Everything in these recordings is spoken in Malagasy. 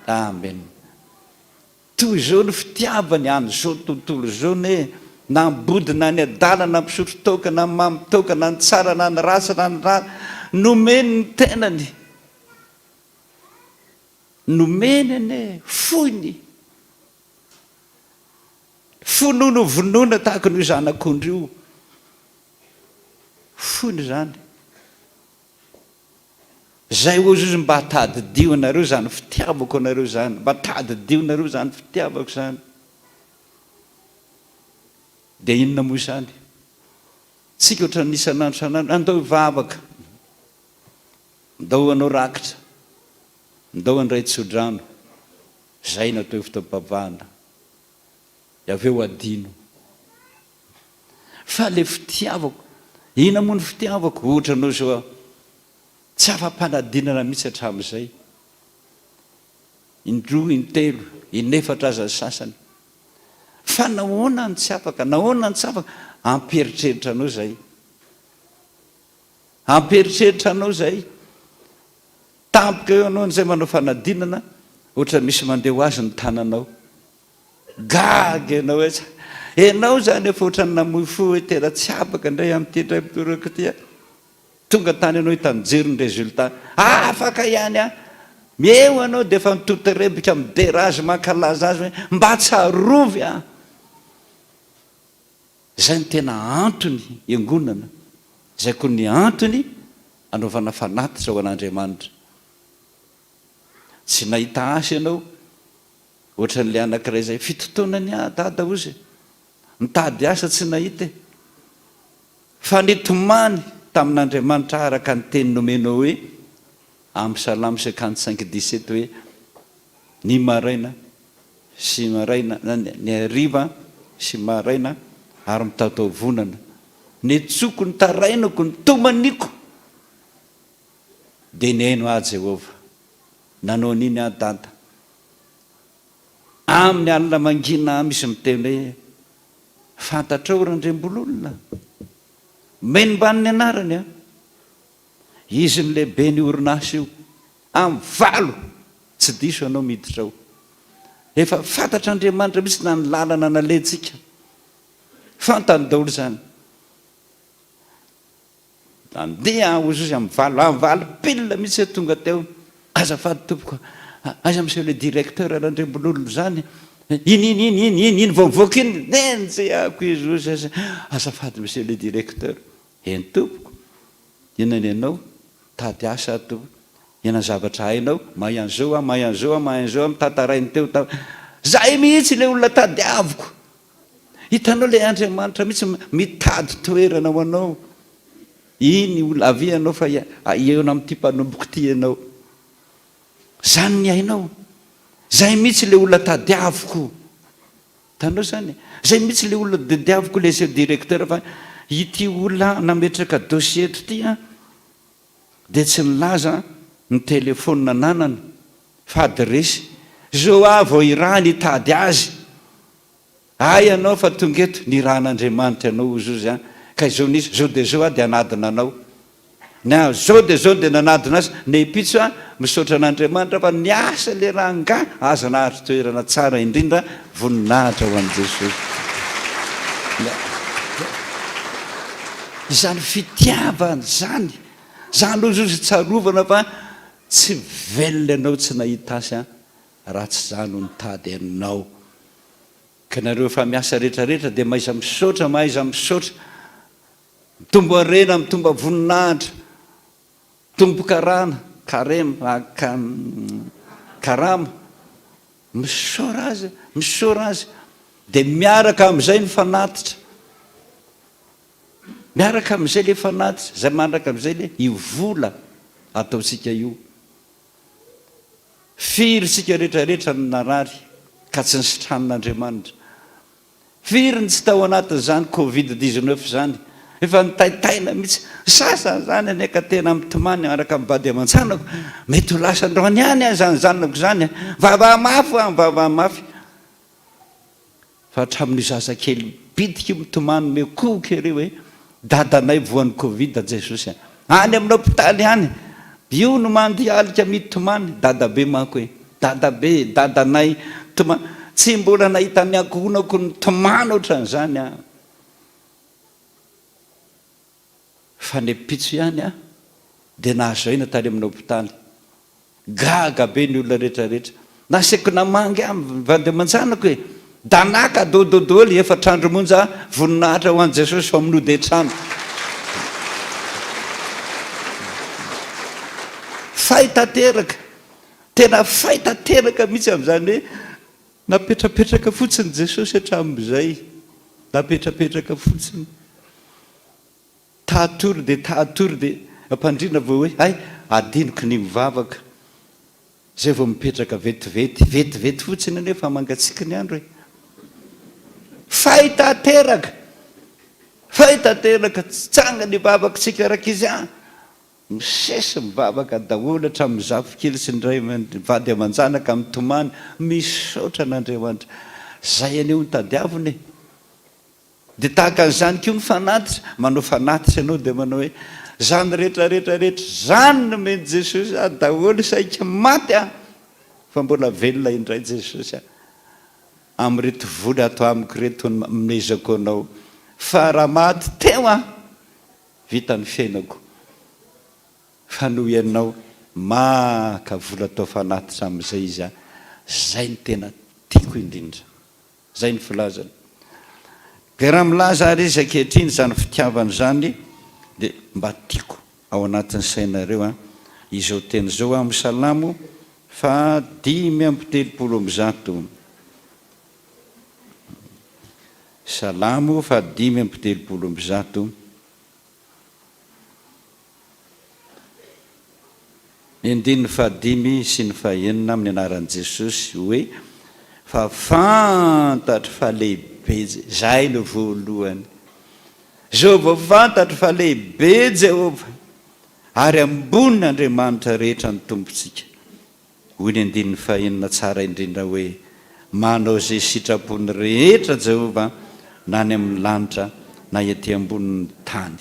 amen. Toy izao ny fitiavany any zao tontolo zao ne na mbodina ny adalana mpisotro toka na mamy toka na ny tsara na ny rasa na ny rara nomeny ny tenany nomeny ane foiny fonono vonoina tahaka n'io zanak'ondrio foiny zany zay ozy mba hatadidio anareo zany fitiavako anareo zany mba hatadidio nareo zany fitiavako zany dia inona moa izany tsika ohatran'ny isan'andro san'andro andao hivavaka andao hanao rakitra andao handray tsodrano zay natao fotoam-bavahana avy eo adino fa le fitiavako ina moa ny fitiavako ohatra anao zao tsy afa-panadinana mihitsy hatramin'izay indroa intelo inefatra aza sasany fa nahoana ny tsy afaka nahoana ny tsy afaka amperitreritra anao zay amperitreritra anao zay tampoka eo anao n'izay manao fanadinana ohatra misy mandeha ho azy ny tananao gaga ianao etsy ianao zany efa ohatra ny namoy fo hoe tena tsy afaka indray amin'ity indray mitorako ty tonga tany anao hitanjery ny résultat afaka ihany a mieo anao dia efa mitotorebika miderazy mankalaza azy hoe mba tsarovy a zay ny tena antony iangonana zay koa ny antony anaovana fanatitra ho an'Andriamanitra tsy nahita asa ianao ohatra n'le anankiray zay fitotonany dada ozy mitady asa tsy nahita fa nitomany tamin'Andriamanitra araka ny teny nomenao hoe amin'ny Salamo 55:17 hoe ny maraina sy maraina ny hariva sy maraina ary mitatao vonana ny tsoko ny tarainako ny tomaniko dia ny haino ahy Jehova nanao an'iny ahy dada amin'ny alina mangina misy miteny hoe fantatrao randrem-bololona menimbaniny anarany a izy ny lehibe ny orinasa io amin'ny valo tsy diso anao miditra ao efa fantatr'Andriamanitra mihitsy na ny lalana nalentsika fantany daholo zany andeha ozy ozy amin'ny valo pilina mihitsy tonga teo azafady tompoko aza monsieur le directeur randrem-bololona zany iny voavoaka iny nenjay ako izy ozy azafady monsieur le directeur eny tompoko inany ianao tady asa ato ina zavatra hainao mahay an'izao mahay an'izao mahay an'izao mitantarainy teo zay mihitsy le olona tady avoko hitanao le Andriamanitra mihitsy mitady toerana ho anao iny olona avy anao fa eona amin'ity mpanomboky ty ianao zany ny hainao zay mihitsy le olona tady avoko tanao zany zay mihitsy le olona dediavoko le seu directeur fa ity olona nametraka dossier ty dia tsy nilaza ny telefona nanany fa adresy zao avy ao irany hitady azy ay anao fa tonga eto ny rahan'Andriamanitra ianao ozy ozy ka izao nisy zao dia zao dia anadina anao na zao dia nanadina azy ny epitso misaotra an'Andriamanitra fa niasa le raha nga aza naharitra toerana tsara indrindra voninahitra ho an'i Jesosy izany fitiavana zany zany ozy ozy tsarovana fa tsy velona ianao tsy nahita asy raha tsy zany ho nitady aminao ka nareo efa miasa rehetrarehetra dia maiza misaotra mitombo arena mitomba voninahitra mitombo karana karama misaora azy dia miaraka amin'izay ny fanatitra miaraka amin'izay le fanatitra zay manaraka amin'izay le io vola ataotsika io firy sika rehetrarehetra ny narary ka tsy nisitran'Andriamanitra firy ny tsy tao anatin'izany covid-19 zany efa nitaitaina mihitsy sasany zany aneka tena mitomany araka mivady aman-tsanako mety ho lasa androany ihany zany zanako zany vavahamafy fa hatramin'ny zazakely bitiky mitomany mekoky ireo hoe dadanay voan'ny covid Jesosy any amin'ny hôpitaly any io no mandialika mitomany dadabe manko hoe dadabe dadanay tsy mbola nahitany akonako ny tomana ohatran'izany a fa ny pitso ihany a dia nahazoaina tany amin'ny hopitaly gaga be ny olona rehetrarehetra nasaiko namangy vandy aman-janako hoe danaka dododoly efatrandro monja voninahitra ho an' Jesosy fa minody trano fahitateraka tena fahitateraka mihitsy amin'izany hoe napetrapetraka fotsiny Jesosy hatramin'izay napetrapetraka fotsiny tahatory dia ampandrina vao hoe ay adiniko ny mivavaka zay vao mipetraka vetivety fotsiny anefa mangatsika ny andro hoe fahitateraka tsy tsanga ny vavaka tsika raka izy a misesy mivavaka daholo hatramin'ny zafokely sy ndray vady aman-janaka amin'ny tomany misaotra an'Andriamanitra zay aneo ny tadiaviny dia tahaka an'izany koa ny fanatitra manao fanatitra ianao dia manao hoe zany rehetrarehetrarehetra zany nomeny Jesosy a daholo saika maty a fa mbola velona indray Jesosy a amin'reto voly atao amiko reto nomezako anao fa raha maty teo a vita ny fiainako fa noho ianao maka vola atao fanatitra amin'izay izy a zay ny tena tiako indrindra zay ny filazany ka raha milaza ary izy ankehitriny zany fitiavana zany dia mba tiako ao anatin'ny sainareo a izao teny zao amin'ny salamo fa 5:30 salamo fa 5:30 ny 5 sy ny 9 amin'ny anaran'i Jesosy hoe fa fantatra fa lehibe zay no voalohany zao vao fantatra fa lehibe Jehova ary ambonina Andriamanitra rehetra ny tompontsika hoy ny 9 tsara indrindra hoe manao zay sitrapony rehetra Jehova na ny amin'ny lanitra na ety ambonin'ny tany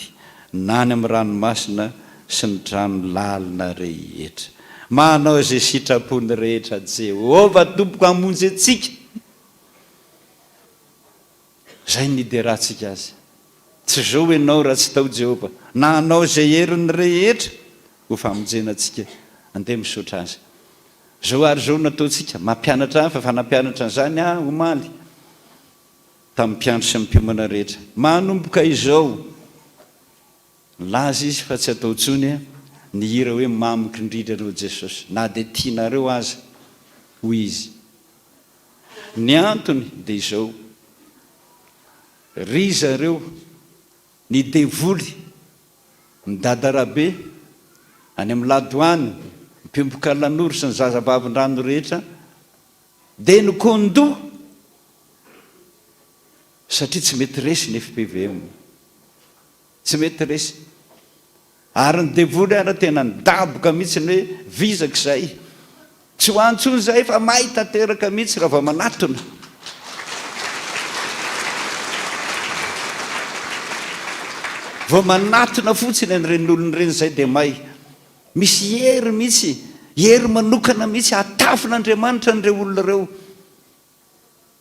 na ny amin'ny ranomasina sy ny drano lalina rehetra manao zay sitrapony rehetra Jehova tompoko hamonjy antsika zay niderahantsika azy tsy zao ianao raha tsy tao Jehova na anao zay heriny rehetra ho famonjena antsika andeha misaotra azy zao ary zao nataontsika mampianatra fa fanampianatra an'izany a omaly tamin'ny mpiandro sy mpiomana rehetra manomboka izao laza izy fa tsy atao ntsony ny hira hoe mamiko indrindra anao Jesosy na dia tianareo aza hoy izy ny antony dia izao ry zareo ny devoly ny dadarabe any amin'ny ladoany mpimboka lanoro sy ny zazavavin-drano rehetra dia ny kondoa satria tsy mety resy ny FPVM tsy mety resy ary ny devoly ara tena nidaboka mihitsy ny hoe vizaka izay tsy ho antsony zay fa mahita teraka mihitsy raha vao manatona vao manatona fotsiny anyren'olony reny zay dia may misy hery mihitsy hery manokana mihitsy atafin'Andriamanitra n'ireo olona reo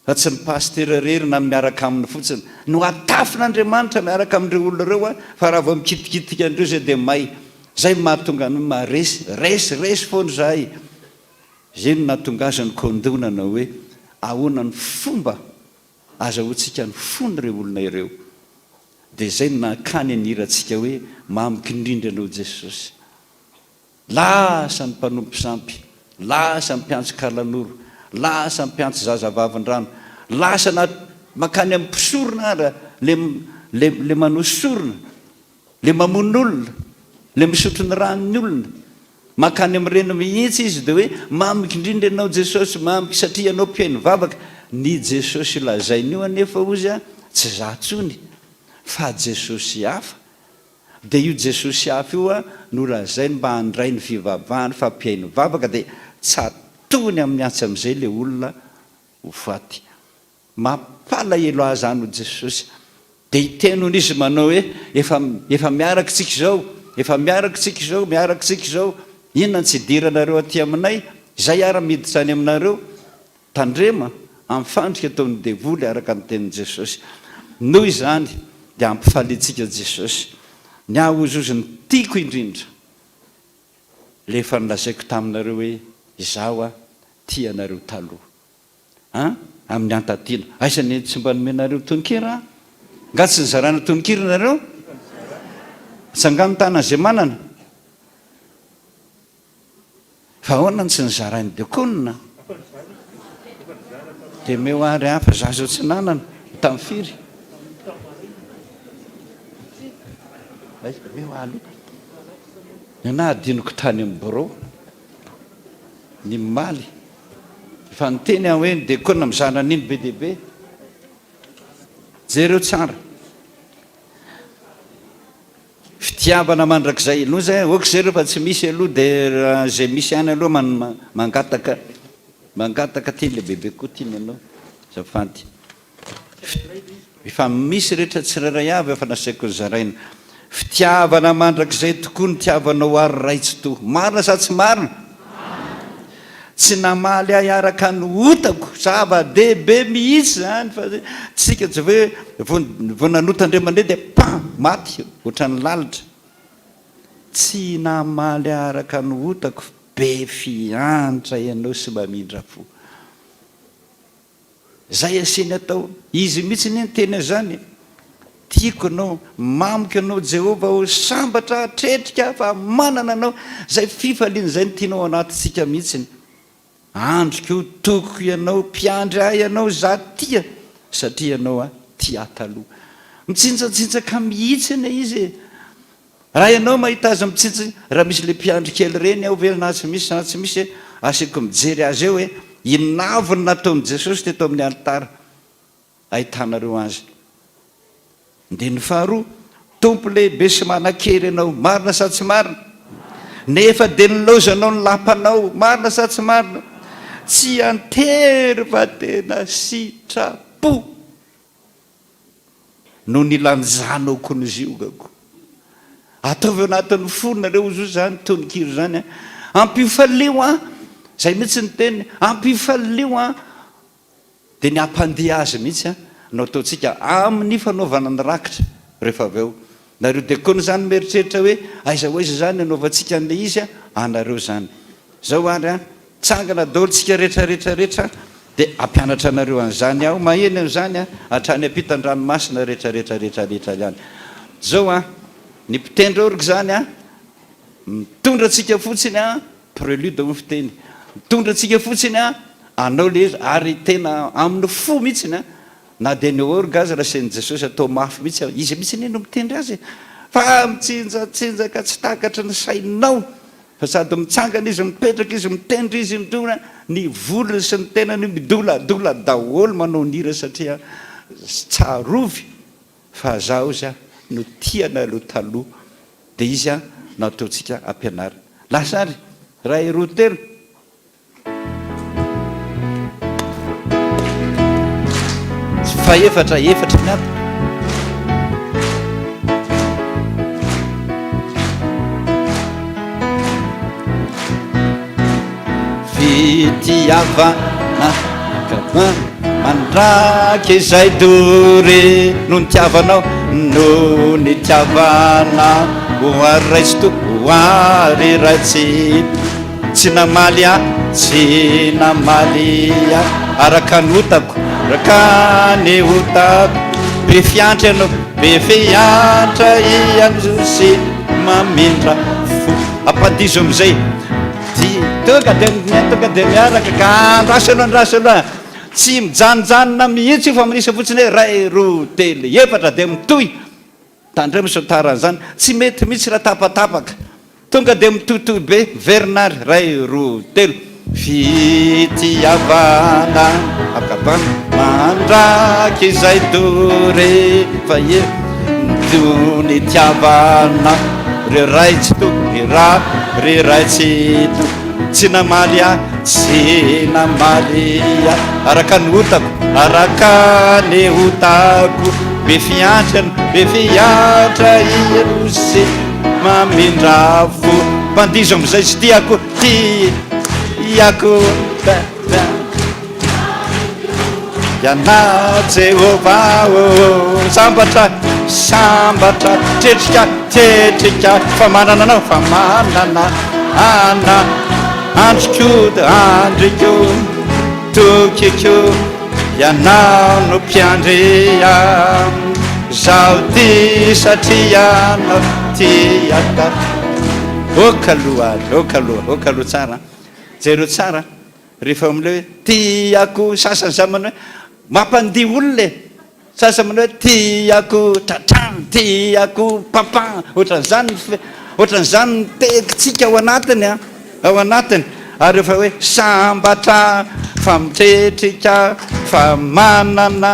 fa tsy ny pastera rery na miaraka aminy fotsiny no atafin'Andriamanitra miaraka amin'ireo olona reo a fa raha vao mikitikitika andreo zay dia may zay mahatonga ny maresy foana zahay zay no nahatonga azy ny kondonana hoe ahoana ny fomba azahoantsika ny fony ireo olona ireo dia zay no nakany anirantsika hoe mamiko indrindra anao Jesosy lasa ny mpanompo sampy lasa mpiantso kalanoro lasa mpiantso zazavavin-drano lasa makany amin'ny mpisorona ara le manosorona le mamon'olona le misotro ny ranony olona makany amin'ireny mihitsy izy dia hoe mamiko indrindra anao Jesosy mamiko satria anao mpiaino vavaka ny Jesosy lazain'io anefa ozy a tsy zatsony fa Jesosy hafa dia io Jesosy hafa io a no lazainy mba handray ny fivavahany fa mpiaino vavaka dia tsatony amin'ny atsy amin'izay le olona ho faty mampalahelo azy any ho Jesosy dia hitenony izy manao hoe efa miarakitsika izao miarakitsika izao inona ny tsy idiranareo aty aminay izay ara-miditra any aminareo tandrema am'nyfandrika ataony devoly araka ny tenin' jesosy noho izany dia ampifalitsika jesosy ny ahozozony tiako indrindra lefa nilazaiko taminareo hoe izaho a tianareo taloha amin'ny antatiana aisany tsy mba nomenareo tononkira nga tsy nizarana tononkira nareo sangamitana zay manana fa ahoana tsy nizarainy diakonina dia meo ary hafa za zao tsy nanana tamin'ny firy meo aloha na adinoko tany amin'ny borô ny maly fa niteny aho hoe ny diakonina mizana niny be deaibe jereo tsara fitiavana mandrakizay aloha zay oka zareo fa tsy misy aloha dia zay misy any aloha mangataka ty le bebe koa tiny anao zafanty efa misy rehetra tsirairay avy efa nasaiko ny zaraina fitiavana mandrakizay tokoa ny tiavanao ary raitsy to marina sa tsy marina tsy namaly ahy araka ny otako zava-dehibe mihitsy zany fa tsika tsy hoe vo nanotandremandre dia pan maty ohatrany lalitra tsy namaly araka ny otako be fiantra ianao sy mamindra fo zay asiny atao izy mihitsy ny teny zany tiako anao mamiko anao jehova ho sambatra tretrika fa manana anao zay fifaliana zay ny tianao anatytsika mihitsiny androko tokoko ianao mpiandry ahy ianao za tia satria ianao a tia taloha mitsinjatsinjaka mihitsy na izy raha ianao mahita azy mitsitsy raha misy le mpiandry kely reny aho ve na tsy misy na tsy misy asiko mijery azy eo hoe inavony nataon'i jesosy teto amin'ny alitara ahitanareo azy de ny faharoa tompo lehibe sy manan-kery ianao marina sa tsy marina nefa de nilozanao ny lampanao marina sa tsy marina tsy antery fa tena sitrapo no nilanjanao koniziogako ataovy anatin'ny fonareo zo zany tononkiro zany ampifalio a zay mihitsy ny teny ampifalio a de ny ampandeha azy mihitsy a no ataotsika amin'ny fanaovana ny rakitra rehefa avy eo nareo dekony zany mieritreritra hoe aiza ho izy zany anaovantsika n'le izy a anareo zany zao ary a tsangana daolontsika rehetrarehetrarehetra dia ampianatra anareo an'izany aho maheny an'izany a hatrany ampitan-dranomasina rehetrarehetrarehetrarehetra ihany zao a ny mpitendra oriko zany a mitondra antsika fotsiny a prélude ho fiteny mitondra antsika fotsiny a anao le izy ary tena amin'ny fo mihitsiny a na dia ny orga azy raha sen'i jesosy atao mafy mihitsy izy mihitsy neno mitendry azy fa mitsinjatsinjaka tsy takatra ny sainao fa sady mitsangana izy mipetraka izy mitendry izy midona ny volony sy ny tenany midoladola daholo manao nira satria tsarovy fa zaho izy a no tiana aloha taloha dia izy a nataontsika ampianary lasary raha iroa telo fa efatra miato fitiavana mandraky izay dory no nitiavanao no nitiavana hoary raitsy to hoary raitsy tsy namaly a tsy namaly a araka ny otako araka ny otako be fiantra ianao be fiantra iano sy mamindra fo ampadizo am'izay tonga de miaraka ka andrasaloha tsy mijanonjanona mihitsy fa manisa fotsiny hoe ray roa telo efatra de mitohy tandreo misotaran'izany tsy mety mihitsy raha tapatapaka tonga de mitohitohy be verinary ray roa telo fitiavana akabana mandraky izay dory fa e do ny tiavana re raitsy to re raitsy to tsy namaly a tsy namaly a araka ny otako be fiantra iano sy mamindra fo mpandizo am'izay sy tiako tiako ianao Jehova sambatra tetrika famanana anao famanana ana andriko andriko tokiko ianao no mpiandrea zaho ty satria anao tiaka okaloha tsara jereo tsara rehefa amile hoe tiako sasany zamany hoe mampandihy olona sasany mana hoe tiako tratran tiako papa ohatran'izany tekitsika ao anatiny ary rehefa hoe sambatra famitetrika famanana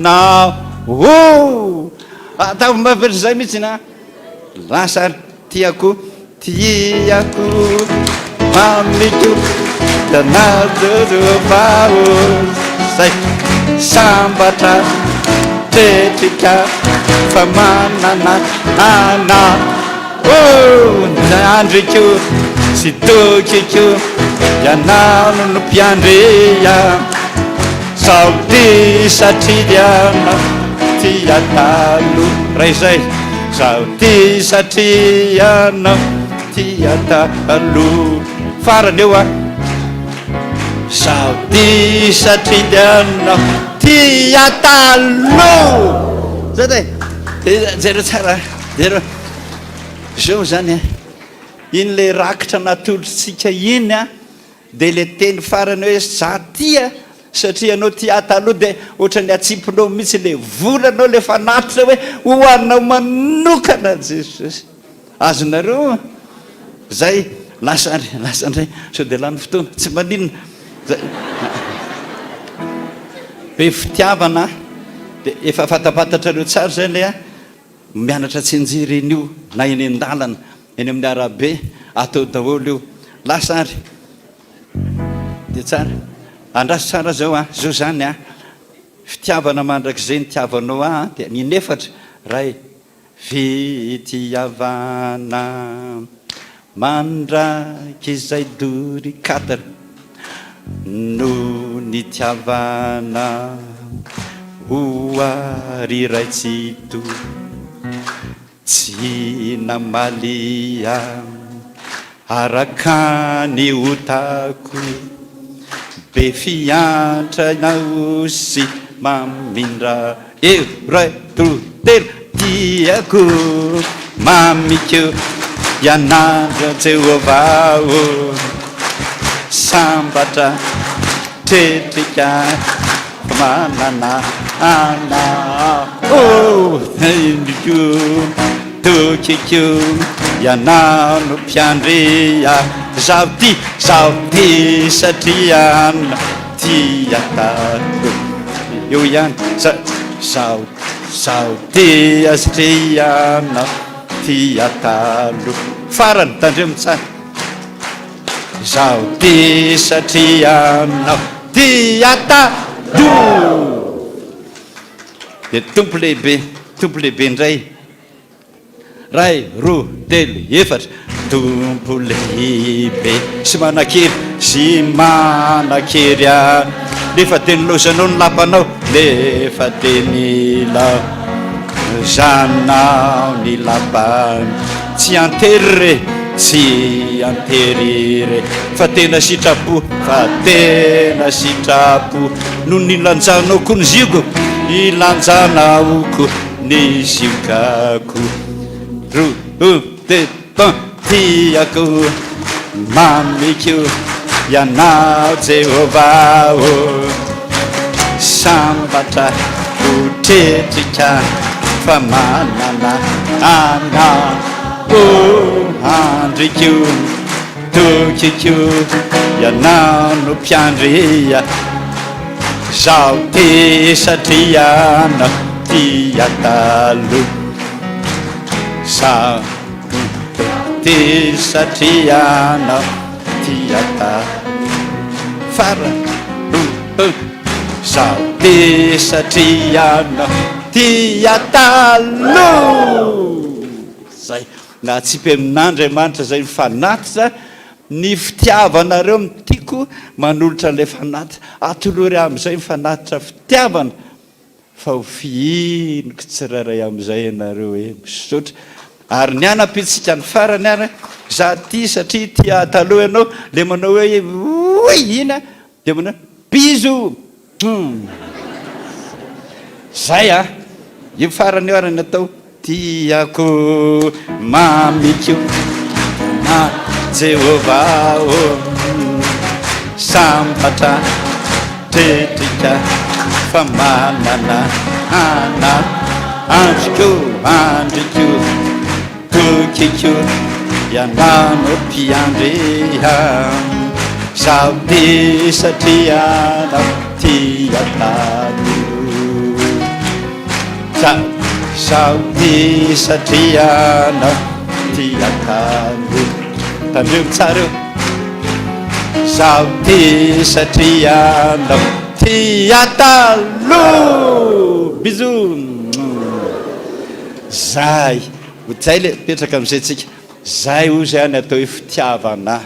nao atavombavetrzay mihitsy na lasa tiako mamiko tanadorobao zay sambatra tetrika famanana ana andriko sy tokiko ianao no mpiandrea zaho ty satriana tiatalo ray zay zaho ty satriana tiatalo farany eo zaho ty satriana tiatalo zay jereo tsara jereo zao zany iny le rakitra natolotsika iny de le teny farany hoe za tia satria anao tiatalo de ohatrany atsipinao mihitsy le volanao le fanatitra hoe hoanao manokana jesosy azonareo zay lasandray so de lany fotoana tsy maninona be fitiavana de efa fatapatatrareo tsara zay le mianatra tsinjiry eny io na eny an-dalana eny amin'ny arabe atao daholo io lasary de tsara andraso tsara zao zao zany fitiavana mandrak'izay nitiavanao de ninefatra ray fitiavana mandrak'izay dory 4 no nitiavana hoariraitsito tsy namalia araka ny otako be fiantrana sy mamindra ray telo tiako mamiko ianandro Jehova sambatra tetrika manana ana indriko tokiko ianao no mpiandrea zaho ty satriana tiatako eo ihany zaho ty satriana tiatalo farany tandremo tsara zaho ty satriana tiatalo de tompo lehibe ndray ray roa telo efatra tompo lehibe sy manakery lefa teny losanao ny lapanao lefa teny zanao ny lapany tsy antery re fa tena sitrapo noho nilanjanao ko ny zioko ilanjanaoko ny ziokako tiako mamiko ianao Jehova sambatra tetrika famanana ana andriko tokiko ianao no mpiandrea zaho ty satriana tiatalo zaho ty satriana tiatalo farany zaho ty satriana tiatalo zay na tsy pe amin'Andriamanitra zay fanatitra ny fitiavanareo mitiako manolotra la fanatitra atolory amin'izay mifanatitra fitiavana fa ho fiinoko tsiraray amin'izay ianareo hoe misotra ary ny anapitsika ny farany ary za ty satria tia taloha ianao le manao hoe oy ina de manao bizo zay io farany eo ary ny atao tiako mamiko na Jehovah sambatra tetrika famanana ana andriko tokiko ianano mpiandreha zaho ty satria anao tia talo zaho ty satria anao tia talo tandreo tsara eo zaho ty satria anao tia talo bizo zay zay le petraka amin'izay tsika zay o zay any atao hoe fitiavana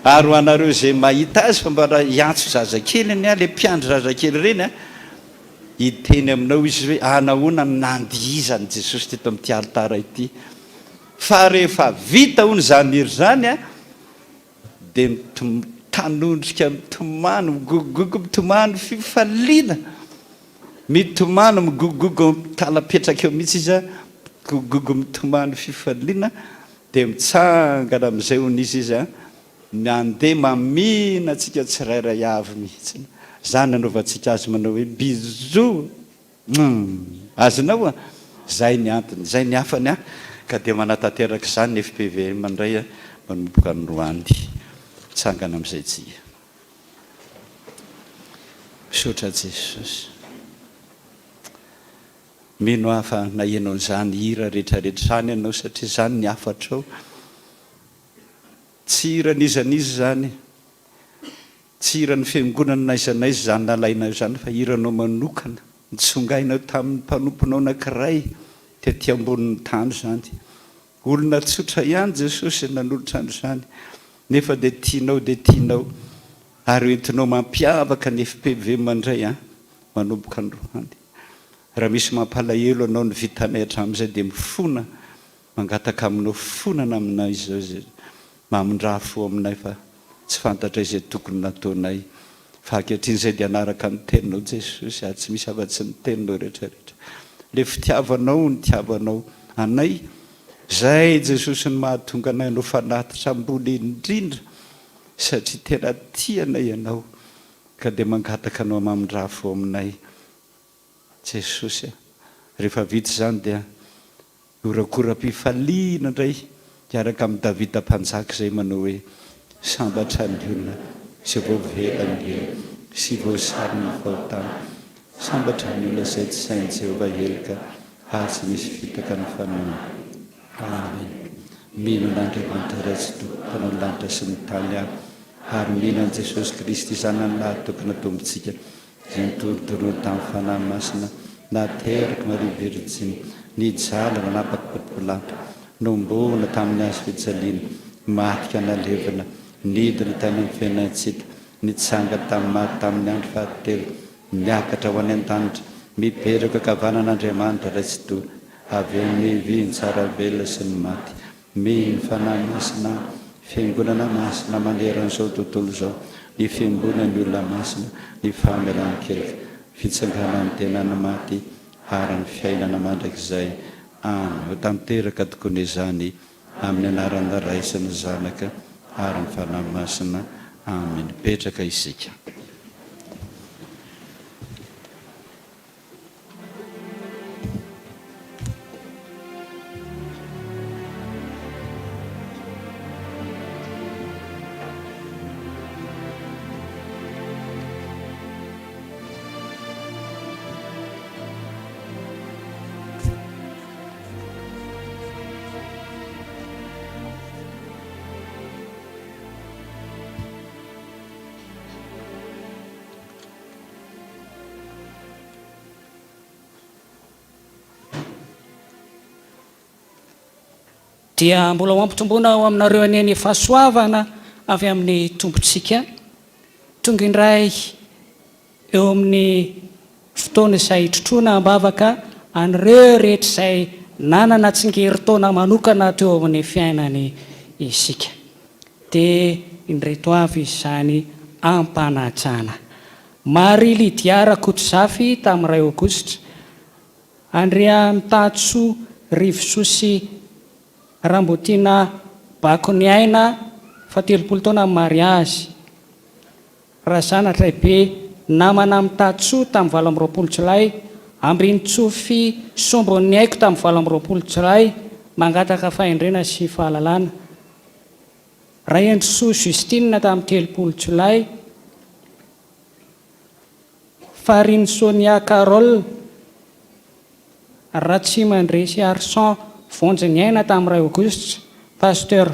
ary ho anareo zay mahita azy fa mbara iantso zazakely ny le mpiandro zazakely reny hiteny aminao izy hoe anahoana nandihizany Jesosy teto amin'ity alitara ity fa rehefa vita hony zaniry zany dia mitanondrika mitomano migogogo mitomano fifaliana mitomano migogogo talapetraka eo mihitsy izy gogogo mitomano fifaliana dia mitsangana amin'izay hony izy izy mandeha mamina atsika tsirairay avy mihitsy zany nanaovantsika azy manao hoe bizo azonao zay ny antony zay ny hafany ka dia manatanteraka izany ny FPVM mandray manomboka ny roandy tsangana amin'izay tsika misaotra Jesosy mino hafa nahenao zany hira rehetrarehetra zany ianao satria zany ny hafatrao tsy hiran'izan'izy zany tsy hiran'ny fiangonana naizanaizy zany nalainao zany fa hiranao manokana nitsongainao tamin'ny mpanomponao anankiray tetỳ ambonin'ny tany zany olona tsotra ihany Jesosy nanolotra andro zany nefa dia tianao ary entinao mampiavaka ny FPVM mandray manomboka ny roandy raha misy mampalahelo anao ny vitanay hatramin'izay dia mifona mangataka aminao fonana aminay izao zay mamondraha fo aminay fa tsy fantatra izay tokony nataonay fa ankehitriny dia anaraka ny teninao Jesosy tsy misy afa-tsy ny teninao rehetrarehetra le fitiavanao ny tiavanao anay zay Jesosy ny mahatonga anay anao fanatitra mboly indrindra satria tena tianay ianao ka dia mangataka anao mamondraha fo aminay Jesosy rehefa vita zany dia orakoram-pifaliana indray miaraka amin'ny Davida mpanjaka izay manao hoe sambatra ny olona sy voavelany olona sy voasary ny fahotana sambatra ny olona izay tsy sain'i Jehovah helika tsy misy fitaka ny fanoana amen mino n'Andriamanitra ratsy mpanao ny lanitra sy ny tany ary mino an Jesosy Kristy zanany lahy tokony atombontsika izay nitorodorony tamin'ny fanahy masina nateraka Maria Virginy nijalana napakapatipolanta nombona tamin'ny hazo fijaliana matika nalevana nidina tany amin'ny fiainantsika nitsanga tamin'ny maty tamin'ny andro fahatelo miakatra ho any an-danitra miperaka kavanan'Andriamanitra ratsy toa avy amin'ny viny tsara velona sy ny maty mino fanahy masina fiangonana masina maneran'izao tontolo zao ny fiangonan'ny olona masina ny famelan-kelika fitsanganan'ny tenany maty ary ny fiainana mandrakizay ho tanteraka tokony izany amin'ny anarana Ray sy ny Zanaka ary ny fanahy masina amen petraka isika dia mbola ho ampitomboana ao aminareo aneny fahasoavana avy amin'ny tompontsika tonga indray eo amin'ny fotoana izay trotroana-bavaka an'ireo rehetra izay nanana tsingerin-taona manokana teo amin'ny fiainany isika dia indreto avy izany ampanajana Mary Lydia Rakototsafy tamin'ny 2 Aogositra Andrea Mitatso Rivososy Rambotina Bakoniaina fa 13 taona amin'ny mariazy Razanatra be namana Mitatso tamin'ny 20 Jolay Ambinitsofy Sombony Aiko tamin'ny 20 Jolay mangataka fahendrena sy fahalalana Raendrosoa Justine tamin'ny 30 Jolay Farine Sonia Carole Ratsimandresy Arsan Vonjiniaina tamin'ny 2 Aogositra Pasteur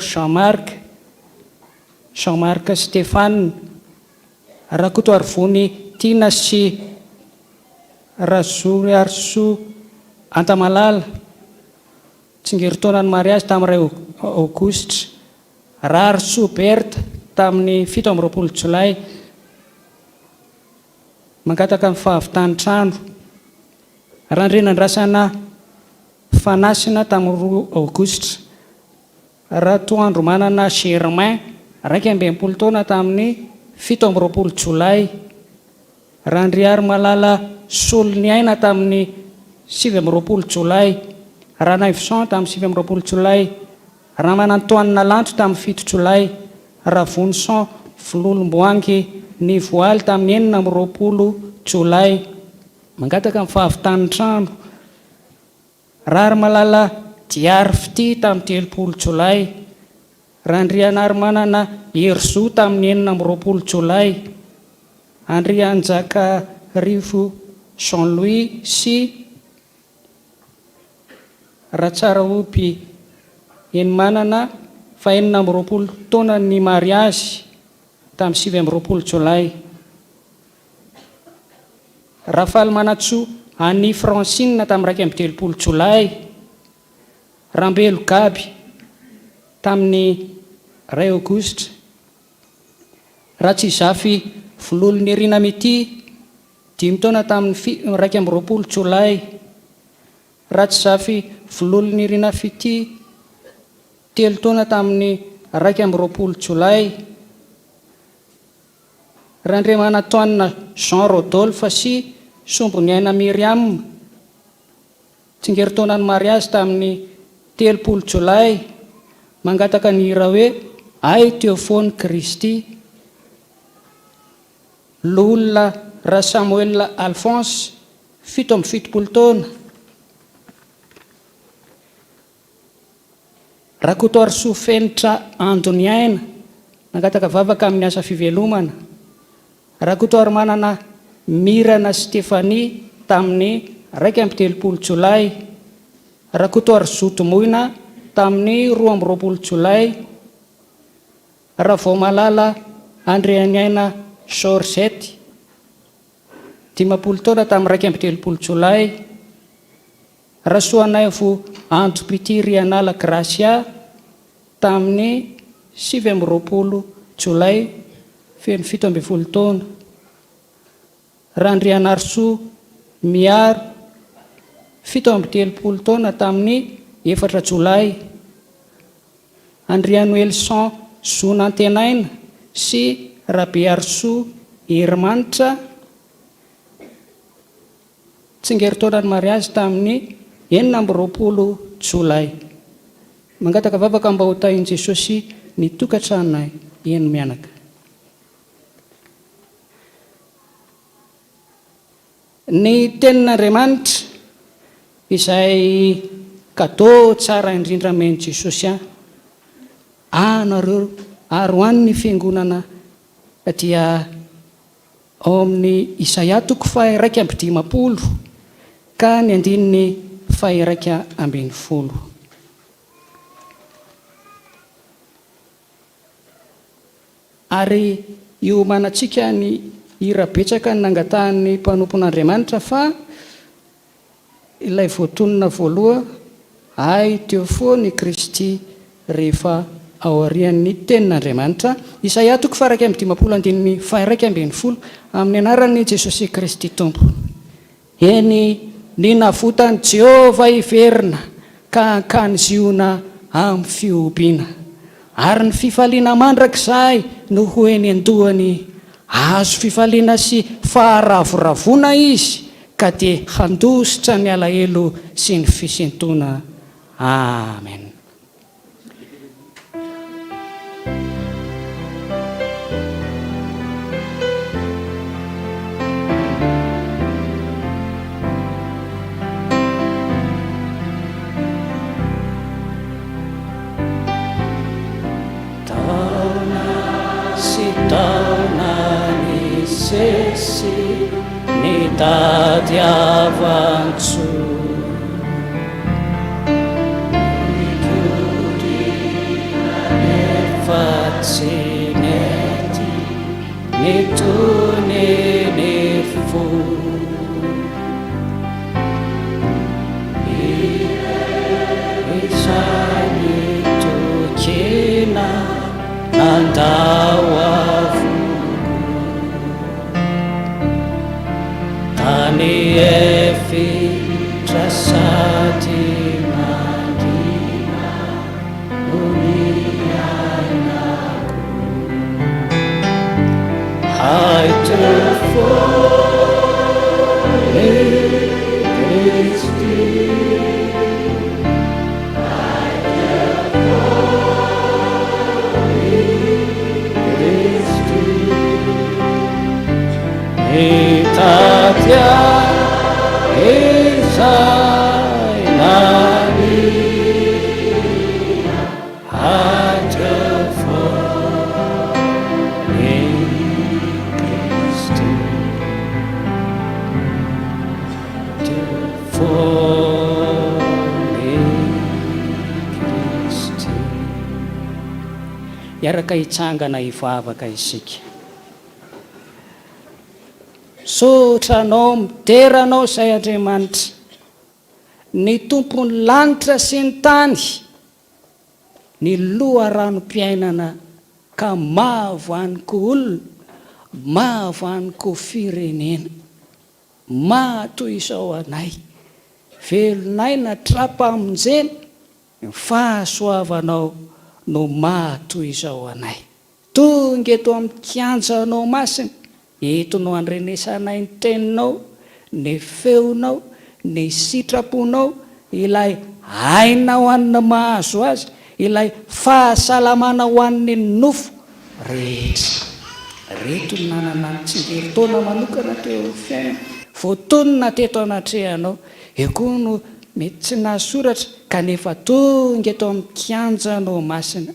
Jean-Marc Stéphane Rakoto Arvony Tina sy Razory Arso Antamalala tsingerin-taonany mariazy tamin'ny 2 Aogositra Rarso Berta tamin'ny 17 Jolay mangataka amin'ny fahavitany trano Randrenandrasana Fanasina tamin'ny 2 Aogositra Ratoandro manana Germain 12 taona tamin'ny 17 Jolay Randriary Malala Soloniaina tamin'ny 17 Jolay Ranaivisan tamin'ny 17 Jolay Ramanantoanina Lanto tamin'ny 7 Jolay Ravonson Vololomboangy ny voaly tamin'ny 19 Jolay mangataka amin'ny fahavitany trano Rary Malala Diary Fity tamin'ny 30 Jolay Randrianary manana Herzo tamin'ny 19 Jolay Andrianjaka Rivo Jean-Louis sy Ratsara Oby eny manana fa 19 taona ny mariazy tamin'ny 17 Jolay Rafaly Manatso Anny Francine tamin'ny 30 Jolay Rambelo Gaby tamin'ny 2 Aogositra Ratsizafy Vololony Irina Mity 5 taona tamin'ny 20 Jolay Ratsizafy Vololony Irina Fity 3 taona tamin'ny 20 Jolay Randremanatoanina Jean Rodolphe sy Somboniaina Miriam tsingerin-taonany mariazy tamin'ny 30 Jolay mangataka ny hira hoe ay Théophone Kristy Lolona Ra Samuel Alphonse 17 taona Rakoto Arso Fenitra Andoniaina mangataka vavaka amin'ny asa fivelomana Rakoto manana Mirana Stéphanie tamin'ny 30 Jolay Rakoto Zoto Moina tamin'ny 12 Jolay Ravomalala Andreaniaina Georgette 15 taona tamin'ny 30 Jolay Rasoanaivo Andropity Anala Gracia tamin'ny 17 Jolay feno 17 taona Randrianarso Miaro 17 taona tamin'ny 4 Jolay Andrianoelson Zonantenaina sy Rabearso Herimanitra tsingerin-taonany mariazy tamin'ny 19 Jolay mangataka vavaka mba ho tahin' Jesosy ny tokantranonay eny mianaka ny tenin'Andriamanitra izay kadô tsara indrindra meny Jesosy anareo ary ho an'ny fiangonana dia ao amin'ny Isaia 1:20 ka ny 1:20 ary io manatsika ny hira betsaka ny nangatahan'ny mpanompon'Andriamanitra fa ilay voatonona voaloha ay Théophone Kristy rehefa aorian'ny tenin'andriamanitra. Isaia toko faraka amin'ny 51:20 amin'ny anarany Jesosy Kristy Tompo. Eny ny navotany Jehova iverina ka hankany-ziona amin'ny fiompiana, ary ny fifaliana mandrakizay no ho eny an-dohany. Azo fifaliana sy faharavoravona izy, ka dia handositra ny alahelo sy ny fisintona. Amen. Sesi ni dadi avancu Nitudi nefacineti Nituni nifu Isani tukina nandawafu Ani efi trasati mandina unianaku Hai tefone Christi Hai tefone Christi Itatia Isainani Atefone Christi Atefone Christi. Iaraka hitsangana hivavaka isika. Sotranao mideranao izay Andriamanitra, ny tompony lanitra sy ny tany, ny loharanom-piainana, ka mahavaniko olona, mahavaniko firenena. Mahatoy izao anay, velonay na trapa-monjena, ny fahasoavanao no mahatoy izao anay. Tonga eto amin'ny kianjanao masina, eto no andrenesanay ny teninao, ny feonao, ny sitraponao, ilay aina ho an'ny mahazo azy, ilay fahasalamana ho an'ny nofo rehetra. Reto ny nanana ny tsingerin-taona manokana teo fiaina, voatonona teto anatrehanao. Eo koa no mety tsy nahasoratra, kanefa tonga eto amin'ny kianjanao masina,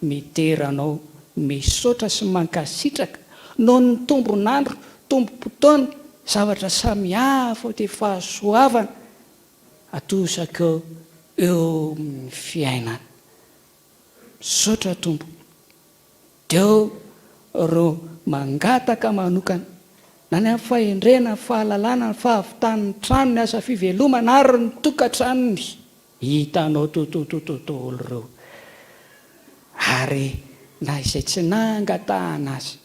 miteranao, misaotra sy mankasitraka noho ny tombonandro, tombo-potoana, zavatra samihafa dia fahasoavana atosaka eo amin'ny fiainana. Misaotra Tompo, deo ro mangataka manokana na ny amin'ny fahendrena, ny fahalalana, ny fahavitan'ny trano, ny asa fivelomana ary ny tokantranony, hitanao totototoolo ireo. Ary na izay tsy nangatahana azy,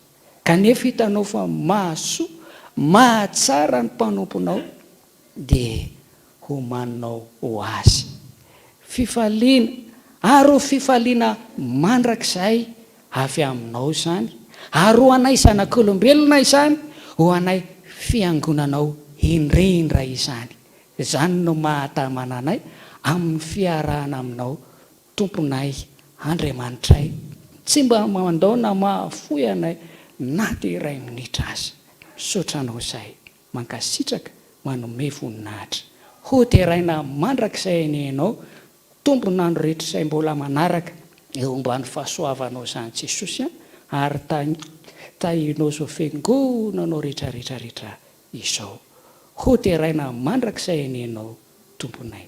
kanefa hitanao fa mahasoa, mahatsara ny mpanomponao, dia homaninao ho azy. Fifaliana, ary ho fifaliana mandrakizay avy aminao izany, ary ho anay zanak'olombelona izany, ho anay fiangonanao indrindra izany. Izany no mahatamana anay amin'ny fiarahana aminao, Tomponay, Andriamanitray. Tsy mba mandao na mahafoy anay na dia iray minitra azy. Misaotranao izay, mankasitraka, manome voninahitra. Ho teraina mandrakizay enenao, tomponandro rehetra izay mbola manaraka eo ambany fahasoavanao izany Jesosy, ary tahinao izao fiangonanao rehetrarehetrarehetra izao. Ho teraina mandrakizay enenao, Tomponay.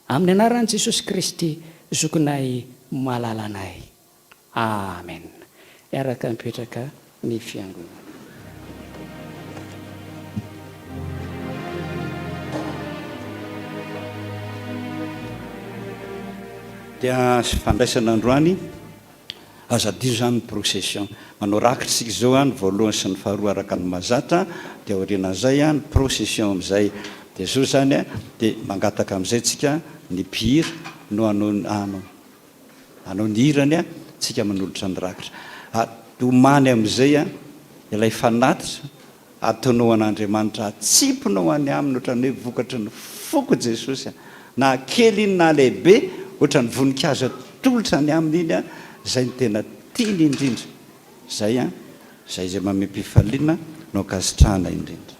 Amin'ny anaran'i Jesosy Kristy, zokinay malalanay. Amen. Iaraka mipetraka ny fiangonana. dia sy fandraisana androany azadio zany ny procession manao rakitsika zao a ny voalohany sy ny faharoa araka ny mazatra dia orinan'izay a ny procession am'izay dia zao zany a dia mangataka am'izay tsika ny pira no anao ny hirany a tsika manolotra ny rakitra omany am'izay a ilay fanatitra ataonao an'andriamanitra atsiponao any aminy ohatrany hoe vokatra ny foko jesosy a na kely iny na lehibe ohatra ny voninkazo atolotra any aminy iny a zay ny tena tiany indrindra zay a zay zay mamepifaliana no akasitrahana indrindra.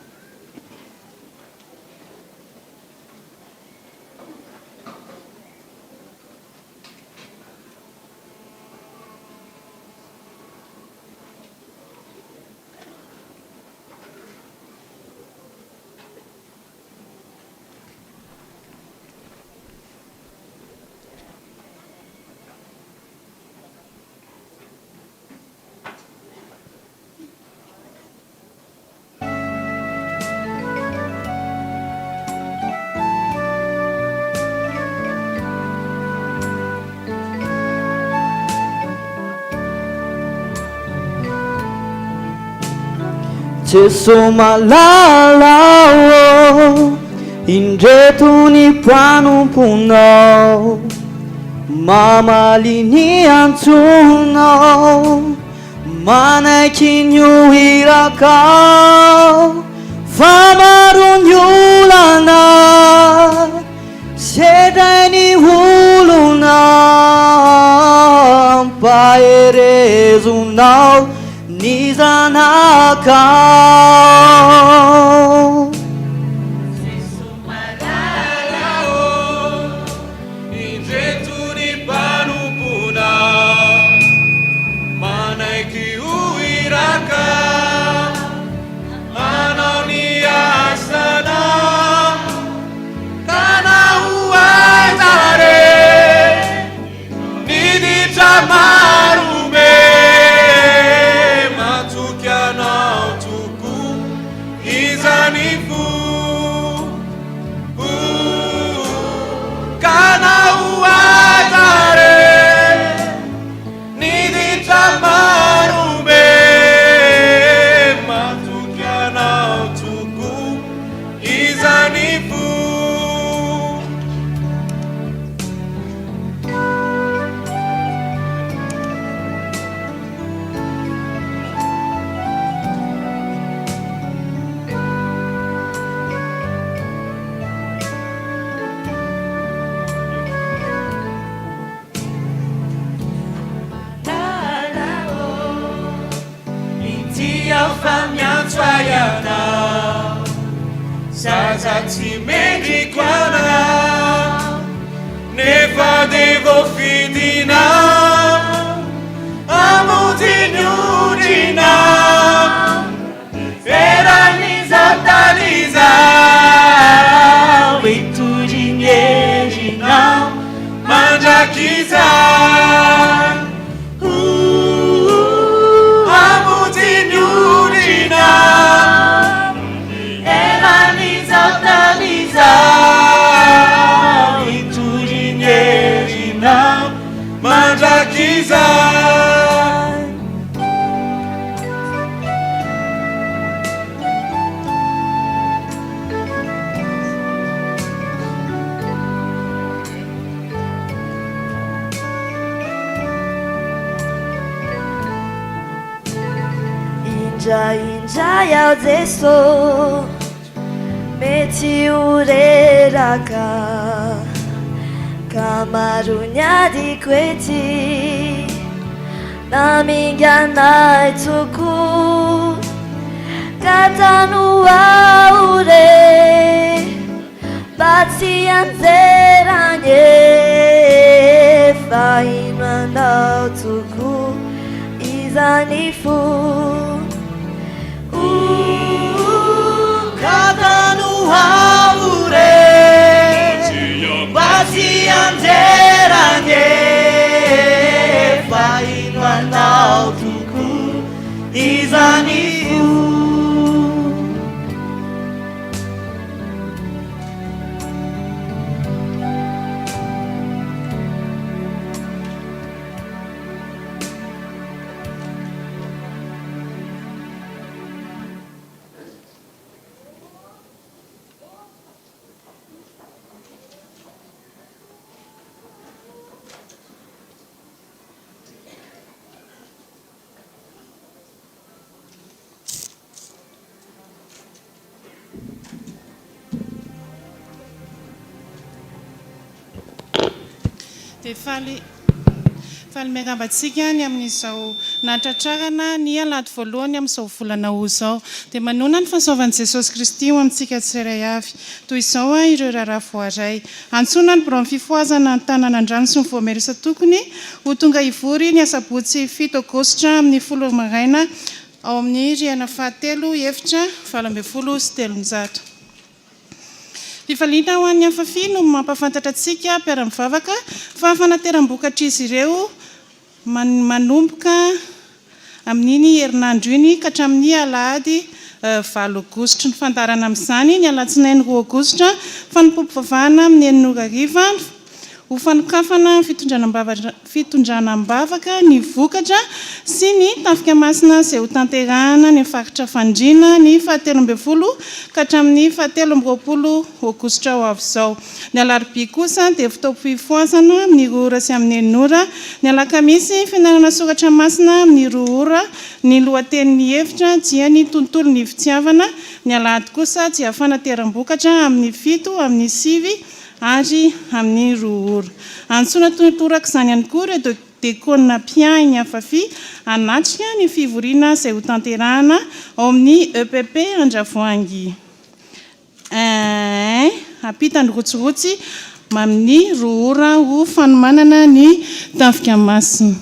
Jesu malalao indreto ny mpanomponao mamaly ny antsonao manaiky ny ohirakao fa maro ny olana sedray ny olona mpaherezonao ny zanakao. Jesu malalao indreto ny mpanomponao manaiky oiraka manao ny asanao kanao aizare niditra marobe Zaza tsy mendriko anao nefa devo fidinao amotiny odrinao eran'izao talizao itodriny erinao mandrakizao amotiny odrinao itudin erinao mandrakizay. Indray ao Jesô mety oreraka kamaronyadiko ety naminganay toko katanoa ore mba tsy anjeranye fa ino anao toko izany fo Basi anjeranye fa ino anao toko izany fo. faly miarabantsika ny amin'izao natratrarana ny alahady voalohany amin'izao volana o zao dia manona ny fahasoavan'i Jesosy Kristy ho amintsika tsirairay avy toy izao ireo raharaha voaray antsoina ny borao fifoazana ny tanànan-drano sy ny voamerisa tokony ho tonga ivory ny asabotsy 7 aogositra amin'ny 10 maraina ao amin'ny riana fahatelo efitra 7 Fifaliana ho an'ny afafi no mampafantatra antsika Fiangonana fa fanateram-bokatra izy ireo manomboka amin'iny herinandro iny ka hatramin'ny alahady 7 aogositra ny fandarana amin'izany ny alatsinainy 2 aogositra fanompoam-pivavahana amin'ny 9:00 ho fanokafana fitondranam-bavaka ny vokatra sy ny tafika masina izay ho tanterahana ny faritra fandriana ny 17 ka hatramin'ny 17 aogositra ho avy izao. Ny alarobia kosa dia fotoam-pifoasana amin'ny 2 ora sy amin'ny 9 ora. Ny alakamisy fianarana soratra masina amin'ny 2 ora. Ny lohatenin'ny hevitra dia ny tontolon'ny fitiavana. Ny alahady kosa dia fanateram-bokatra amin'ny 7 amin'ny 9 ary amin'ny 2 ora. Antsoina toraka izany ihany koa ireo dekona mpiainy afafi anatrika ny fivoriana izay ho tanterahana ao amin'ny EPP Andravoahangy. Ampitany rotsirotsy amin'ny 2 ora ho fanomanana ny tafika masina.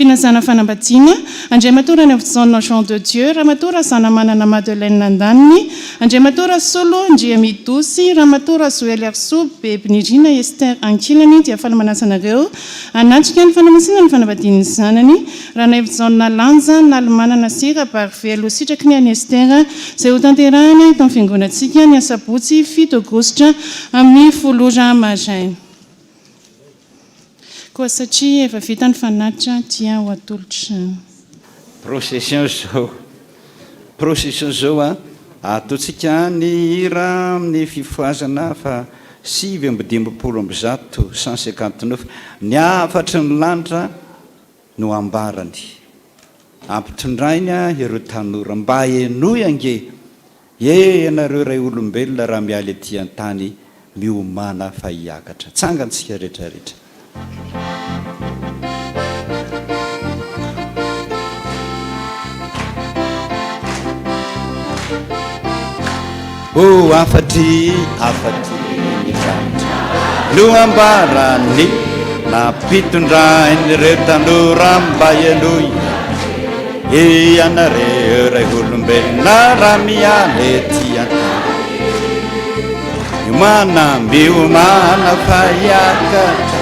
Finazana fanambadiana Andriamatora ny Avotsaona Jean de Dieu Ramatora Zanamanana Madeleine Nandaniny Andriamatora Solo Ndriamidosy Ramatora Zoely Arso Bebinirina Esther Ankilany dia fanamanazanareo anatrika ny fanamasina ny fanambadiany zanany Rana Avotsaona Lanja Nalmanana Sira Barvelo sitraky ny any Esther izay ho tanterahana eto amin'ny fiangonantsika ny asabotsy 7 aogositra amin'ny 10 maraina. Koa satria efa vita ny fanatitra dia ho atolotra. Procession zao ataontsika ny hira amin'ny fifoazana fa 7:50 159 ny afatry ny lanitra no ambarany ampitondrainy ireo tanora mba enoy ange ianareo ray olombelona raha mialy etỳ an-tany miomana fa hiakatra tsangantsika rehetrarehetra. Afatry ny lanitra no ambarany nampitondrainy ireo tanora mba enoy ianareo ray olombelona raha mialy etỳ an-tany miomana fa hiakatra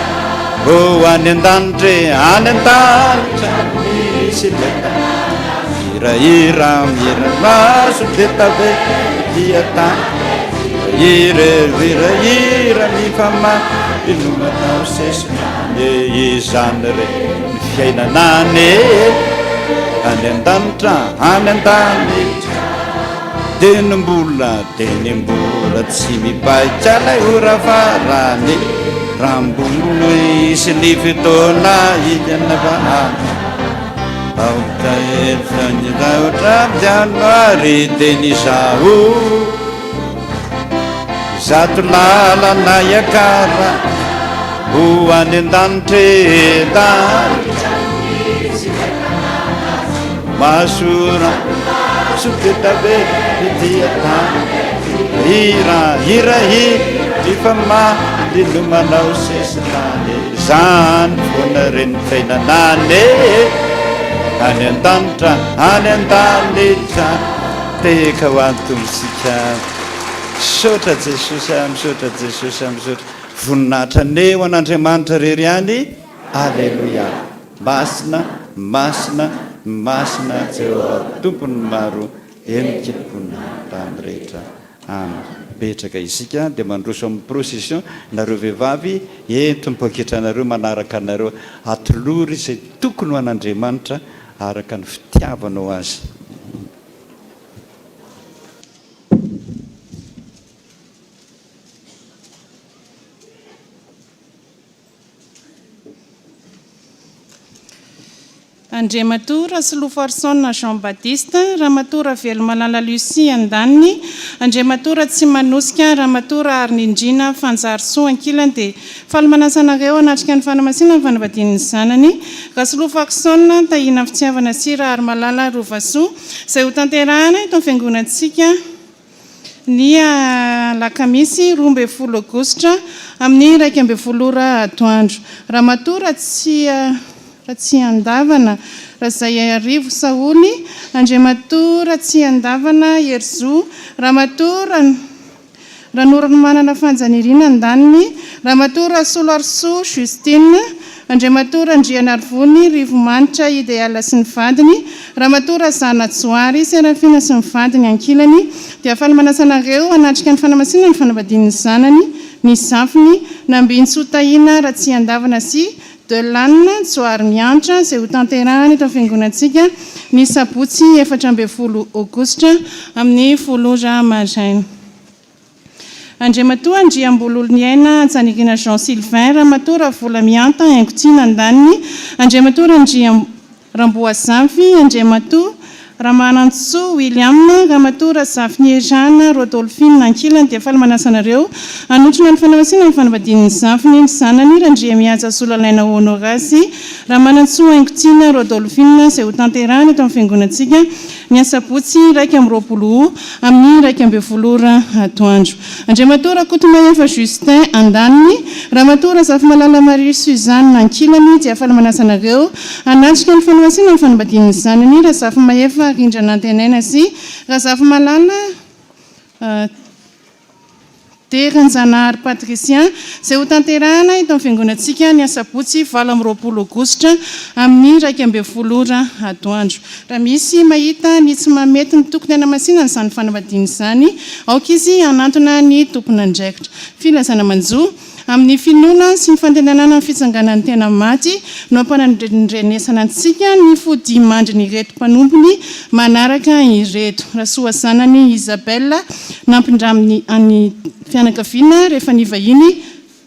any an-danitra misy leta hirahira maso letabe dia tany hirahira ny fama inomanao sesina izany re ny fiainanany any an-danitra any an-danitra denimbola tsy mibaitra lay oravarany rambolo isy ny fitoana ianavahana aotaefanyraotra Janoary teny zao zato lalana iakara ho any an-danitra masora sopetabe dia tany hira ifama lilomanao sesinany zany foana reny fiainanany any an-danitra any an-danitra teka ho antomsika misaotra Jesosy misaotra voninahitra neo an'Andriamanitra rery any. Alleluia. Masina Jehova tompony maro enikimpona tany rehetra. Betraka isika dia mandroso amin'ny procession nareo vehivavy ento mipoketranareo manaraka anareo atolory izay tokony ho an'Andriamanitra araka ny fitiavanao azy. Andriamatora sy Lofarsaona Jean Baptiste, Ramatora Velomalala Lucie Andaniny, Andriamatora Tsimanosika, Ramatora Arnindrina Fanjarisoa Ankilany dia falomanasanareo anatrika ny fanamasinana ny fanavadian'ny zanany, Gasolofaksaona tahina fitiavana sira ary malala Rovasoa izay ho tanterahana itony fiangonantsika ny lakamisy 12 Aogositra amin'ny 1 atoandro. Ramatora tsy andavana Razay Arivo Saoly, Andriamatora tsy andavana Herzo, Ramatora Ranorany manana fanjanirina Andaniny, Ramatora Solarso Justine, Andriamatora Andrianarvony Rivomanitra Ideala sy ny vadiny, Ramatora Zanatsoary Serafina sy ny vadiny Ankilany, dia falomanasanareo anatrika ny fanamasinana ny fanavadian'ny zanany, ny zafiny Nambintsotahina Ratsy andavana sy de lanina tsoary miantra izay ho tanterahana eto fiangonantsika ny sabotsy 14 Aogositra amin'ny 10 maraina. Andriamatoa Andriambololony aina Antsanirina Jean Sylvain, Ramatora Volamianta Aingotiana Andaniny, Andriamatora Ramboazavy, Andriamatoa Ramanantsoa William, Ramatora Zafiniejana Rodolphine Ankilany dia falomanasanareo anotrona ny fanamasinana ny fanavadian'ny zafiny ny zanany Randriamihaja Solalaina Honorazy, Ramanantsoa Aingotiana Rodolphine izay ho tanterahana eto amin'ny fiangonantsika ny asabotsy 12 amin'ny 12 atoandro. Andriamatora Kotomaefa Justin Andaniny, Ramatora Zafimalala Marie Suzanne Ankilany dia falomanasanareo anatrika ny fanamasinana ny fanavadian'ny zanany Razafimaefa Rindrana Antenaina sy Razafimalala Teranjanahary Patricien izay ho tanterahana eto amin'ny fiangonantsika ny asabotsy 20 Aogositra amin'ny 12 atoandro. Raha misy mahita ny tsy mamety ny tokony hanamasinana izany fanavadiany izany, aoka izy anantona ny tompony andraikitra. Filazana manjo amin'ny finoana sy ny fantenanana ny fitsanganan'ny tena maty no ampanandrenesana antsika ny fody mandriny ireto mpanompony manaraka ireto. Rasoa zanany Isabella nampindraminy any fianakaviana rehefa nivahiny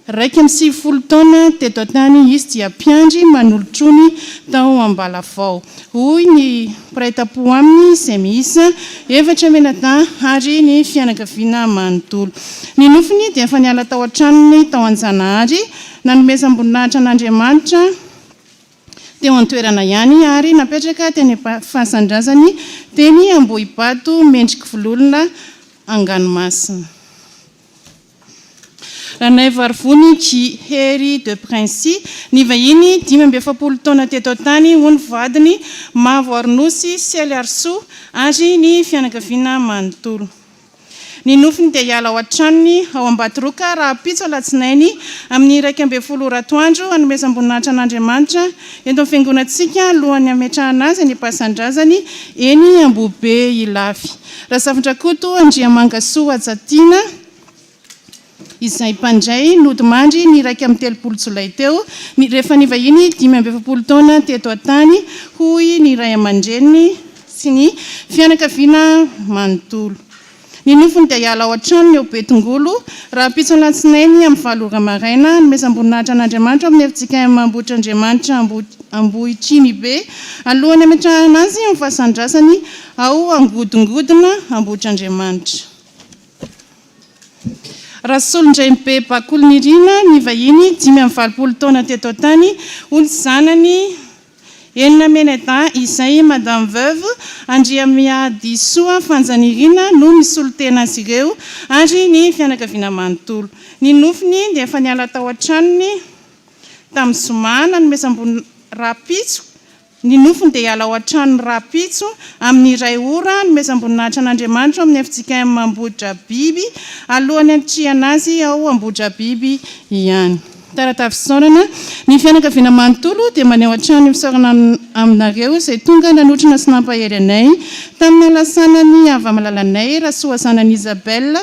1 taona teto tany izy dia mpiandry manolotrony tao Ambalavao. Hoy ny praitapo aminy izay miisa 4 menata ary ny fianakaviana manontolo. Ny nofiny dia efa niala tao an-tranony tao Anjanahary, nanomezam-boninahitra an'Andriamanitra teo an-toerana ihany ary napetraka teny fahasandrazany teny Ambohibato mendrika vololona Anganomasina. Ranay Varvony Kihery de Princy, ny vahiny 17 taona teto tany ho ny vadiny Mavo Arnosy Sely Arsoa ary ny fianakaviana manontolo. Ny nofiny dia hiala ao an-tranony ao Ambatroka raha pitso alatsinainy amin'ny 12 atoandro hanomezam-boninahitra an'Andriamanitra eto amin'ny fiangonantsika alohan'ny ametrahana azy ny pasandrazany eny Ambohibe Ilafy. Rasafindrakoto Andriamangasoa Ajatiana izay mpandray nodimandry ny 13 Jolay teo rehefa nivahiny 17 taona teto an-tany hoy ny ray aman-dreniny sy ny fianakaviana manontolo. Ny nofiny dia hiala ao an-tranony eo Betongolo raha pitso alatsinainy amin'ny 7 maraina nomezam-boninahitra an'Andriamanitra amin'ny FPVM Mambotra Andriamanitra Ambohitriny be alohan'ny ametrahana azy amin'ny fahasandrasany ao Angodongodona Ambohitr'Andriamanitra. Rasolondraimbe Bakolonirina ny vahiny 20 taona teto tany ho ny zanany 9 menata izay Madame Veuve Andriamiadisoa Fanjanirina no misolotena azy ireo ary ny fianakaviana manontolo. Ny nofiny dia efa niala tao an-tranony tamin'ny zoma nanomezam-boninahitra rapitso. Ny nofiny dia hiala ao an-trano rapitso amin'ny 2 ora nomezam-boninahitra an'Andriamanitra amin'ny FPVM Ambohitra Biby alohan'ny antrihana azy ao Ambohitra Biby ihany. Taratafisaorana ny fianakaviana manontolo dia maneho an-trano fisaorana aminareo izay tonga nanotrona sy nampahery anay tamin'ny alasanany avamalalanay Rasoa zanany Isabella.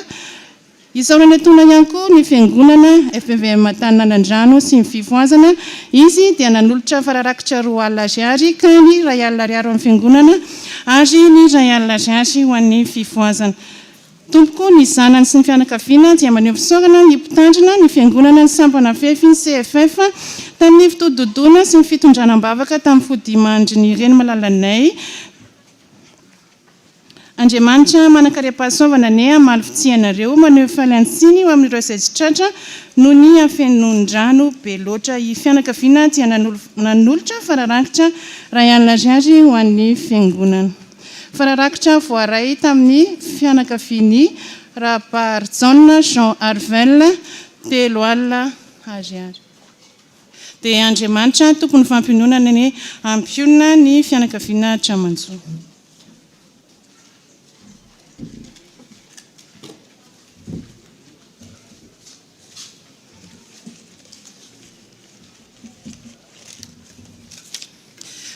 Isaorana tona ihany koa ny fiangonana FPVM Tanànandrano sy ny fivoazana. Izy dia nanolotra fararakitra 2 alina ariary ka ny 2 alina ariary amin'ny fiangonana ary ny 2 alina ariary ho an'ny fivoazana. tompoko ny zanany sy ny fianakaviana dia maneho fisaorana ny mpitandrina ny fiangonana ny sampana fefy ny CFF tamin'ny fitododona sy ny fitondranam-bavaka tamin'ny fodimandry ny reny malalanay. Andriamanitra manakariam-pahasoavana ne amaly fitianareo maneho faliantsiny ho amin'ireo izay tsy tratra no ny afenonon-drano be loatra i fianakaviana dia nanolotra fararakitra ray alahady ho an'ny fiangonana. Fararakitra voaray tamin'ny fianakaviany Raparjon Jean Arvel telo alina ariary. Dia Andriamanitra tompony fampiononana ny ampionona ny fianakaviana hatramanjo.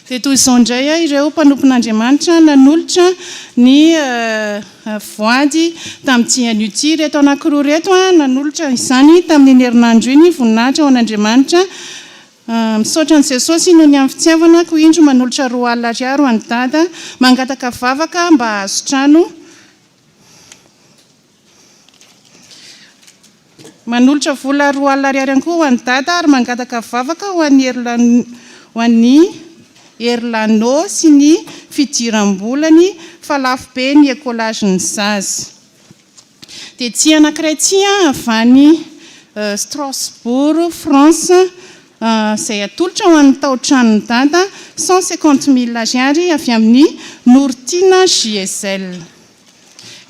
Dia toy izao indray ireo mpanompon'Andriamanitra nanolotra ny voady tamin'ity an'ity reto anankiroa reto nanolotra izany tamin'ny herinandro iny voninahitra ao an'Andriamanitra misaotra ny Jesosy no ny amin'ny fitiavana ko indro manolotra 2 alina ariary ho an'ny dada mangataka vavaka mba hahazo trano manolotra vola 2 alina ariary ihany koa ho an'ny dada ary mangataka vavaka ho an'ny Erlano sy ny fidiram-bolany fa lafo be ny écolage ny zazy. Dia tia anankiray tia avany Strasbourg, France, izay atolotra ho an'ny tao-tranony dada 150,000 ariary avy amin'ny Nourtina JSL.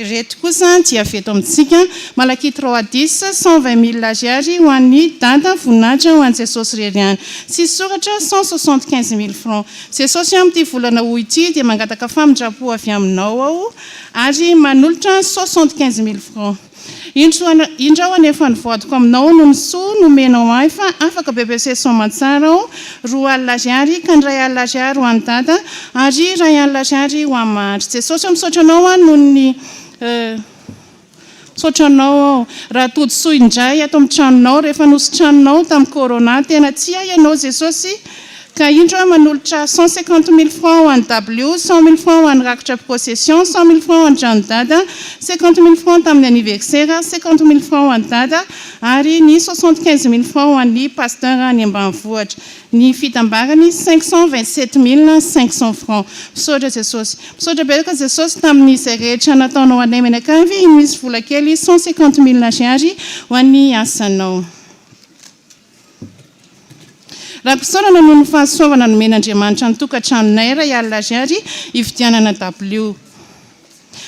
Reto kosa dia veto amintsika malaky 310 120,000 ariary ho an'ny dada voninahitra ho an'i Jesosy reriany. Sy soratra 175,000 francs. Jesosy amin'ity volana ho ity dia mangataka famindrapo avy aminao ao ary manolotra 75,000 francs. Indrao anefa ny voadiko aminao no misoa nomenao ahy fa afaka BBC somatsara ao 2 alina ariary ka ny 2 alina ariary ho an'ny dada ary 2 alina ariary ho an'ny mahatra. Jesosy misaotra anao noho ny misaotra anao raha todi-soa indray ato amin'ny tranonao rehefa nosy tranonao tamin'ny corona tena tia ianao Jesosy ka indro manolotra 150,000 francs ho an'ny W, 100,000 francs ho an'ny rakitra possession, 100,000 francs ho an'ny trano dada, 50,000 francs tamin'ny anniversaire, 50,000 francs ho an'ny dada ary ny 75,000 francs ho an'ny pasteur any ambanivohitra. Ny fitambarany 527,500 francs. Misaotra Jesosy. Misaotra betsaka Jesosy tamin'ny izay rehetra nataonao anay menakavy misy vola kely 150,000 ariary ho an'ny asanao. Raha mpisaorana noho ny fahasoavana nomen'Andriamanitra ny tokantranonay 2 alina ariary ividianana W.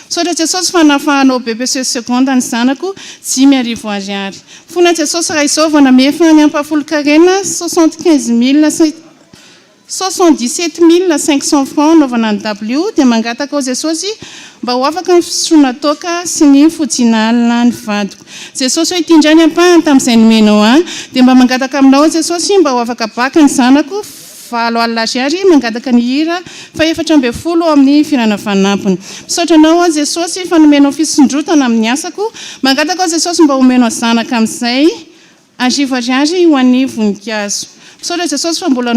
Misaotra Jesosy fanafahanao BBC seconde ny zanako 5,000 ariary. Fona Jesosy raha izao vao namefa ny ampahafolo-karena 77,500 francs naovana ny W dia mangataka ao Jesosy mba ho afaka ny fisotroana toka sy ny fodinalina ny vadiko. Jesosy hoe ity indray ny ampahany tamin'izay nomenao dia mba mangataka aminao Jesosy mba ho afaka baka ny zanako 7 alina ariary mangataka ny hira fa 440 ao amin'ny firana fanampiny. Misaotra anao Jesosy fa nomenao fisondrotana amin'ny asako mangataka ao Jesosy mba homenao zanaka amin'izay 10 ariary ho an'ny voninkazo. Misaotra Jesosy fa mbola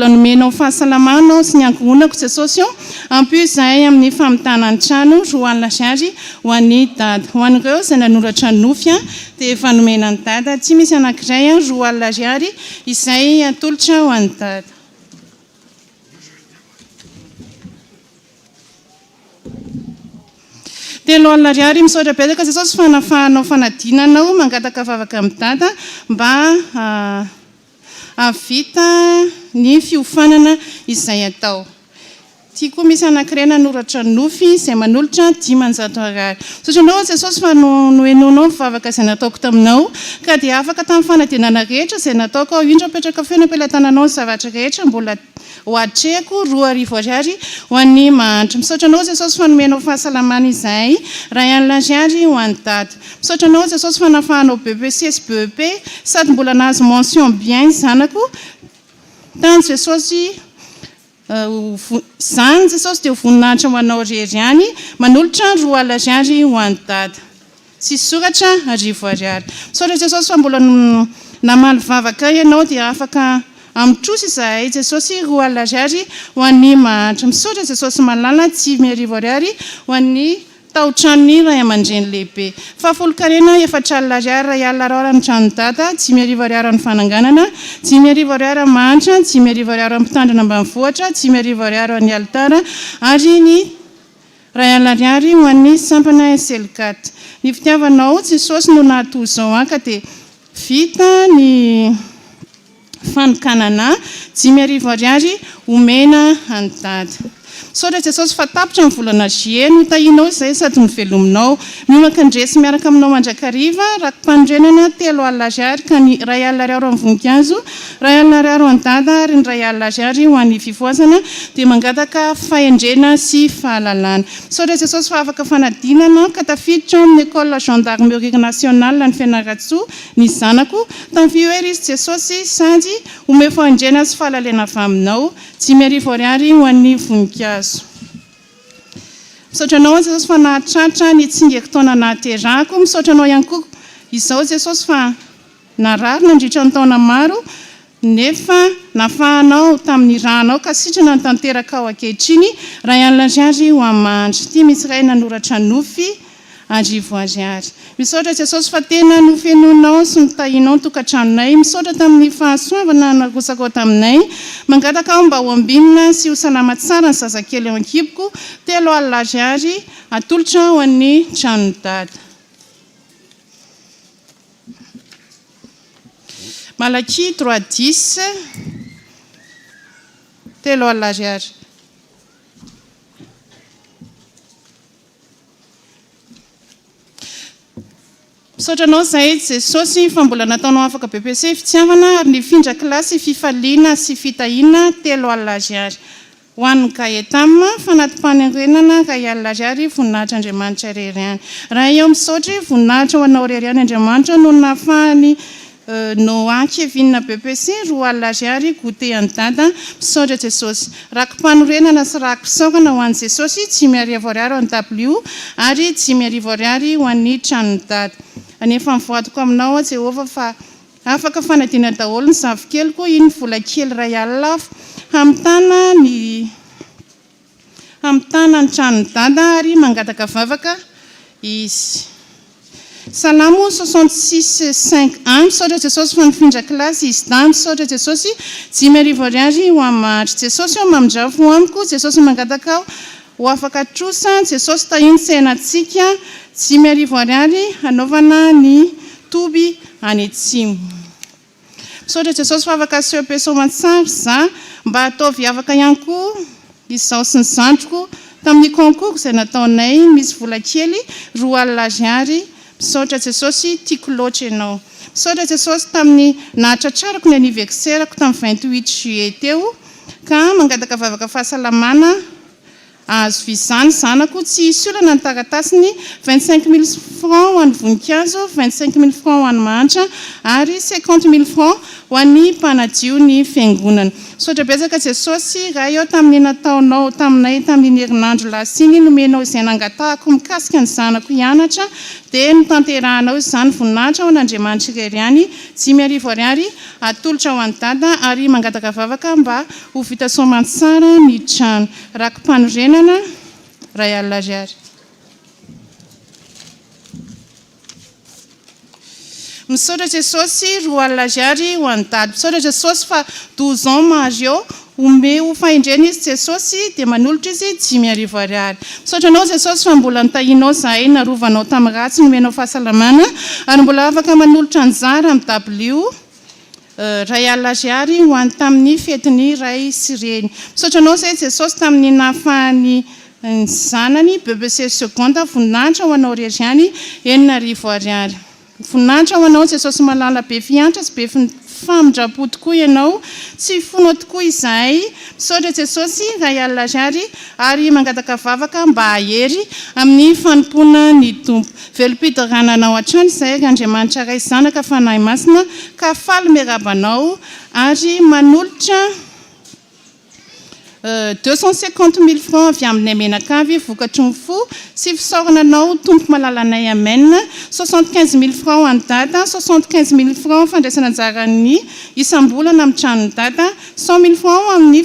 nomenao fahasalamana sy ny ankohonako Jesosy ampio izahay amin'ny famitana ny trano 2 alina ariary ho an'ny dada. Ho an'ireo izay nanoratra nofy dia efa nomena ny dada tsy misy anankiray 2 alina ariary izay atolotra ho an'ny dada. Telo alina ariary misaotra betsaka Jesosy fanafahanao fanadinanao mangataka vavaka amin'ny dada mba avita ny fiofanana izay atao. Tia koa misy anankiray nanoratra nofy izay manolotra 500 ariary. Misaotra anao Jesosy fa noenonao vavaka izay nataoko taminao ka dia afaka tamin'ny fanadinana rehetra izay nataoko ao indro apetraka feo ny ampelantananao ny zavatra rehetra mbola ho atrehako 2,000 ariary ho an'ny mahantra. Misaotra anao Jesosy fa nomenao fahasalamana izahay 2 alina ariary ho an'ny dada. Misaotra anao Jesosy fa nafahanao BBC sy BEP sady mbola nahazo mention bien zanako tany Jesosy zany Jesosy dia voninahitra ho anao rery any manolotra 2 alina ariary ho an'ny dada sy soratra 10 ariary. Misaotra Jesosy fa mbola namaly vavaka ianao dia afaka amitrosy izahay jesosy roa alina ariary ho an'ny mahantra misaotra jesosy malala tsy miarivo ariary ho an'ny taotranony ray aman-dreny lehibe fahafolo-karena efatra alina ariary ray alina ariary amin'ny tranodata tsy miarivo ariary amin'ny fananganana tsy miarivo ariary amin'ny mahantra tsy miarivo ariary amin'ny mpitandrina ambanivohitra tsy miarivo ariary amin'ny alitara ary ny ray alina ariary ho an'ny sampana SL4 ny fitiavanao jesosy no nahatoy izao ka dia vita ny fanokanana tsy miarivo ariary omena andady misaotra jesosy fa tapitra amin'ny volana juillet no tahinao izay sady mivelominao miomakandresy miaraka aminao mandrakariva rakom-panondrenana 3 alina ariary ka ny ray alina ariary amin'ny voninkazo ray alina ariary ho andada ary ny ray alina ariary ho an'ny fivoazana dia mangataka fahendrena sy fahalalana misaotra jesosy fa afaka fanadinana ka tafiditra amin'ny école gendarmerie nationale ny fianaratsoa ny zanako tanfioery izy jesosy sady ome fahendrena sy fahalalena avy aminao tsy miarivo ariary ho an'ny voninkazo misaotra anao jesosy fa nahatratra ny tsingeko taona nahaterahako misaotra anao ihany koa izao jesosy fa narary nandritra ny taona maro nefa nafahanao tamin'ny rahanao ka sitrana ny tanteraka ao ankehitriny ray alina ariary ho amandry tia misy ray nanoratra nofy arivo ariary misaotra jesosy fa tena nofenonao sy nitahinao tokantranonay misaotra tamin'ny fahasoavana narosakao taminay mangataka ao mba ho ambinina sy ho salama tsara ny zazakely eo ankiboko 3 alina ariary atolotra ho an'ny tranodada Malaki 3:10 3 alina ariary misaotra anao izay jesosy fa mbola nataonao afaka BPC fitiavana ary nifindra kilasy fifaliana sy fitahiana 3 alina ariary ho an'ny Gaetam fanatim-panerenana ray alina ariary voninahitra Andriamanitra reriany raha eo misaotra voninahitra ho anao reriany Andriamanitra no nahafahany Noa Kevin BPC 2 alina ariary goûter andada misaotra jesosy rakom-panorenana sy rakom-pisaokana ho an'i jesosy tsy miarivo ariary ho an'ny W ary tsy miarivo ariary ho an'ny tranodada anefa mivoatoko aminao Jehova fa afaka fanadina daholo ny zavikeliko iny vola kely ray alina hamitana ny tranodada ary mangataka vavaka izy Salamo 66:5 misaotra jesosy fa nifindra kilasy izy da misaotra jesosy tsy miarivo ariary ho amahatra jesosy eo mamindravo amiko jesosy mangataka ao ho afaka trosa jesosy tahiny sainantsika tsy miarivo ariary hanaovana ny toby any atsimo misaotra jesosy fa afaka aseho ampiasomantsara za mba ataovy afaka ihany koa izao sy ny zandroko tamin'ny concours izay nataonay misy vola kely 2 alina ariary misaotra jesosy tiako loatra ianao misaotra jesosy tamin'ny nahatratrarako ny anniversaireko tamin'ny 28 juillet teo ka mangataka vavaka fahasalamana azo vizany zanako tsy hisy olana ny taratasiny 25,000 francs ho an'ny voninkazo 25,000 francs ho an'ny mahantra ary 50,000 francs ho an'ny mpanadio ny fiangonana misaotra betsaka jesosy raha eo tamin'ny nataonao taminay tamin'ny herinandro lasiny nomenao izay nangatahako mikasika ny zanako hianatra dia notanterahanao izany voninahitra ho an'Andriamanitra reriany tsy miarivo ariary atolotra ho an'ny dada ary mangataka vavaka mba ho vita soamantsara ny trano rakom-panorenana ray alina ariary misaotra jesosy 2 alina ariary ho an'ny dada misaotra jesosy fa 12 ans mario ome ho fahendrena izy jesosy dia manolotra izy tsy miarivo ariary misaotra anao jesosy fa mbola nitahinao zahay narovanao tamin'ny ratsy nomenao fahasalamana ary mbola afaka manolotra anjara amin'ny W ray alina ariary ho an'ny tamin'ny fetiny ray sireny misaotra anao izay jesosy tamin'ny nahafahany ny zanany BBC seconde voninahitra ho anao reriany 9 ariary voninahitra ho anao jesosy malala be fiantra sy be famindrapo tokoa ianao tsy fonao tokoa izahay misaotra jesosy ray alina ariary ary mangataka vavaka mba hahery amin'ny fanompona ny tompo velom-pidorananao hatrany izay Andriamanitra ray zanaka fanahy masina ka faly merabanao ary manolotra 250 000 francs avy aminay menakavy vokatry ny fo sy fisaorananao tompo malalanay amena 75 000 francs ho any data 75 000 francs fandraisana anjarany isam-bolana amin'ny tranony data 100 000 francs amin'ny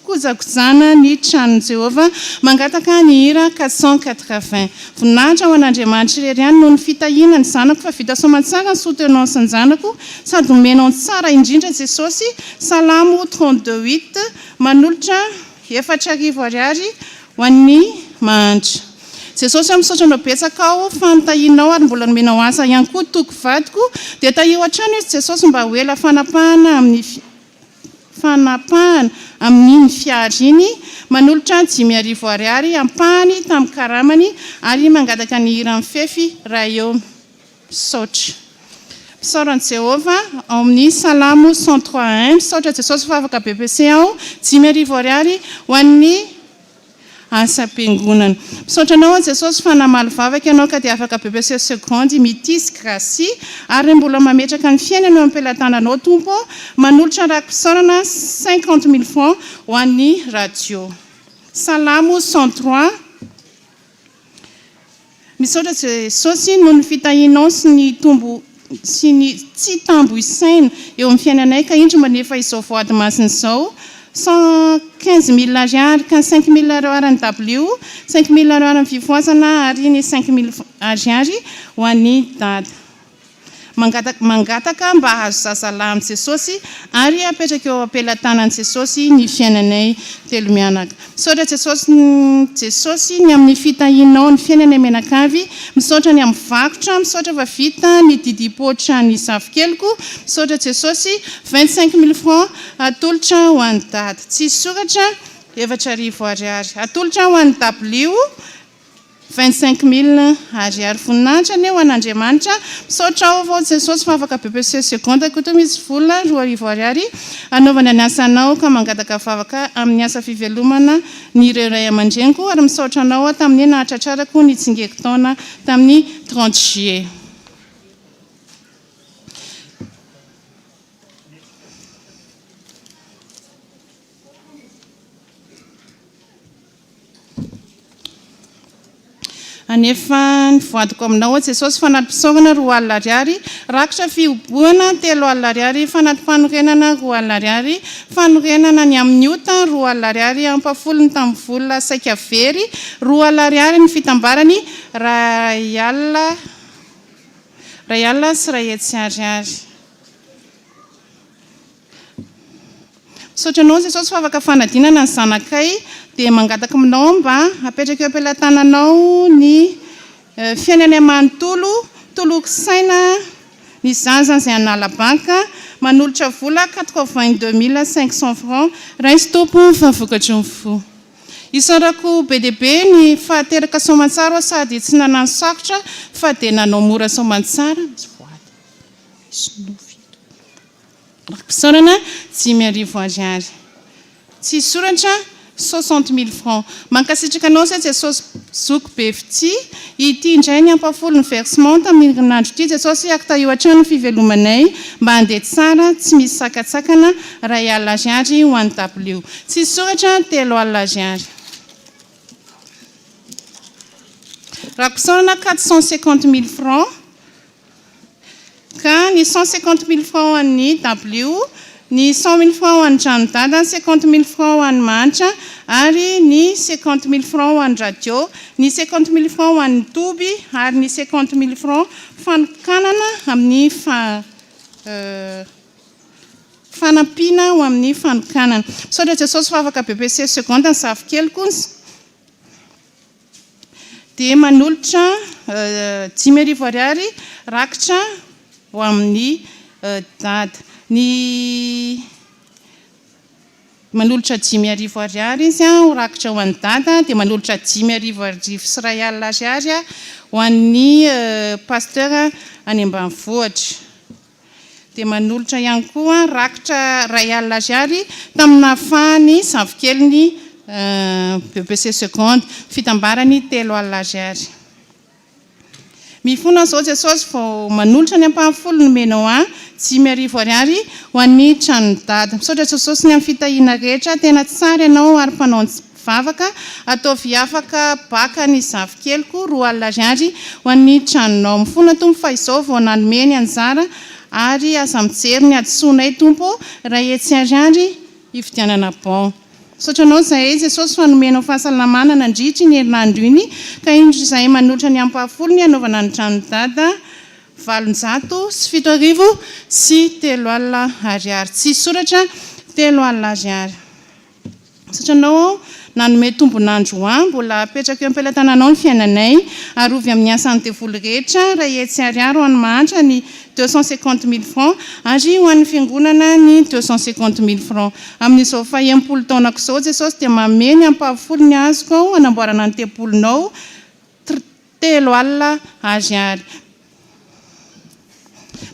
fikojakojana ny tranony Jehova mangataka ny hira 480 voninahitra ho an'Andriamanitra irery ihany noho ny fitahiana ny zanako fa vita soamantsara ny soutenance ny zanako sady omenao tsara indrindra Jesosy Salamo 32:8 manolotra 4,000 ariary ho an'ny mahantra Jesosy misaotra anao betsaka aho fa nitahianao ary mbola nomenao asa ihany koa toko vadiko dia tahiho hatrany izy Jesosy mba ho ela fanapahana amin'ny fiara iny manolotra 5,000 ariary ampahany tamin'ny karamany ary mangataka ny hira mifefy raha eo misaotra misaotra ny Jehova ao amin'ny Salamo 103:1 misaotra Jesosy fa afaka BBC ao 5,000 ariary ho an'ny asa-piangonana misaotra anao Jesosy fa namaly vavaka ianao ka dia afaka BBC seconde mitisy gracie ary mbola mametraka ny fiainana eo am-pelatananao tompo manolotra raha-pisaorana 50 000 francs ho an'ny radio Salamo 103 misaotra Jesosy noho ny fitahianao sy ny tombo sy ny tsy tambo isaina eo amin'ny fiainanay ka indro manefa izao voady masina izao 115 000 ariary ka 5 000 ariary ny W 5 000 ariary ny fivoazana ary ny 5 000 ariary ho an'ny dada mangataka mba hazo zazalahy amin'ny Jesosy ary apetraka eo am-pelatanan'i Jesosy ny fiainanay telo mianaka misaotra Jesosy ny amin'ny fitahianao ny fiainanay menakavy misaotra ny amin'ny vakotra misaotra fa vita ny didipotra ny safokeloko misaotra Jesosy 25 000 francs atolotra ho an'ny dada tsy soratra 4,000 ariary atolotra ho an'ny W 25 000 ariary voninahitra ny ho an'Andriamanitra misaotra ao avao Jesosy fa afaka BBC seconde koa misy vola 2,000 ariary anaovana ny asanao ka mangataka vavaka amin'ny asa fivelomana ny ireo ray aman-dreniko ary misaotra anao tamin'ny nahatratrarako ny tsingeko taona tamin'ny 30 juillet anefa ny voadiko aminao Jesosy fanaty-pisaorana 4,000 ariary rakotra fihoboana 3,000 ariary fanaty fanorenana 4,000 ariary fanorenana ny amin'ny ota 4,000 ariary ampafolo ny tamin'ny vola saika very 4,000 ariary ny fitambarany rayala sy rayetsy ariary misaotra anao Jesosy fa afaka fanadinana ny zanakay dia mangataka aminao mba apetraka eo am-pelatananao ny fiainany amanontolo toloko saina ny zaza izay analabaka manolotra vola 82 500 francs raisy tompo fa vokatry ny fo isaorako be dia be ny fahateraka soamantsara sady tsy nanano sakotra fa dia nanao mora soamantsara raha-pisaorana 5,000 ariary tsy soratra 60 000 francs mankasitraka anao se Jesosy zoko be fity ity indray ny ampafolo ny versement tamin'ny herinandro ity Jesosy akita eo hatrany fivelomanay mba handeha tsara tsy misy sakatsakana 2,000 ariary ho an'ny W tsy soratra 3,000 ariary raha-pisaorana 450 000 francs ka ny 150 000 francs an'ny W ny 100 000 francs an'ny tranodada 50 000 francs an'ny mantra ary ny 50 000 francs an'ny radio ny 50 000 francs an'ny toby ary ny 50 000 francs fanokanana amin'ny fanampiana ho amin'ny fanokanana misaotra Jesosy fa afaka BBC seconde ny safokeloko dia manolotra 10,000 ariary rakotra ho amin'ny dada ny manolotra 10,000 ariary izy ho rakotra ho an'ny dada dia manolotra 10,000 ariary sy 2,000 ariary ho an'ny pasteur any ambanivohitra dia manolotra ihany koa rakotra 2,000 ariary tamina fahany safokeliny BBC seconde fitambarany 3,000 ariary mifona zao jesosy vao manolotra ny ampahafolo nomenao £5,000 ho an'ny tranony dada. Misaotra jesosy ny amin'ny fitahiana rehetra, tena tsara ianao ary mpanao vavaka, ataovy afaka baka ny zavikeliko £2,000 ho an'ny tranonao. Mifona tompo fa izao vao nanomeny anjara ary aza mijery ny adisoanay tompo raha etsy ariary hividianana bon. Sotranao zahay jesosy fanomenao fahasalamana nandritry ny herinandro iny, ka indro izay manolotra ny ampahafolo ny anaovana ny tranony dada £7,700 sy £3,000. Tsy soratra £3,000. Sotranao nanome tombonandro mbola apetraka eo am-pelatananao ny fiainanay, ary ovy amin'ny asany devoly rehetra raha etsy ariary ho an'ny mahantra ny £250,000 ary ho an'ny fiangonana ny £250,000. Amin'izao faha-30 taonako izao jesosy dia mameny ampahafolo ny azoko ao hanamboarana ny tempolinao £3,000.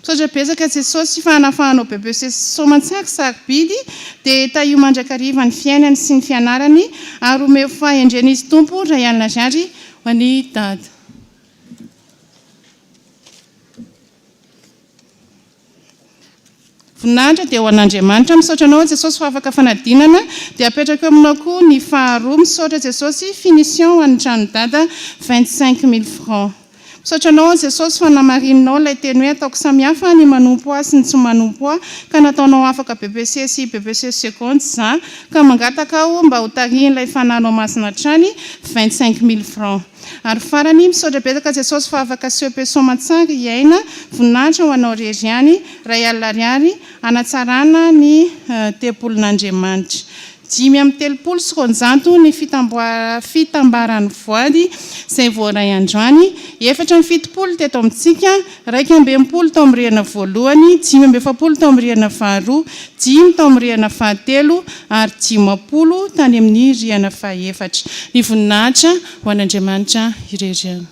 Misaotra betsaka jesosy fanafahanao BBC soamantsaka sarobidy dia tahiomandraka-riva ny fiainany sy ny fianarany, ary omeo fahendren'izy tompo £1,000 ho an'ny dada. Voninahitra dia ho an'Andriamanitra. Misaotra anao jesosy fa afaka fanadinana dia apetraka eo aminao koa ny faharoa. Misaotra jesosy finition ho an'ny tranony dada £25,000. Misaotra anao jesosy fa namarinanao ilay teny hoe ataoko samihafa ny manompo ahy sy ny tsy manompo ahy, ka nataonao afaka BBC sy BBC seconde za, ka mangataka aho mba ho tarihin'ilay fananao masina trany £25,000. Ary farany misaotra betsaka jesosy fa afaka sepe soamantsara iaina voninahitra ho anao rery £1,000 anatsarana ny tempolin'Andriamanitra. 530 ny fitambarany voady izay voaray androany, 770 teto amintsika, 280 tao amin'ny rihana voalohany, 570 tao amin'ny rihana faharoa, 5 tao amin'ny rihana fahatelo ary 50 tany amin'ny rihana fahaefatra. Ny voninahitra ho an'Andriamanitra irery.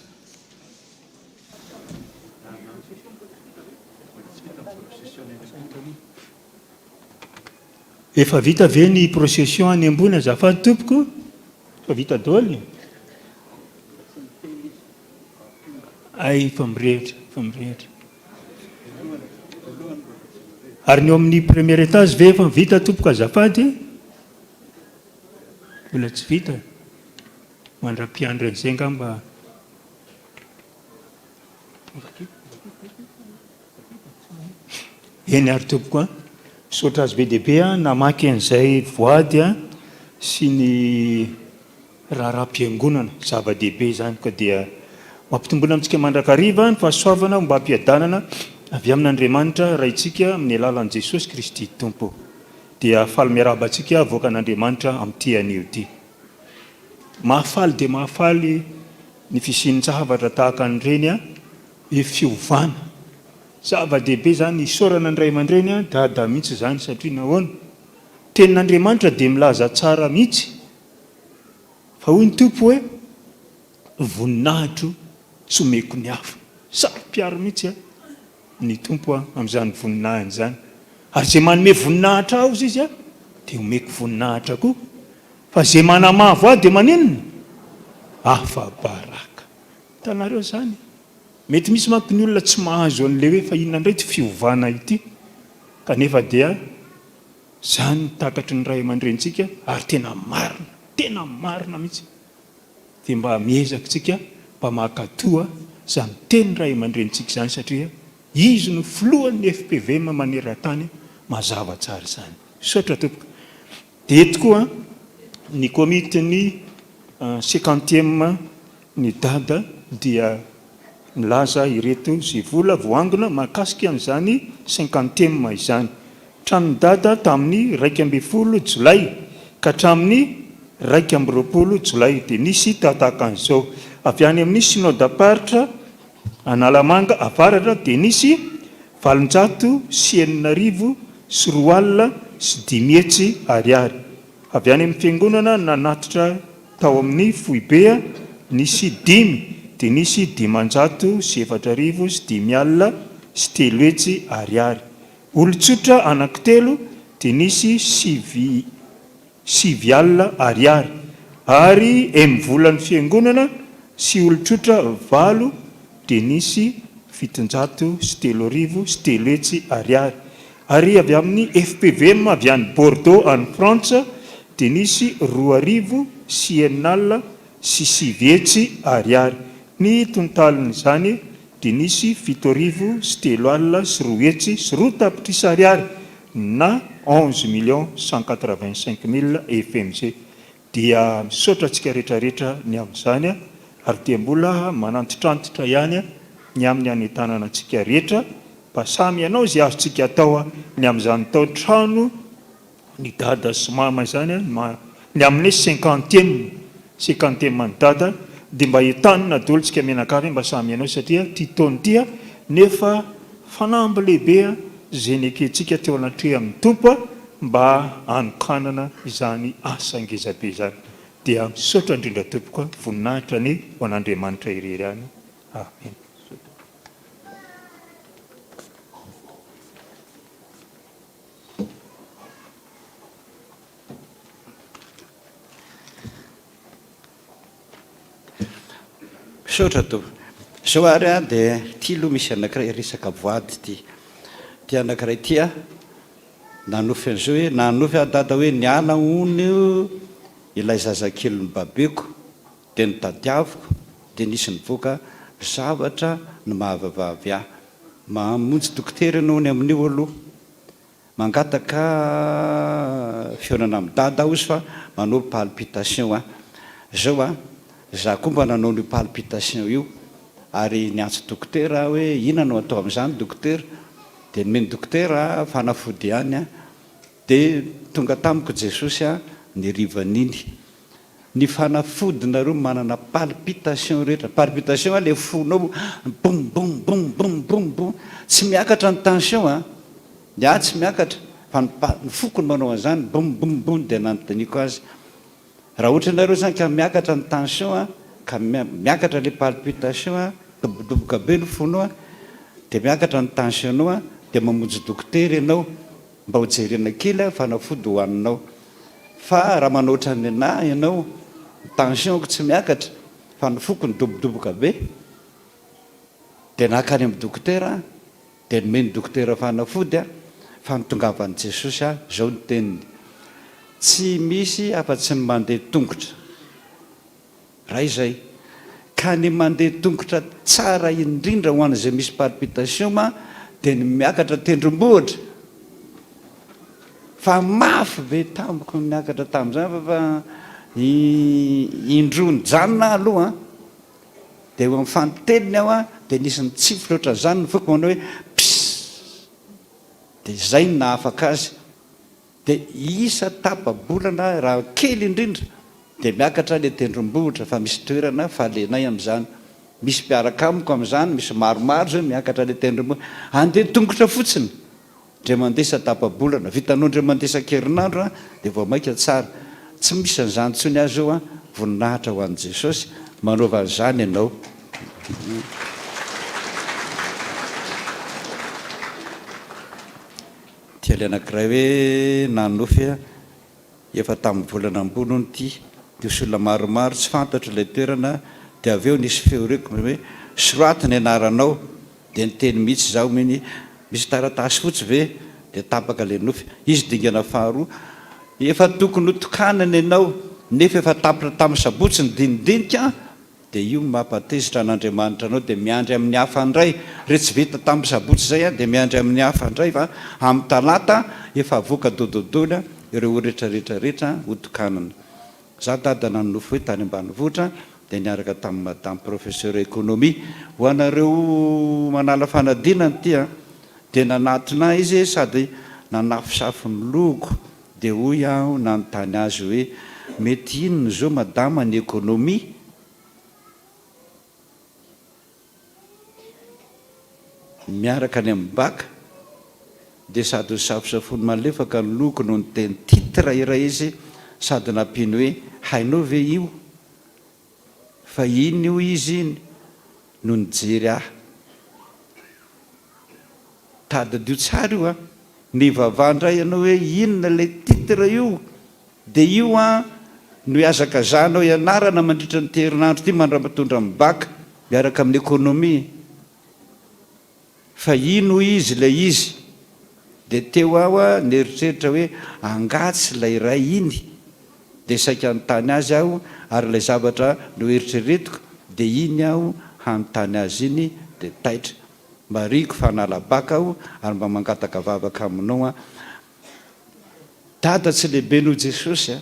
Efa vita ve ny procession any ambony azafady tompoko? Efa vita daholo? Ay, efa mirehitra. Ary ny eo amin'ny premier étage ve efa vita tompoko azafady? Mbola tsy vita. Mandra-piandra an'izay ngamba. Eny ary tompoko misaotra azy be dehibe namaky an'izay voady sy ny raharam-piangonana zava-dehibe izany, ka dia mampitomboana amintsika mandrakariva ny fahasoavana mba hampiadanana avy amin'Andriamanitra raha itsika amin'ny alalan'i Jesosy Kristy tompo. Dia faly miaraba antsika avoaka an'Andriamanitra amin'ity anio ity. Mahafaly dia mahafaly ny fisian-javatra tahaka an'ireny hoe fiovana. Zava-dehibe zany isaorana ny ray aman-dreny dada mihitsy zany, satria nahoana tenin'Andriamanitra dia milaza tsara mihitsy fa hoy ny tompo hoe voninahitro tsy omeko ny hafa. Saro-piaro mihitsy ny tompo amin'izany voninahiny zany, ary zay manome voninahitra aho izy dia omeko voninahitra koa, fa zay manamavo aho dia manenona hafa baraka. Hitanareo zany, mety misy manko ny olona tsy mahazo an'ilay hoe fa inona indray ty fiovana ity, kanefa dia zany takatry ny ray aman-drentsika, ary tena marina mihitsy. Dia mba miezaka tsika mba makatoa zany teny ray aman-drentsika zany, satria izy no filohan'ny FPVM maneran-tany mazava tsara zany. Saotra tompoko. Dia eto koa ny komite ny 50e ny dada dia milaza ireto sy vola voangona mahakasika an'izany 50e izany. Tranony dada tamin'ny 12 Jolay ka hatramin'ny 12 Jolay dia nisy tataka an'izao. Avy any amin'ny synodam-paritra Analamanga avaratra dia nisy 794,500 ariary. Avy any amin'ny fiangonana nanatitra tao amin'ny Foibea nisy 5 dia nisy 504,500 ariary. Olon-tsotra anankitelo dia nisy 7 ariary. Ary mivolan'ny fiangonana sy olon-tsotra 8 dia nisy 703 sy 3 ariary. Ary avy amin'ny FPVM avy any Bordeaux any Frantsa dia nisy 2 CNL sy 7 ariary. Ny tontaliny zany dia nisy 7 sy 3 sy 2 sy 2 tapitrisa ariary na 11,185,000 FMG. Dia misaotra antsika rehetrarehetra ny amin'izany ary dia mbola manantitrantitra ihany ny amin'ny anentanana antsika rehetra mba samy ianao izay azontsika atao ny amin'izany tao trano ny dada sy mama izany ny amin'ny 50e ny dada dia mba entanina daholo tsika menakavy mba samy ianao satria ty taona ty nefa fanamby lehibe izay ny ankehintsika teo anatreha amin'ny tompo mba anokanana izany asa ngezabe izany. Dia misaotra indrindra tompoko voninahitra ny ho an'Andriamanitra irery any. Amen. Misaotra tompo. Zao ary dia ty aloha misy anankiray resaka voady ty anankiray ty nanofy an'izao hoe nanofy dada hoe niala ony ilay zazakely ny babeko dia nitadiaviko dia nisy nivoaka zavatra ny mahavavavy ahy. Mamonjy dokotera ianao ny amin'io aloha mangataka fionana amin'ny dada aho izy fa manao palpitation zao za koa mba nanao ny palpitation io ary niantso dokotera hoe ina no atao amin'izany dokotera dia nomeny dokotera fanafody ihany dia tonga tamiko Jesosy ny rivan'iny ny fanafodinareo manana palpitation rehetra. Palpitation le fonao bom bom bom bom bom bom tsy miakatra ny tension tsy miakatra fa ny fokony manao an'izany bom bom bom dia nanontaniako azy raha ohatra nareo zany ka miakatra ny tension ka miakatra le palpitation dobodoboka be ny fonao dia miakatra ny tensionnao dia mamonjy dokotera ianao mba ho jerena kely fanafody hohaninao. Fa raha manoatra ny anahy ianao tensionko tsy miakatra fa ny fokony dobodoboka be dia nakany amin'ny dokotera dia nomeny dokotera fanafody fa nitongavan'i Jesosy zao ny teniny tsy misy afa-tsy ny mandeha tongotra raha izay ka ny mandeha tongotra tsara indrindra ho an'izay misy palpitation dia ny miakatra tendrombohitra fa mafy be tamiko niakatra tamin'izany fa indroany janona aloha dia eo amin'ny fanoteliny aho dia nisy ny tsify loatra zany ny foko manao hoe ps dia izay ny nahafaka azy dia isa tapa-bolana raha kely indrindra dia miakatra le tendrombohitra fa misy toerana falenay amin'izany misy mpiaraka amiko amin'izany misy maromaro zay miakatra le tendrombohitra andeha tongotra fotsiny ndre mandesa tapa-bolana vitanao ndre mandesa kerinandro dia vao maika tsara tsy misy an'izany tsony azy eo voninahitra ho an'i Jesosy manaova an'izany ianao. Tia le anankiray hoe nanofy efa tamin'ny volana ambony ony ty dia solona maromaro tsy fantatro ilay toerana dia avy eo nisy feo reko hoe soraty ny anaranao dia niteny mihitsy zaho miny misy taratasy fotsy ve dia tapaka le nofy izy dingana faharoa efa tokony hotokanana ianao nefa efa tapitra tamin'ny sabotsy ny dinidinika dia io mampatezitra an'Andriamanitra anao dia miandry amin'ny hafa indray re tsy vita tamin'ny sabotsy zay dia miandry amin'ny hafa indray fa amin'ny talata efa avoaka dododola ireo rehetrarehetrarehetra hotokanana. Za dada nanofy hoe tany ambanivohitra dia niaraka tamin'ny madame professeur économie ho anareo manala fanadinana ty dia nanatona izy sady nanafisafy ny loko dia hoy aho nanontany azy hoe mety inona zao madama ny économie miaraka ny amin'ny baka dia sady ho safosafony malefaka ny loko no ny teny titre iray izy sady nampino hoe hainao ve io fa iny io izy iny no nijery ahy tadadio tsara io ny vavandray ianao hoe inona lay titre io dia io no hiazaka zanao ianarana mandritra ny teherinandro ty mandra-matondra amin'ny baka miaraka amin'ny économie fa ino izy lay izy dia teo aho a neritreritra hoe angatsy lay ray iny dia saika nytany azy aho ary lay zavatra no eritreretiko dia iny aho hanontany azy iny dia taitra mariako fanalabaka aho ary mba mangataka vavaka aminao a dada tsy lehibe noho jesosy a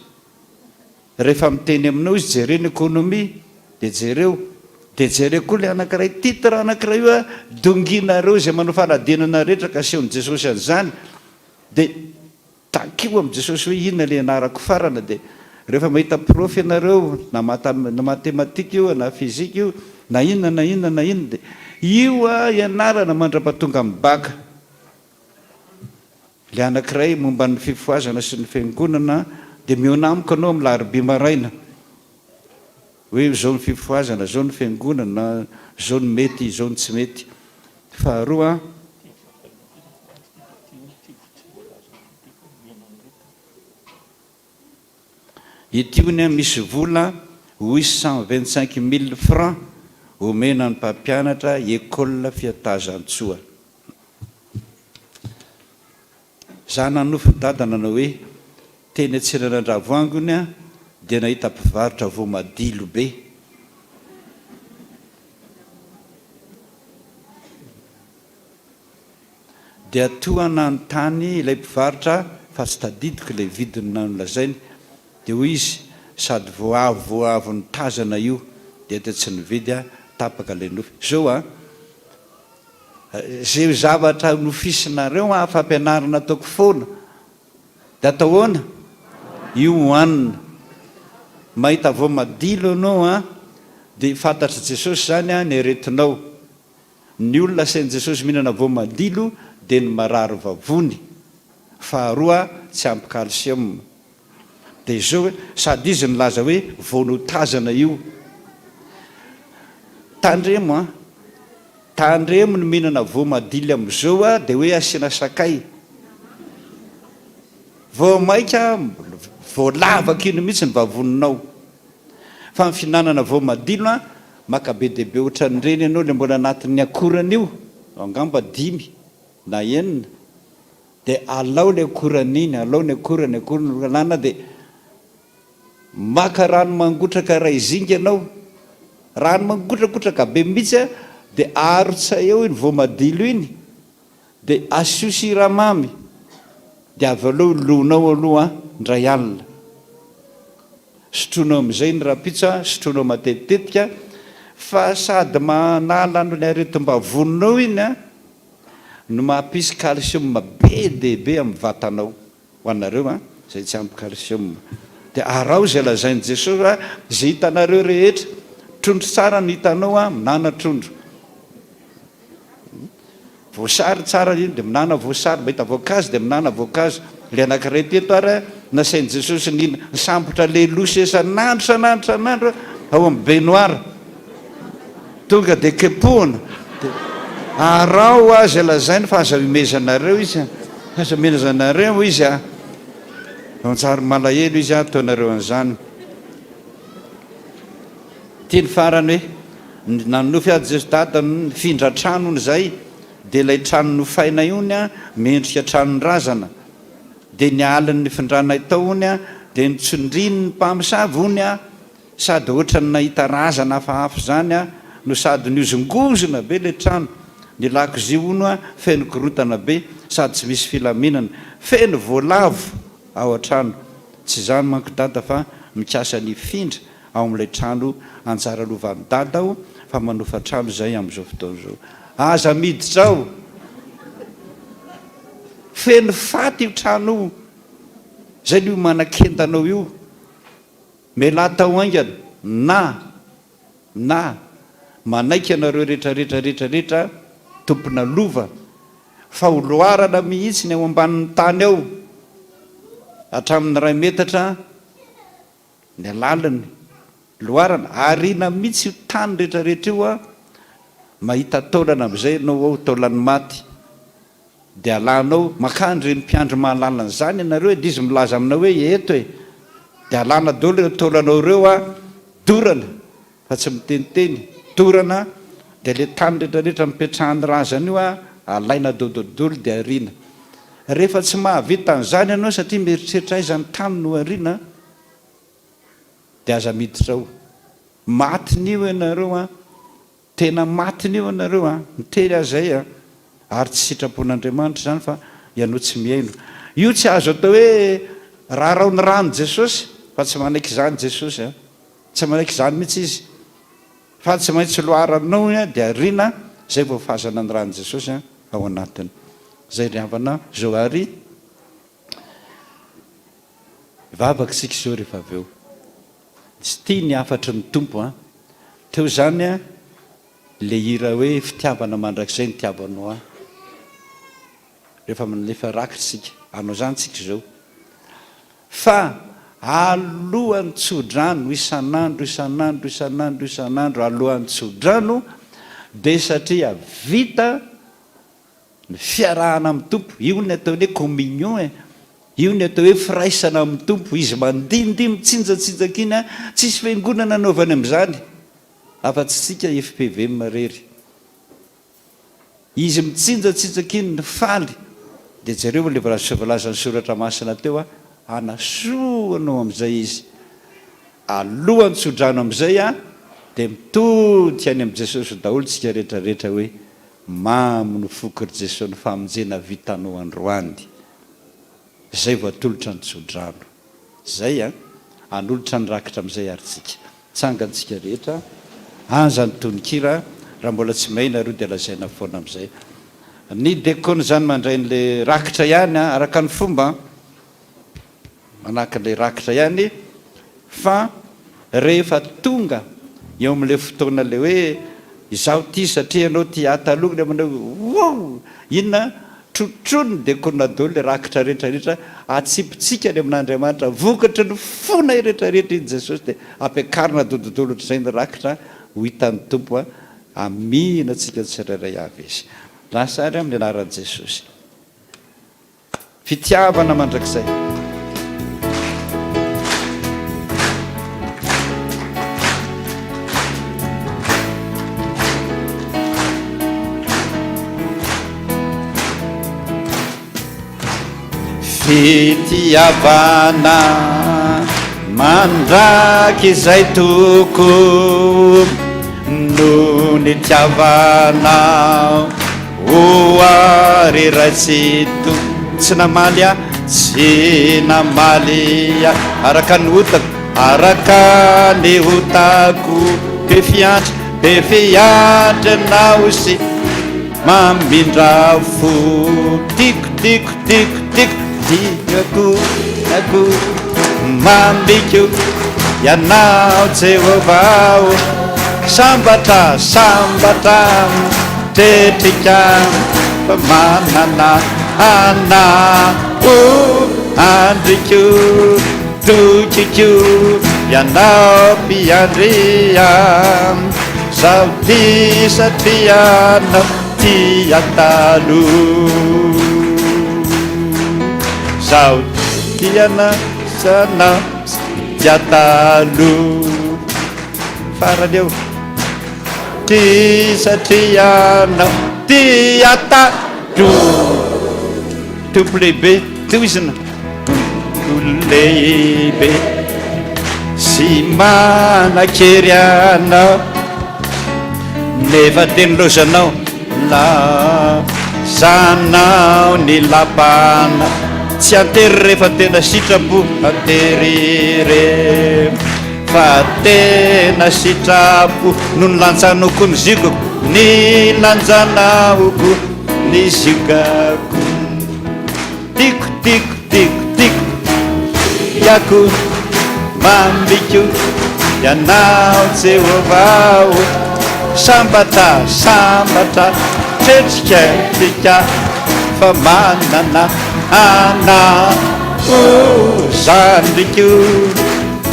rehefa miteny aminao izy jereny économie dia jereo dia jereo koa le anankiray titre anankiray io a donginareo izay manao faladinana rehetra ka sehony jesosy an'izany dia takio amin'i jesosy hoe inona le anarako farana dia rehefa mahita prof ianareo na matematika io na fizika io na inona na inona na inona dia io a ianarana mandra-pahatonga amin'ny baka le anankiray momba ny fifoazana sy ny fiangonana dia mionamiko anao amin'ny laroby maraina hoe zao ny fifoazana zao ny fiangonana zao ny mety zao ny tsy mety faharoa itiony a misy vola 825 000 francs omena ny mpampianatra école fiatazantsoa za nanofy dada nanao hoe teny atsiranandravoangony a dia nahita mpivarotra voamadilo be dia toana ny tany ilay mpivarotra fa tsy tadidiko ilay vidiny nanolazainy dia hoy izy sady voavo ny tazana io dia dia tsy nividy a tapaka ilay nofy zao a zay zavatra nofisinareo a fampianarana ataoko foana dia atao hoana io hoanina mahita voamadilo anao a dia fantatra jesosy zany a ny aretinao ny olona sain'i jesosy mihinana voamadilo dia ny marary vavony faharoa tsy ampy calcium dia izao hoe sady izy nilaza hoe vonotazana io tandremo a tandremo ny mihinana voamadilo amin'izao a dia hoe asiana sakay voamaika voalavaka ino mihitsy ny vavoninao fa ny finanana voamadilo a makabe dehibe ohatran'ireny ianao le mbola anatin'ny akoran'io angamba 5 na 9 dia alao le akoran'iny alao ny akorany akoranalana dia maka rano mangotraka ray zinga ianao rano mangotrakotraka be mihitsy a dia arotsa eo iny voamadilo iny dia asio siramamy dia avy aleo lonao aloha ndray alina sotronao amin'izay ny rapitsa sotronao matetitetika fa sady manala no le aretim-bavoninao iny a no mampisy calcium be dehibe amin'ny vatanao ho anareo a zay tsy ampy calcium dia arao zay lazain'i jesosy a zay hitanareo rehetra trondro tsara ny hitanao a minana trondro voasary tsara iny dia minana voasary mahita voankazo dia minana voankazo le anankiray teto ary nasain'i jesosy nisambotra lelosy sanandro ao amin'ny benoara tonga dia kepohana arao a zay lazainy fa aza imezanareo izy aza mezanareo izy a anjary malahelo izy a ataonareo an'izany tiany farany hoe nanofy ady jesosy dada nifindra tranony zay dia ilay trano nofaina iony a mendrika tranonrazana dia ny aliny findrana tao ony a dia nitsondriny ny mpamosavy ony a sady ohatra ny nahita razana hafahafa zany a no sady niozongozona be le trano ny lakozia ono a feno korotana be sady tsy misy filaminana feno voalavo ao an-trano tsy zany manko dada fa mikasa ny findra ao amin'ilay trano anjara lovan'ny dada aho fa manofa trano zay amin'izao fotoana zao aza miditra ao feno faty io trano zay no manakentanao io mela tao aingana na manaiky anareo rehetrarehetra tompona lova fa ho loarana mihitsy ny ao ambanin'ny tany ao hatramin'ny ray metatra ny alaliny loarana arina mihitsy io tany rehetrarehetra io a mahita taolana amin'izay anao ao taolany maty dia alanao makandry reny mpiandro mahalalana zany ianareo dia izy milaza aminao hoe eto e dia alana daholo taolanao ireo a dorana fa tsy miteniteny dorana dia le tany rehetrarehetra mipetrahany razana io a alaina dododolo dia ariana rehefa tsy mahavita n'izany ianao satria mieritreritra izany tany no ariana dia aza miditra ao matin'io ianareo a tena matin'io ianareo a mitely azay a ary tsy sitrapon'Andriamanitra izany fa ianao tsy miaino io tsy azo atao hoe raharao ny rano Jesosy fa tsy manaiky izany Jesosy a tsy manaiky izany mihitsy izy fa tsy maintsy loharanao a dia ariana zay vao fahazana ny rano Jesosy a ao anatiny zay ry havana zao ary vavaka sika izao rehefa avy eo tsy tia ny afatry ny tompo a teo zany a le hira hoe fitiavana mandrakizay ny tiavanao a rehefa lefa rakitsika anao zany tsika izao fa alohan'ny tsodrano isan'andro alohan'ny tsodrano dia satria vita ny fiarahana amin'ny tompo io ny atao hoe communion io ny atao hoe firaisana amin'ny tompo izy mandindy mitsinjatsinjaka iny a tsisy fiangonana anaovany amin'izany afa-tsy sika FPVM marery izy mitsinjatsinjaka iny ny faly dia jereo le volazany soratra masina teo a anasoanao amin'izay izy alohan'ny tsodrano amin'izay a dia mitody any amin'i Jesosy daholo tsika rehetrarehetra hoe mamy no fokory Jesosy ny famonjena vitanao androany zay vao atolotra ny tsodrano zay a anolotra ny rakitra amin'izay ary tsika tsangantsika rehetra aza ny tonikira raha mbola tsy maina reo dia lazaina foana amin'izay ny dekona zany mandray n'le rakitra ihany a araka ny fomba manahaka le rakitra ihany fa rehefa tonga eo amin'le fotoana le hoe izaho ty satria ianao ty atalogny amanao wow inona trotrony dekona daholo le rakitra rehetrarehetra atsipitsika ny amin'Andriamanitra vokatra ny fona rehetrarehetra iny Jesosy dia ampiakarina dododolo ohatr'izay ny rakitra ho hitan'ny tompo a amina antsika tsirairay avy izy lasary amin'ny anaran'i Jesosy fitiavana mandrakizay fitiavana mandraky izay toko no nitiavanao oary ratsito tsy namaly a tsy namaly a araka ny otako araka ny otako be fiantra anao sy mamindra fo tiko ako mambiko ianao Jehovah sambatra tetrika fa manana andriko tokiko ianao mpiandria zaho ty satria anao ty atalo zaho tiana sanao ty atalo farany eo ty satria anao ty atalo tompo lehibe toizina lehibe sy manakery anao nefa teny lozanao la zanao ny lapana tsy antery rehefa tena sitrapo ateryre fa tena sitrapo no ny lanjanoko ny zikako ny lanjanaoko ny zikako tiko iako mambiko ianao Jehovah sambatra tretrika fa manana zandriko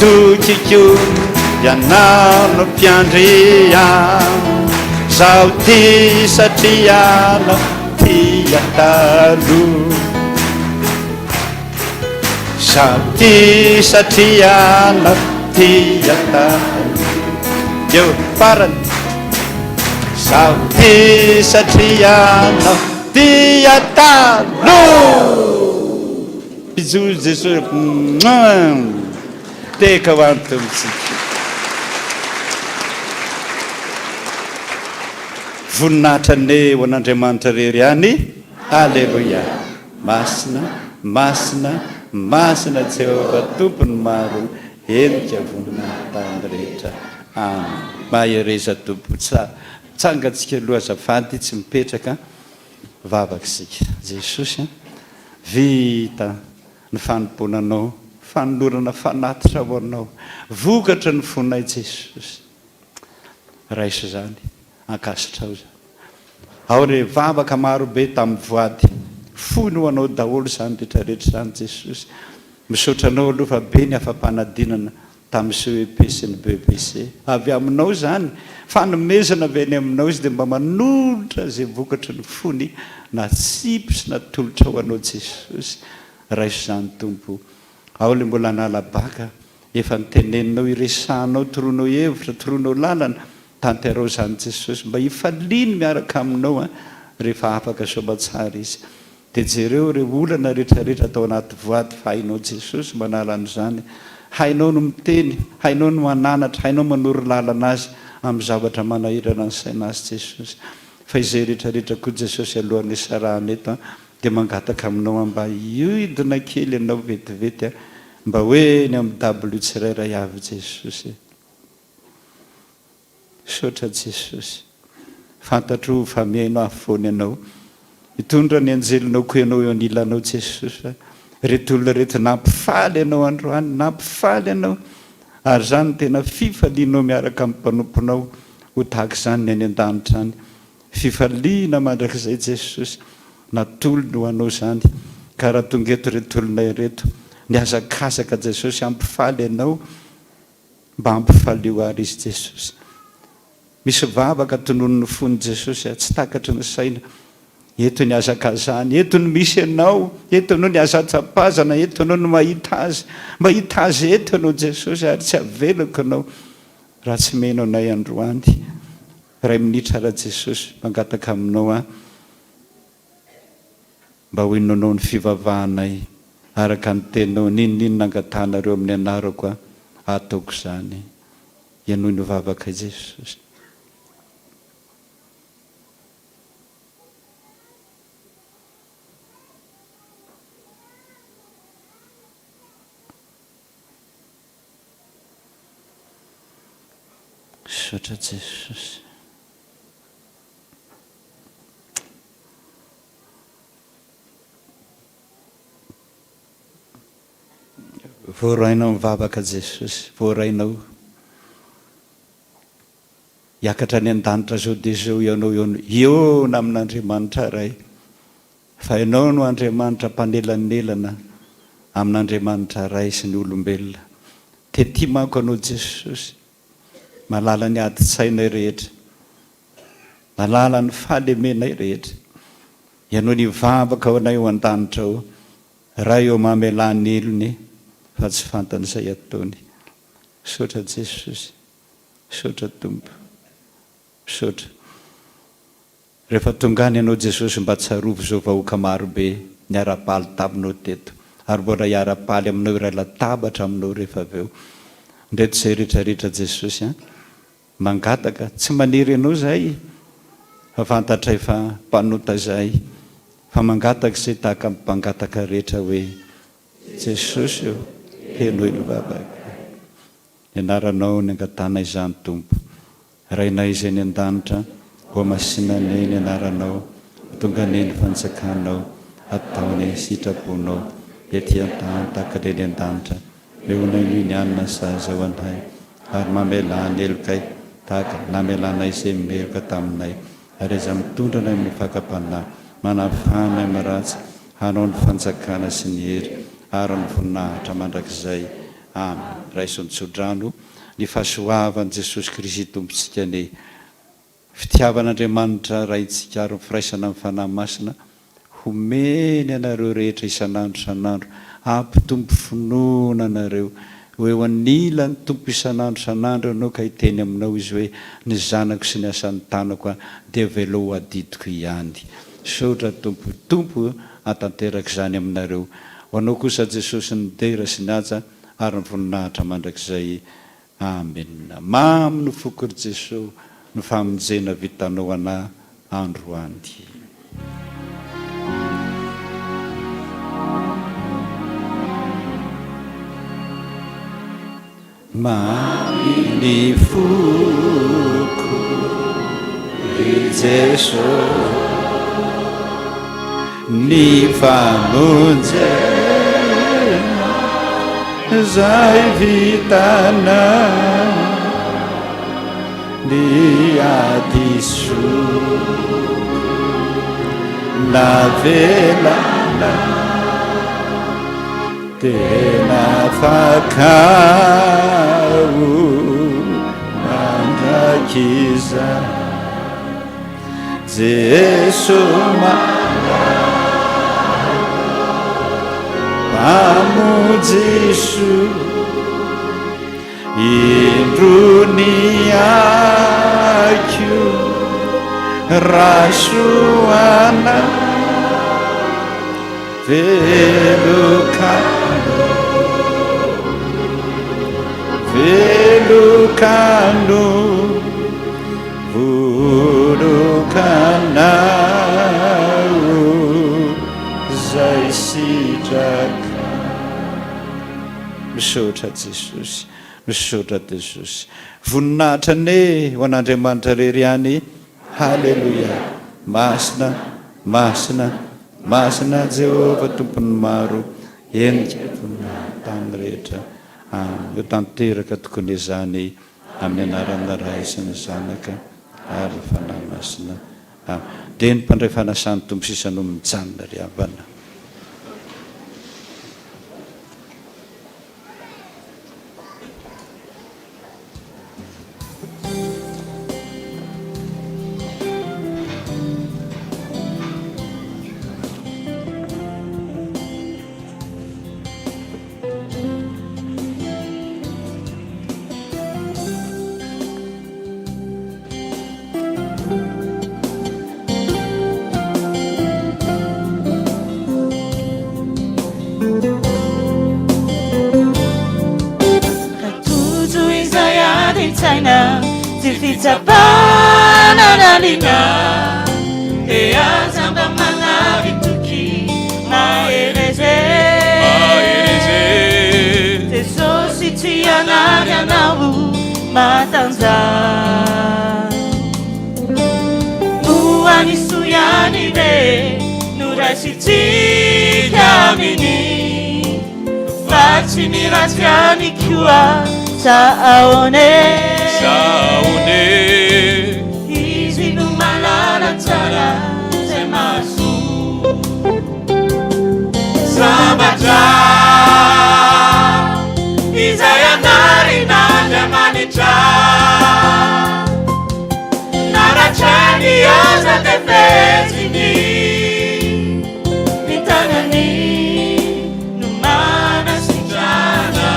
tokiko ianao no mpiandria zaho ty satria anao ty atalo zaho ty satria anao ty atalo eo farany zaho ty satria anao diatalo pijoy jesosy teka ho any tombotsika voninahitra ne ho an'andriamanitra rery any alleloia masina masina masina jehova tompony maro endrika voninahitra tany rehetra amen mahereza tompo tsangatsika aloha azafady tsy mipetraka vavakasika jesosy vita ny fanomponanao fanolorana fanatitra ho anao vokatra ny fonay jesosy raisy zany ankasitrao zany ao re vavaka marobe tamin'ny voady fony ho anao daholo zany rehetrarehetra zany jesosy misaotranao aloha fa be ny afa-panadinana tamin'ny CEP sy ny BBC avy aminao zany fanomezana avy any aminao izy dia mba manolotra zay vokatra ny fony na tsipy sy na tolotra ho anao jesosy raiso zany tompo ao le mbola nalabaka efa niteneninao iresanao toronao hevitra toronao lalana tanterao zany jesosy mba hifaliny miaraka aminao rehefa afaka somatsara izy dia jereo re olana rehetrarehetra atao anaty voady fa hainao jesosy manala an'izany hainao no miteny hainao no mananatra hainao manory lalana azy amin'ny zavatra manahirana ny saina azy jesosy fa izay rehetrarehetra koa jesosy alohan'ny sarahana eto dia mangataka aminao mba iodina kely ianao vetivety mba hoe ny amin'ny w tsirairay avy jesosy sotra jesosy fantatro fa miainao afoany ianao hitondra ny anjelinao koa ianao eo anilanao jesosy reto olona reto nampifaly ianao androany nampifaly ianao ary zany tena fifalianao miaraka amin'ny mpanomponao ho tahaka izany ny any an-danitra any fifaliana mandrakizay jesosy natolony ho anao zany ka raha tonga eto reto olonay reto ny azakazaka jesosy ampifaly ianao mba ampifalio ary izy jesosy misy vavaka tonono ny fony jesosy tsy takatry ny saina eto ny azakazany eto ny misy ianao eto anao ny azatsapazana eto anao no mahita azy eto anao jesosy ary tsy avelako anao raha tsy menao nay androany ray minitra raha jesosy mangataka aminao mba ho inonao ny fivavahanay araka ny teninao ninonino nangatanareo amin'ny anarako ataoko zany ianoy ny vavaka jesosy sotra jesosy voarainao mivavaka jesosy voarainao hiakatra ny an-danitra zao dia zao ianao eona amin'andriamanitra ray fa ianao no andriamanitra mpanelanelana amin'andriamanitra ray sy ny olombelona tety manko anao jesosy malala ny adi-tsainay rehetra malala ny fahalemenay rehetra ianao ny vavaka ao anay ho an-danitra ao raha eo mamelany elony fa tsy fantan'izay ataony sotra jesosy sotra tompo sotra rehefa tongany ianao jesosy mba tsarovo zao vahoaka marobe ny ara-paly taminao teto ary mbola hiara-paly aminao iray latabatra aminao rehefa avy eo ndreto zay rehetrarehetra jesosy mangataka tsy maniry ianao zay fa fantatra efa mpanota zay fa mangataka zay tahaka mpangataka rehetra hoe jesosy eo henao ny vavaka ianaranao ny angatana izany tompo rainay izay ny an-danitra ho masinane ny anaranao tonga ne ny fanjakanao ataony sitraponao ety an-tany tahaka le ny an-danitra leonay noy ny anina saza ho anay ary mamelany elokay tahaka namelanay izay mimeloka taminay ary iza mitondra nay amin'ny fakapanahy manafanay maratsy hanao ny fanjakana sy ny hery ary ny voninahitra mandrakizay amen raisony tsodrano ny fahasoavan'i jesosy kristy tompontsika ny fitiavan'andriamanitra raintsika ary firaisana amin'ny fanahy masina homeny anareo rehetra isan'andro isan'andro ampitombo finoana anareo hoe eo anila ny tompo isan'andro isan'andro anao ka hiteny aminao izy hoe ny zanako sy ny asan'ny tanako dia veloho adidiko ihany sotra tompo atanteraka izany aminareo ho anao kosa Jesosy ny dera sy ny aja ary ny voninahitra mandrakizay amena mamy no fokory Jesosy no famonjena vitanao ana androany mamy ny foko Jesosy ny famonjena zay vitana ny adiso navelana tena fakao mandrakiza Jesoma pamojiso indroni akio rasoana velokano vonokanao zay sitraka misaotra Jesosy misaotra Jesosy voninahitra ne ho an'Andriamanitra rery any halleluia masina masina masina Jehova tompony maro endrika tany rehetra eo tanteraka tokony izany amin'ny anarana ray sy ny zanaka ary fanahy masina dia ny mpandray fanasany tompo sisano mijanona ry avana Bananalina azamba manavituki maereze Jesosy tsy anary anao matanza noanisoyany be noraisitsika aminy fa tsy niratsy any koa saone izy no malala tsara zay maso sambatra izay anarina Andriamanitra naratrany aza te fetsiny ny tanany no manasitrana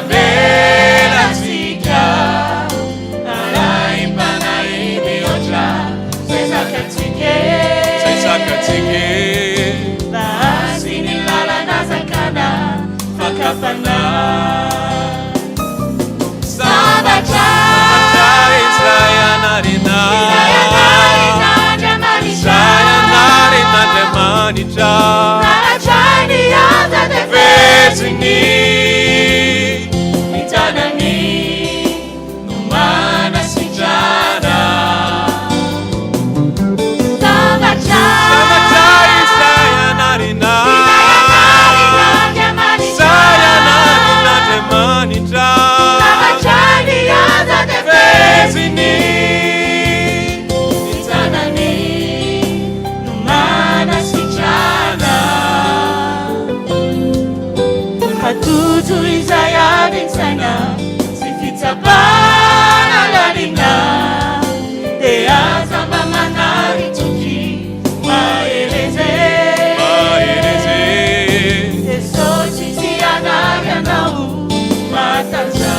Belatika alaipana imiotra sesakatike basi nilala nazakana fakapana sabata Isayanarina Jamanita narachani yaza defesini tutu izay anin-tsaina sy fitsapana lalina dia aza mba manaritoky mahereze Jesosy tsy anary anao matanza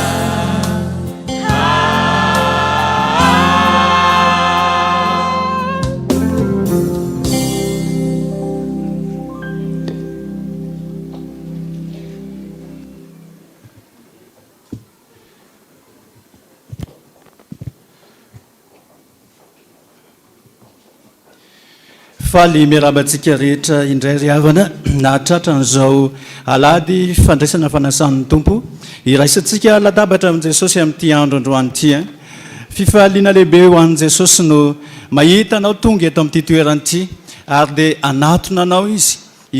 faly miarabantsika rehetra indray ry havana nahatratra n'izao alahady fandraisana fanasan'ny tompo iraisantsika latabatra amin'i Jesosy amin'ity andro androany ity fifaliana lehibe ho an'i Jesosy no mahita anao tonga eto amin'ity toerana ity ary dia anatona anao izy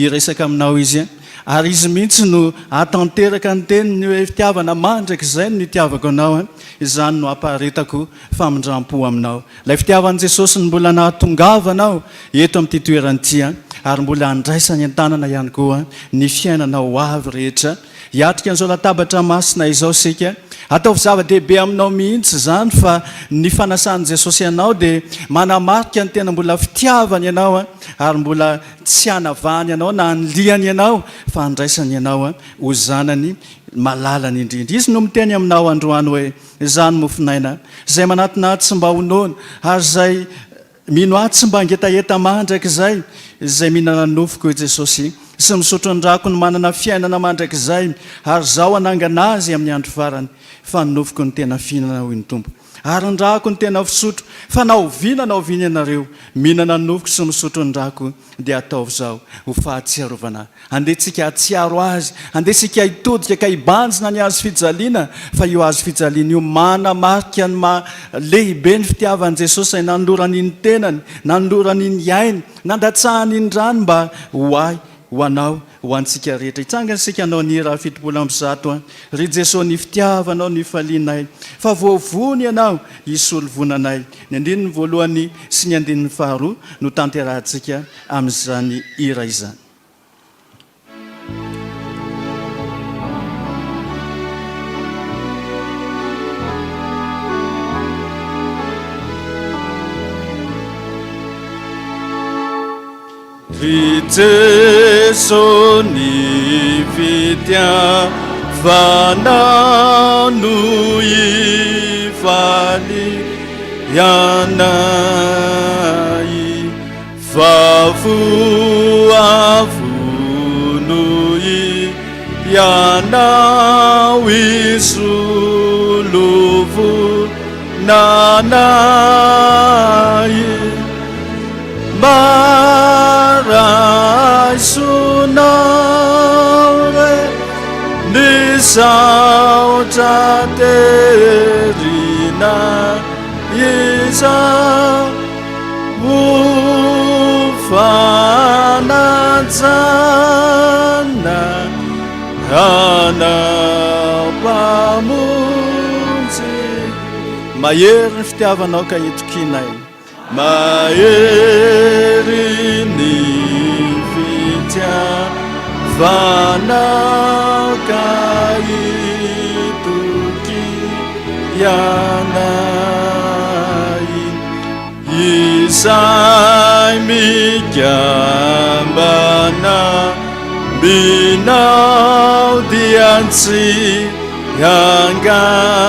iresaka aminao izy ary izy mihitsy no atanteraka ny teniny hoe fitiavana mandrak'izay no nitiavako anao izany no ampaharetako famindram-po aminao ilay fitiavan'i Jesosy ny mbola nahatongavanao eto amin'ity toerana ity ary mbola andraisany an-tanana ihany koa ny fiainanao avy rehetra hiatrika an'izao latabatra masina izao sika ataovy zava-dehibe aminao mihitsy zany fa ny fanasan'i Jesosy ianao dia manamarika ny tena mbola fitiavany ianao ary mbola tsy hanavahany ianao na anliany ianao fa andraisany ianao ho zanany malalany indrindra izy no miteny aminao androany hoe zany mofinaina zay manatinaty mba honoana ary zay mino atsy mba angetaeta mandrak'izay zay mihinana nofoko i Jesosy sy misotro andrako ny manana fiainana mandrak'izay ary zao anangana azy amin'ny andro farany fa nofoko ny tena fihinana hoy ny tompo ary ndrako ny tena fisotro fa naoviana ianareo mihinana nofoko sy misotro ndrako dia ataovy zao ho fahatsiarovana andetsika atsiaro azy andesika hitodika ka hibanjina ny azo fijaliana fa io azo fijaliana io manamarika ny lehibe ny fitiavan'i Jesosy ay nanoloran'iny tenany nanoloran'iny ainy nandatsahany iny rano mba hoay ho anao ho antsika rehetra hitsangana sika anao ny raha 700 ry Jesosy ny fitiavanao ny falinay fa voavony ianao isolovonanay ny andininy voalohany sy ny andininy faharoa no tanterahantsika amin'izany ira izany Jesosy ny fitiavanao no ifalianay favoavono ianao isolovonanay Maraisonare nisaotra terina isa ufanantsana anapamonjy mahery ny fitiavanao ka etokinay mahery ny fitiavanao ka itokianay izay mikambana minao dia tsy angaiay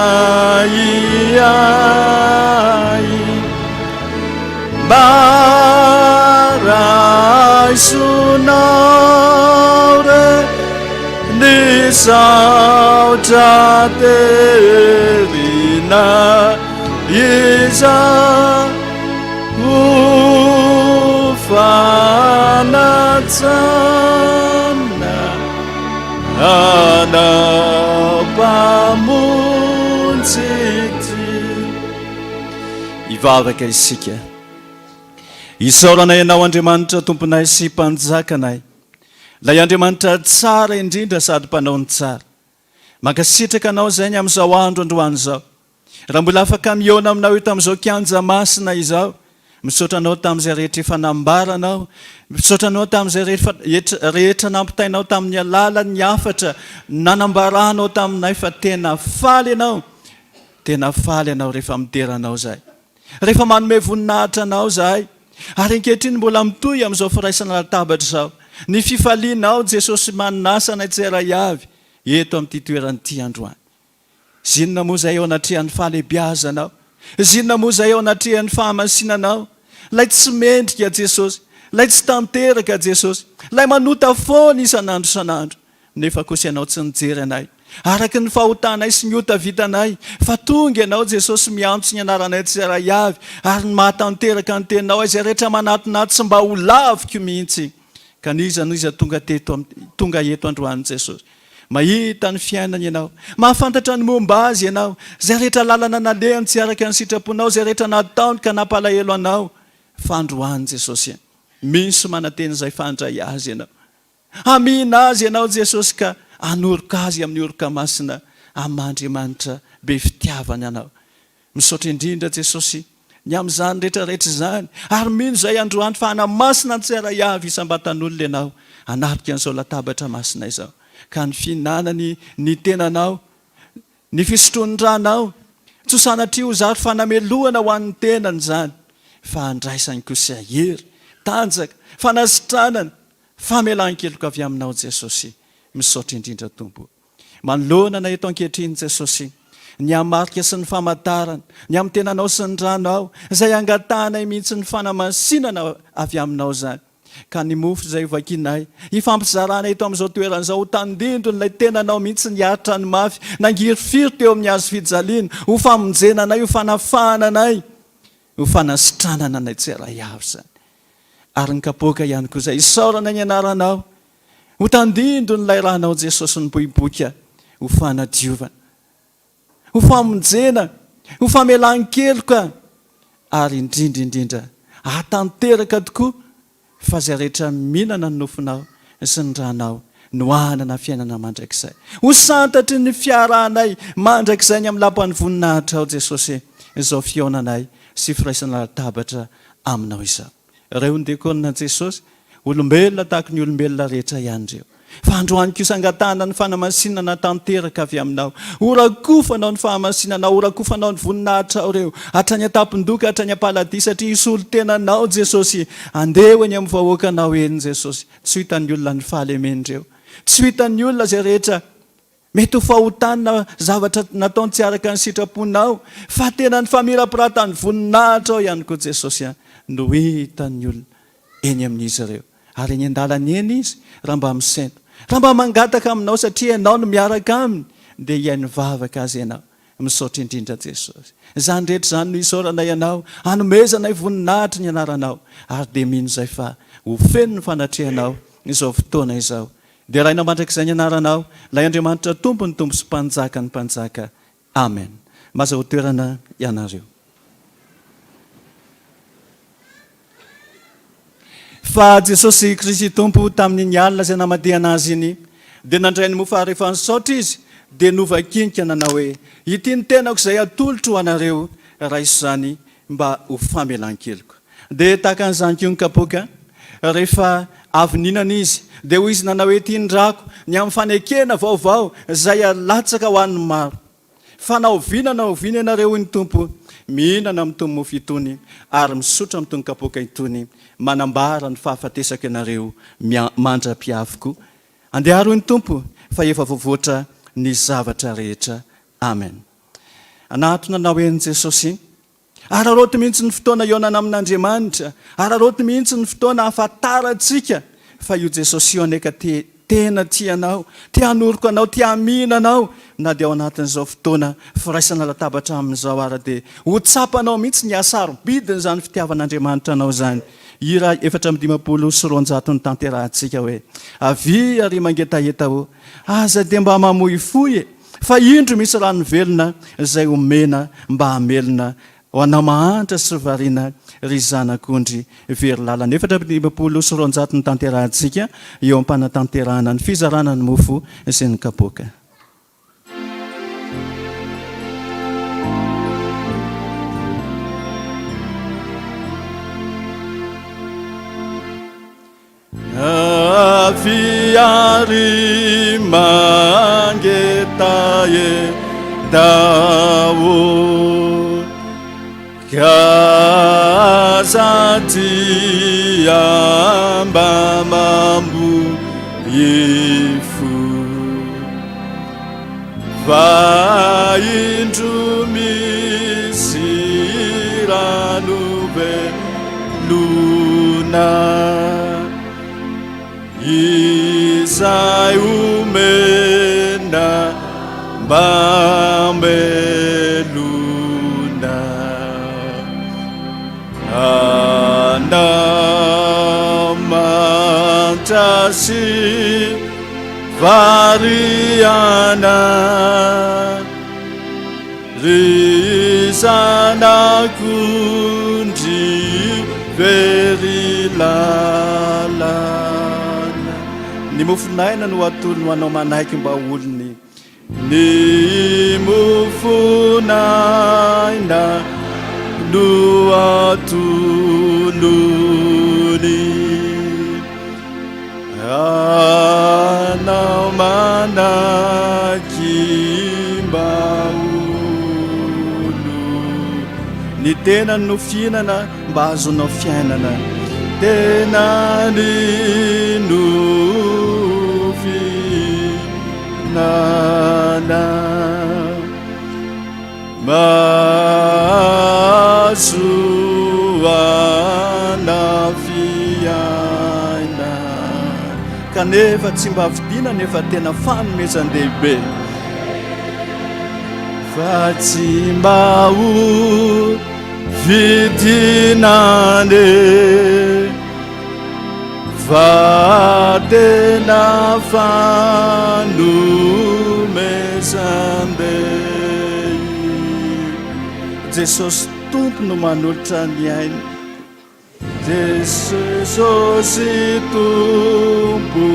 Maraisonare nisaotra terina isa ufanatsana anapamonjity ivavaka isika isaoranay ianao Andriamanitra tomponay sy mpanjakanay lay Andriamanitra tsara indrindra sady mpanao ny tsara mankasitraka anao zay ny amin'izao andro androany zao raha mbola afaka miona aminao io tamin'izao kianja masina izao misaotranao tamin'izay rehetra efa nambaranao, misaotranao tamin'izay rehetra nampitainao tamin'ny alala ny afatra nanambarahnao taminay fa tena faly ianao rehefa miteranao zahay, rehefa manome voninahitra anao zahay. Ary ankehitriny mbola mitoy amin'izao firaisana latabatra izao ny fifalianao Jesosy manasana tseray avy eto amin'ity toeranyity androany. Zinona moa izay eo anatrehan'ny fahalebiazanao, zinona moa izay eo anatrehan'ny fahamasinanao, lay tsy mendrika Jesosy, lay tsy tanteraka Jesosy, lay manota foana isan'andro isan'andro, nefa kosa ianao tsy nijery anay araky ny fahotanay sy ny ota vitanay, fa tonga ianao Jesosy miantso ny anaranay tseray avy ary ny mahatanteraka ny tenao izay rehetra manatinat sy mba ho laviko mihitsy. Ka niza tonga eto androany Jesosy, mahita ny fiainana ianao, mahafantatra ny momba azy ianao, zay rehetra lalana nalehany tsy araka ny sitraponao, zay rehetra nataony ka nampalahelo anao. Fa androany Jesosy, misy manateny izay fandray azy ianao, amina azy ianao Jesosy ka anoroka azy amin'ny oroka masina amin'Andriamanitra be fitiavana ianao. Misaotra indrindra Jesosy ny amin'izany rehetrarehetra izany, ary mino izay androany fa hanamasina ny tseray avy isam-batan'olona ianao anatrika an'izao latabatra masina izao. Ka ny fihinanany ny tenanao, ny fisotroan-dranao, tsy sanatria ho zary fanamelohana ho an'ny tenany izany, fa andraisany kosa hery, tanjaka, fanasitranana, famelan-keloka avy aminao Jesosy. Misaotra indrindra Tompo. Manoloana na eto ankehitriny Jesosy, ny amarika sy ny famantarana, ny amin'ny tenanao sy ny ranao, izay angatanay mihitsy ny fanamasinana avy aminao izany. Ka ny mofo izay hovakinay, hifampizarana eto amin'izao toeran'izao, ho tandindro n'ilay tenanao mihitsy ny aritra ny mafy, nangirofiry teo amin'ny hazo fijaliana, ho famonjenanay, ho fanafahananay, ho fanasitranana anay tseray avy izany. Ary ny kapoaka ihany koa izay isaorana ny anaranao, ho tandindro n'ilay rahanao Jesosy ny bohiboka, ho fanadiovana, ho famonjena, ho famelan-keloka, ary indrindra atanteraka tokoa fa zay rehetra mihinana ny nofinao sy ny ranao no hanana fiainana mandrakizay. Ho santatry ny fiarahanay mandrakizay ny amin'ny lapan'ny voninahitra ao Jesosy, izao fiaonanay sy firaisana latabatra aminao izao. Ireo ny dekonina Jesosy, olombelona tahaka ny olombelona rehetra ihany ireo. Fa androany kosa angatana ny fanamasinana tanteraka avy aminao, orakofanao ny fahamasinanao, orakofanao ny voninahitra ao ireo, hatrany atampindoka, hatrany ampalady, satria isolo tenanao Jesosy, andeho eny amin'ny vahoakanao eny Jesosy. Tsy hitan'ny olona ny fahalemen'ireo, tsy hitan'ny olona zay rehetra mety ho fahotana zavatra nataony tsy araka ny sitraponao, fa tena ny famirapiratany voninahitra ao ihany koa Jesosy, no hitan'ny olona eny amin'izy ireo. Ary eny an-dalana eny izy raha mba misento, raha mba mangataka aminao satria ianao no miaraka aminy, dia hiainy vavaka azy ianao. Misaotra indrindra Jesosy. Izany rehetra izany no isaorana ianao, hanomezanay voninahitra ny anaranao, ary dia mino izay fa ho feno ny fanatrehanao izao fotoana izao. Dia raina mandrakizay ny anaranao, lay Andriamanitra Tompo ny Tompo sy Mpanjaka ny Mpanjaka. Amen. Maza ho toerana ianareo. Fa Jesosy Kristy Tompo tamin'ny alina izay namadihana azy iny, dia nandray ny mofo rehefa nisaotra izy, dia novakinika nanao hoe, ity ny tenako izay atolotro ho anareo raha izany mba ho famelan-keloka. Dia tahaka an'izany koa ny kapoaka, rehefa avy nihinana izy, dia hoy izy nanao hoe, ity ny drako ny amin'ny fanekena vaovao izay alatsaka ho an'ny maro. Fa naoviana ianareo ny Tompo, mihinana amin'itony mofo itony ary misotra amin'itony kapoaka itony, manambara ny fahafatesaka ianareo mandra-piavoko. Andeharo ny Tompo fa efa voavoatra ny zavatra rehetra. Amen. Anatona nanao eny Jesosy, araroty mihitsy ny fotoana ionana amin'Andriamanitra, araroty mihitsy ny fotoana ahafantarantsika fa io Jesosy io aneka tena tianao, tia hanoroko anao, tia haminanao, na dia ao anatin'izao fotoana firaisana latabatra amin'izao ara dia ho tsapanao mihitsy ny asarobidiny izany fitiavan'Andriamanitra anao izany. Hira 450 ny tanterahantsika hoe, avy ary mangetaheta ho, aza dia mba mamoifoy, fa indro misy rano velona izay omena mba hamelona ho anao mahantra sy variana ry zanak'ondry very lalana. 450 ny tanterahantsika eo am-panatanterahana ny fizarana ny mofo sy ny kapoaka. fiari mangetaye dao kazati amba mambu yifu vaindrumisiranobe luna izay umena mbambeluna anamantasi variana risana kundi verilalana ny mofinaina no atolo no anao manaiky mba olony ny mofonaina no atolony anao manaky mba olo ny tenany no fihinana mba azonao fiainana tenany no fihinana mazoana fiaina kanefa tsy mba vidina nefa tena fanomezan-dehibe fa tsy mba ho vidinane fa tena fanomezan-dehibe jesosy tompo no manolotra ny ainy jesosy tompo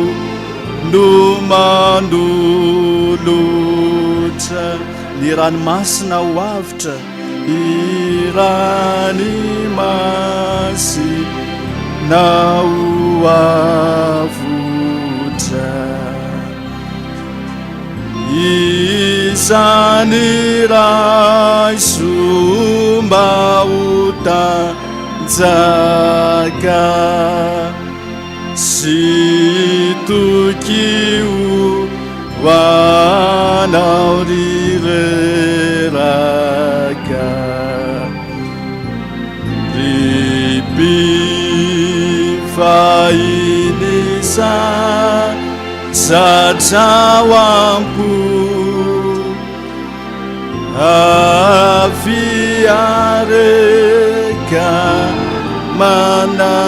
no manolotra ny ranomasina ho avitra iranymasina ho avotra izany raisomba hotanjaka sy tokio hoanao rireraka ripifahiny satrao ampo afiareka manaranafo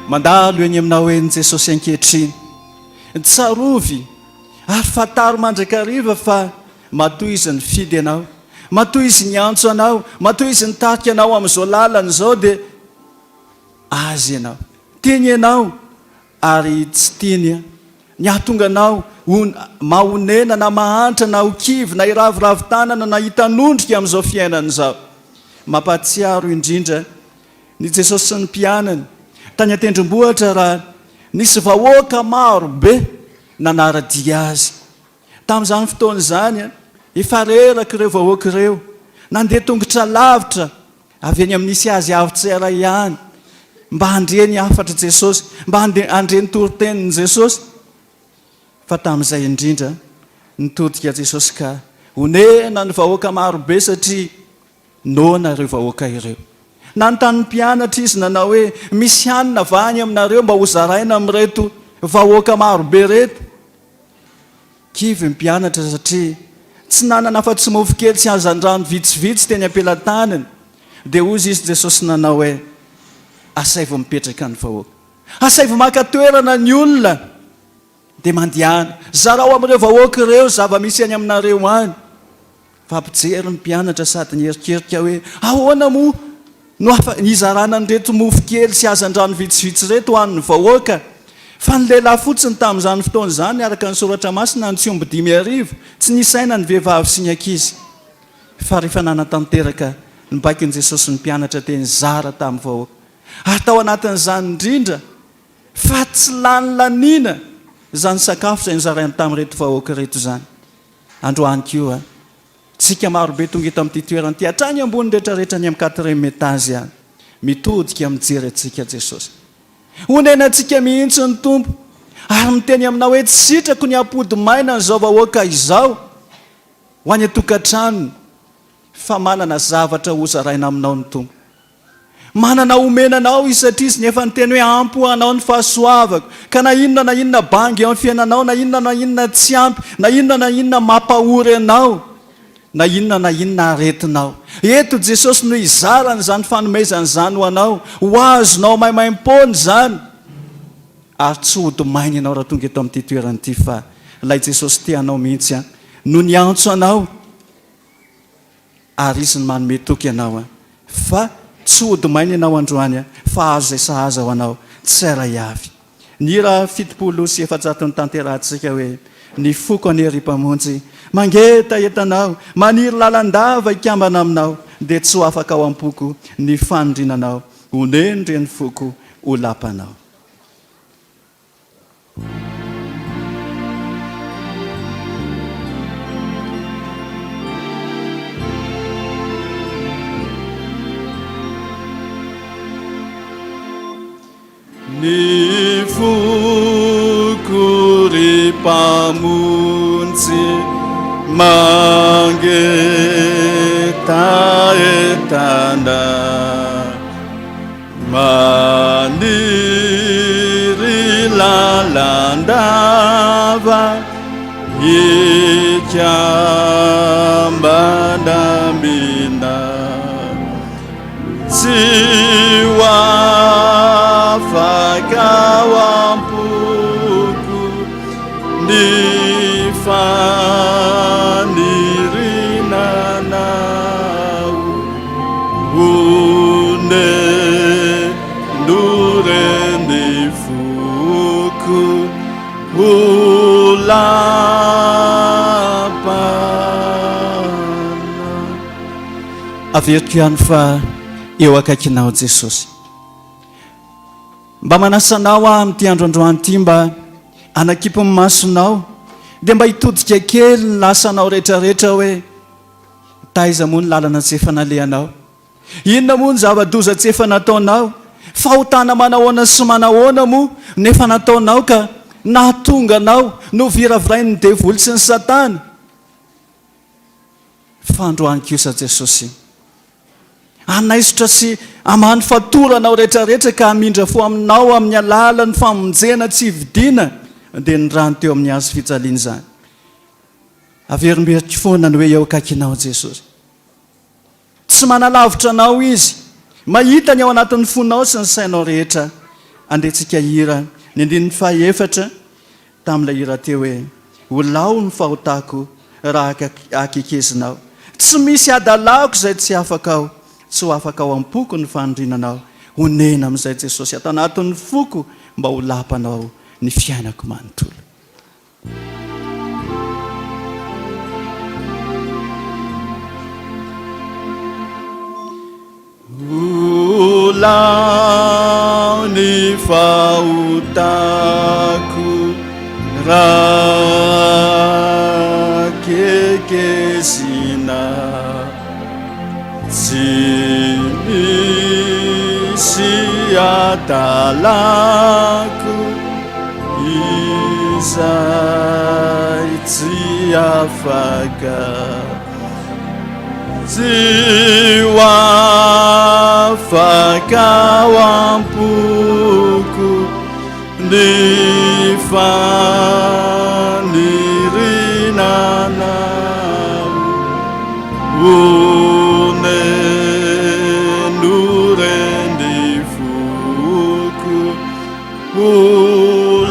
mandalo eny aminao eny jesosy ankehitriny tsarovy ary fataro mandrakariva fa matoy izy ny fidy anao matoy izy ny antso anao matoy izy ny tarika anao amin'izao lalana zao dia azy ianao teny ianao ary tsy tiany ny ahatonga anao mahonena na mahantra na hokivy na iraviravin-tanana na hitanondrika amin'izao fiainana izao mampatsiaro indrindra ny jesosy sy ny mpianany tany an-tendrombohitra raha nisy vahoaka maro be nanaradia azy tamin'izany fotoana izany efa reraka ireo vahoaka ireo nandeha tongotra lavitra avy eny amin'nisy azy avitsera ihany mba handreny afatra jesosy mba handreny toroteniny jesosy fa tamin'izay indrindra nitodika jesosy ka honena ny vahoaka maro be satria nona ireo vahoaka ireo nanontany mpianatra izy nanao hoe misy hanina vany aminareo mba ho zaraina amin'reto vahoaka maro be reto kivy mpianatra satria tsy nanana fa tsy mofo kely tsy azan-drano vitsivitsy teny ampelantanany dia ozy izy jesosy nanao hoe asaivo mipetraka ny vahoaka asaivo maka toerana ny olona dia mandihana zarao amin'ireo vahoaka ireo zava-misy any aminareo any fampijery ny mpianatra sady nyerikerika hoe ahoana moa no nizarana nyreto mofo kely sy azan-drano vitsivitsy reto hoan'ny vahoaka fa ny lehilahy fotsiny tamin'izany fotoana izany araka ny soratra masina ny tsiombo 5 arivo tsy nisaina ny vehivavy sy ny ankizy fa rehefa nanatanteraka nybaikin' jesosy ny mpianatra teny zara tamin'ny vahoaka atao anatin'izany indrindra fa tsy lany laniana zany sakafo izay nyzarainy tamin'ny reto vahoaka reto zany. Androany koa tsika marobe tonga eto amin'ity toerany ty hatrany ambony rehetrarehetra ny amin'ny 4e étage any mitodika mijery atsika Jesosy. Onena atsika mihitsy ny Tompo ary miteny aminao hoe tsy sitrako ny apody maina n'izao vahoaka izao ho any atokantrano fa manana zavatra hozaraina aminao ny Tompo. Manana omenanao isatrisy nefa nyteny hoe ampoanao ny fahasoavako ka na inona bangy eo amin'ny fiainanao na inona tsy ampy na inona mampahory anao na inona aretinao. Eto Jesosy no izarany zany fanomezany zany ho anao ho azonao maimaim-pony zany ary tsy hody mainy ianao raha tonga eto amin'ity toerany ity fa ilay Jesosy tianao mihitsy no niantso anao ary izy ny manome toky anao fa tsy hody mainy ianao androany fa azo izay sahaza ho anao tsara avy. Ny hira 700 ny tanterahantsika hoe ny foko anery mpamonjy mangeta entanao maniry lalandava ikambana aminao dia tsy ho afaka ao am-poko ny fanondrinanao onendry ny foko ho lapanao. Ny foko ry mpamonjy mangeta entana maniry lalandava ikambana mina tsy ho afaka ao am-poko ny fanirinanao onendoreny foko ho lapana. Averiko ihany fa eo akaikinao Jesosy. Mba manasanao amin'ity androandroany ity mba anakipo ny masonao dia mba hitodika kely ny lasanao rehetrarehetra hoe taiza moa ny lalana tsy efa nalehanao, inona moa ny zava-doza tsy efa nataonao, fahotana manahoana sy manahoana moa nefa nataonao ka nahatonga anao no viravirainy ny devoly sy ny satana. Fa androany kosa Jesosy anaisotra sy amany fatoranao rehetrarehetra ka hamindra fo aminao amin'ny alalan'ny famonjena tsy hividiana dia ny rano teo amin'ny azo fijaliana zany. Averimberiko foana ny hoe eo akaikinao Jesosy. Tsy manalavitra anao izy, mahita ny ao anatin'ny fonao sy ny sainao rehetra. Andehantsika hira ny 14 tamin'ilay hira teo hoe ho lao ny fahotako raha akekezinao, tsy misy adalako izay tsy afaka ao, tsy ho afaka ao am-poko ny fanondrinanao. Onena amin'izay Jesosy atao anatin'ny foko mba ho lapanao ny fiainako manontolo. Ho lao ny fahotako raha kekezina, tsy misy adalako izay tsy afaka, tsy ho afaka ao am-poko ny fanirinanao, onendoreny foko ho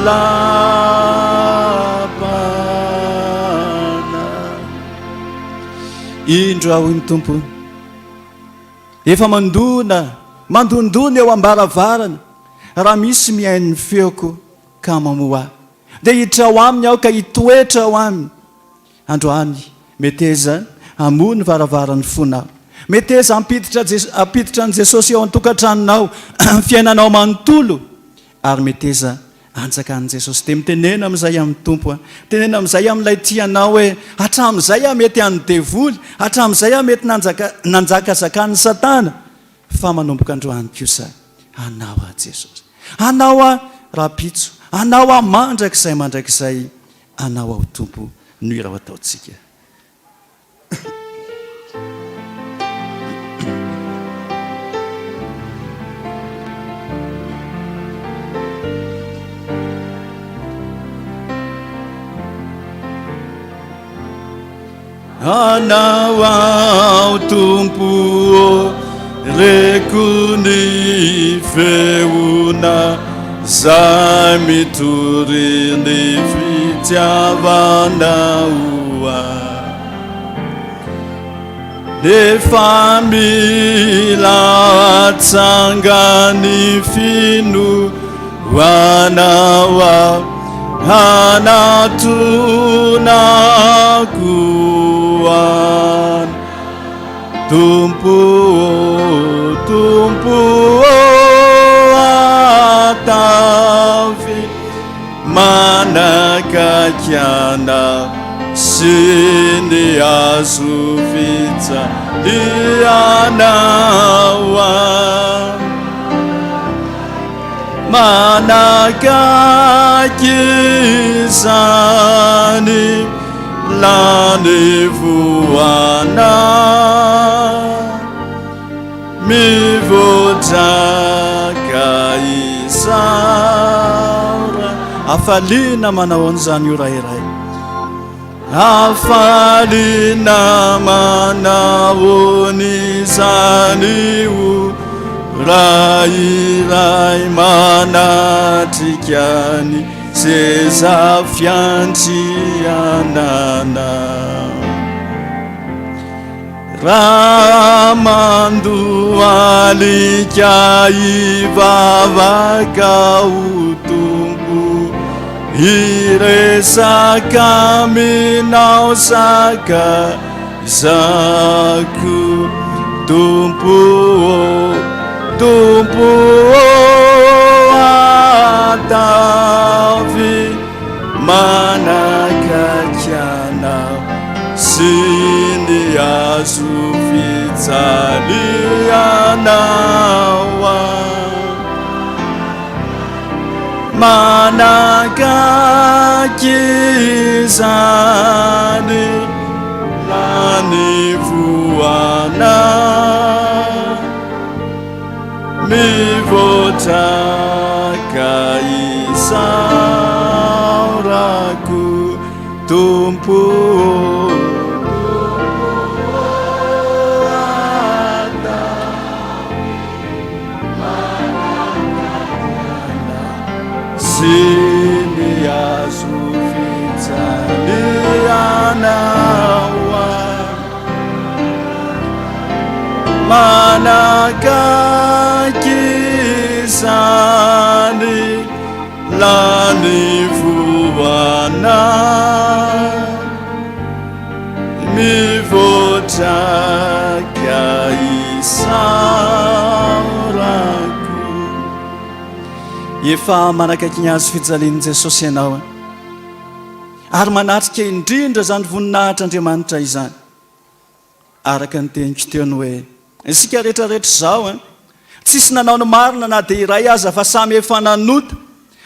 lapana. Indro aho ny Tompo efa mandondona eo ambaravarana, raha misy mihainy ny feoko ka mamoa dia hiditra ao aminy aho ka hitoetra ao aminy. Androany meteza hamoa ny varavaran'ny fonao, mety eza ampiditra an' jesosy eo an-tokantranonao fiainanao manontolo ary mety eza anjaka an' jesosy de mitenena amin'izay amin'ny tompo a tenena amin'izay amin'ilay tianao hoe hatramin'izay a mety any devoly hatramin'izay a mety nanjaka zakan'ny satana fa manomboka androany kosa anao a jesosy anao a rapitso anao a mandrakizay anao ao tompo no iraho ataontsika anao ao tompo reko ny feona zay mitory ny fitiavanao a nefa mila atsanga ny finoanao a anatonako an tompo atavy manakakiana sy ny azo fijalianao an manakaky zany lany voana mivotraka isaora afalina manao an'izany io rairay afalina manao n'izany io rairay manatrikany seza fiantrianana ramandoalika ivavaka o tompo iresaka minao saka zako tompo atavy manakakiana sy ny azo fijalianao a manakaky zany lany voana mivotraka isaorako tompo sy ny azo fijalianao a manakaky zany lany voana mivotraka isaorako efa manakaiky ny azo fijalian'i jesosy ianao a ary manatrika indrindra zany voninahitr'Andriamanitra izany araka ny teniko teony hoe isika rehetrarehetra zao a tsisy nanao ny marina na dia iray aza fa samy efa nanota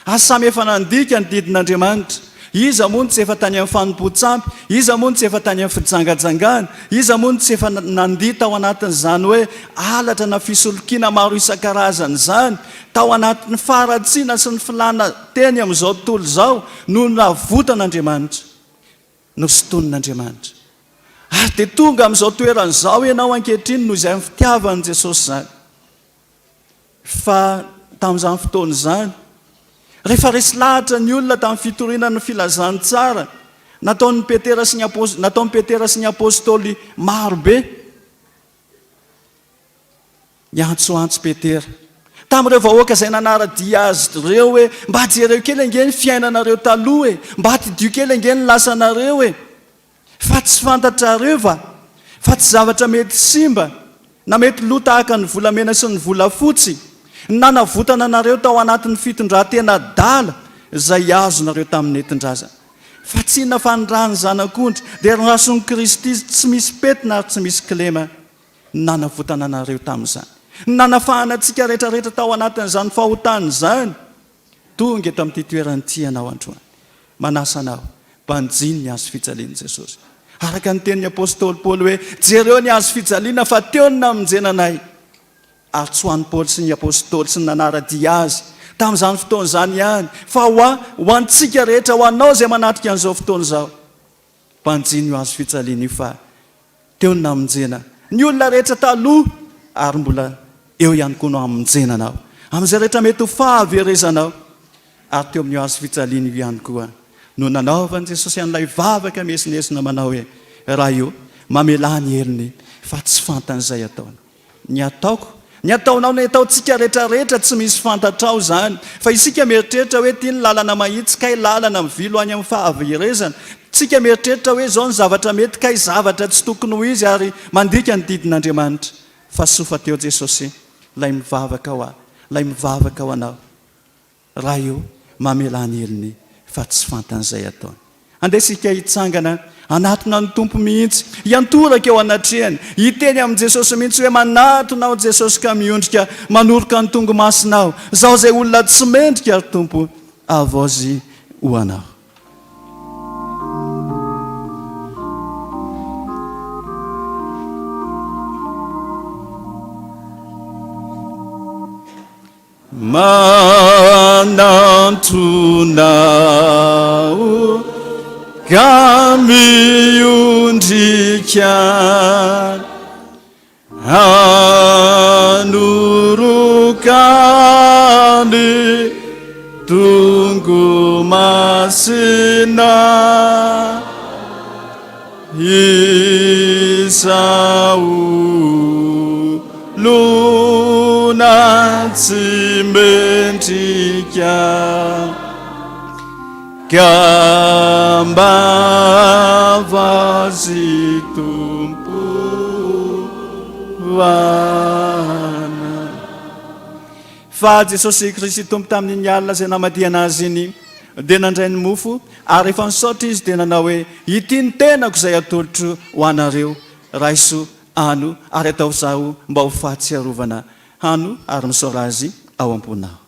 ary samy efa nandika ny didin'Andriamanitra iza moa ny tsy efa tany amin'ny fanompo-tsampy iza moa ny tsy efa tany amin'ny fijangajangana iza moa ny tsy efa nandita ao anatin'izany hoe alatra na fisolokiana maro isan-karazany zany tao anatin'ny faratsiana sy ny filana teny amin'izao tontolo izao no navotan'Andriamanitra no sotonin'Andriamanitra ary dia tonga amin'izao toeran'izao ianao ankehitriny noho izay amin'ny fitiavan'i Jesosy zany fa tamin'izany fotoana izany rehefa resy lahatra ny olona tamin'ny fitorinan'ny filazany tsara nataon'ny Petera sy ny apôstôly marobe niantsoantso Petera tamin'ireo vahoaka izay nanara-dia azy ireo hoe mba jereo kely ange ny fiainanareo taloha e mba tidio kely ange ny lasanareo e fa tsy fantatrareo fa tsy zavatra mety simba na mety lo tahaka ny volamena sy ny volafotsy nanavotana nareo tao anatin'ny fitondratena dala izay azonareo tamin'ny entin-draza fa tsy na fandrany zanak'ondry dia rason'ny Kristy tsy misy petina ary tsy misy kilema nanavotana nareo tamin'izany nanafahana antsika rehetrarehetra tao anatin'izany fahotany izany tonga eto amin'ity toerany ity ianao androany manasa anao mpanjiny ny azo fijaliana Jesosy araka ny tenin'ny apôstôly Paoly hoe jereo ny azo fijaliana fa teo ny namonjenanay ary tsy ho an'ny Paoly sy ny apôstôly sy ny nanaradia azy tamin'izany fotoana izany ihany fa ho antsika rehetra ho anao izay manatrika an'izao fotoana izao mpanjiny io azo fijaliana io fa teo ny namonjena ny olona rehetra taloha ary mbola eo ihany koa no amonjena anao amin'izay rehetra mety ho fahaverezanao ary teo amin'ny azo fijaliana io ihany koa no nanaovan'i Jesosy an'ilay vavaka mesinesina manao hoe raha io mamelany heliny fa tsy fantan'izay ataony ny ataonao ny ataontsika rehetrarehetra tsy misy fantatrao zany fa isika mieritreritra hoe tia ny lalana mahitsy kay lalana mivilo any amin'ny fahaverezana tsika mieritreritra hoe zao ny zavatra mety kay zavatra tsy tokony ho izy ary mandika ny didin'Andriamanitra fa sofa teo Jesosy lay mivavaka ho anao raha io mamelany heliny fa tsy fantan'izay ataony andesika hitsangana anatona ny tompo mihitsy hiantoraka eo anatrehany hiteny amin'i Jesosy mihitsy hoe manatonao Jesosy ka miondrika manoroka ny tongo masinao zaho zay olona tsy mendrika ary tompo avozy ho anao manantonao ka miondrika hanurukani tunggu masina Isau luna cimentika gamba vasitumpu vana fa Jesosy Kristy tompo tamin'ny alina zay namadiana azy iny dia nandray ny mofo ary efa nisaotra izy dia nanao hoe ity ny tenako izay atolotro ho anareo raiso ano ary atao zaho mba ho fahatsiarovana hano ary misaora azy ao am-ponao.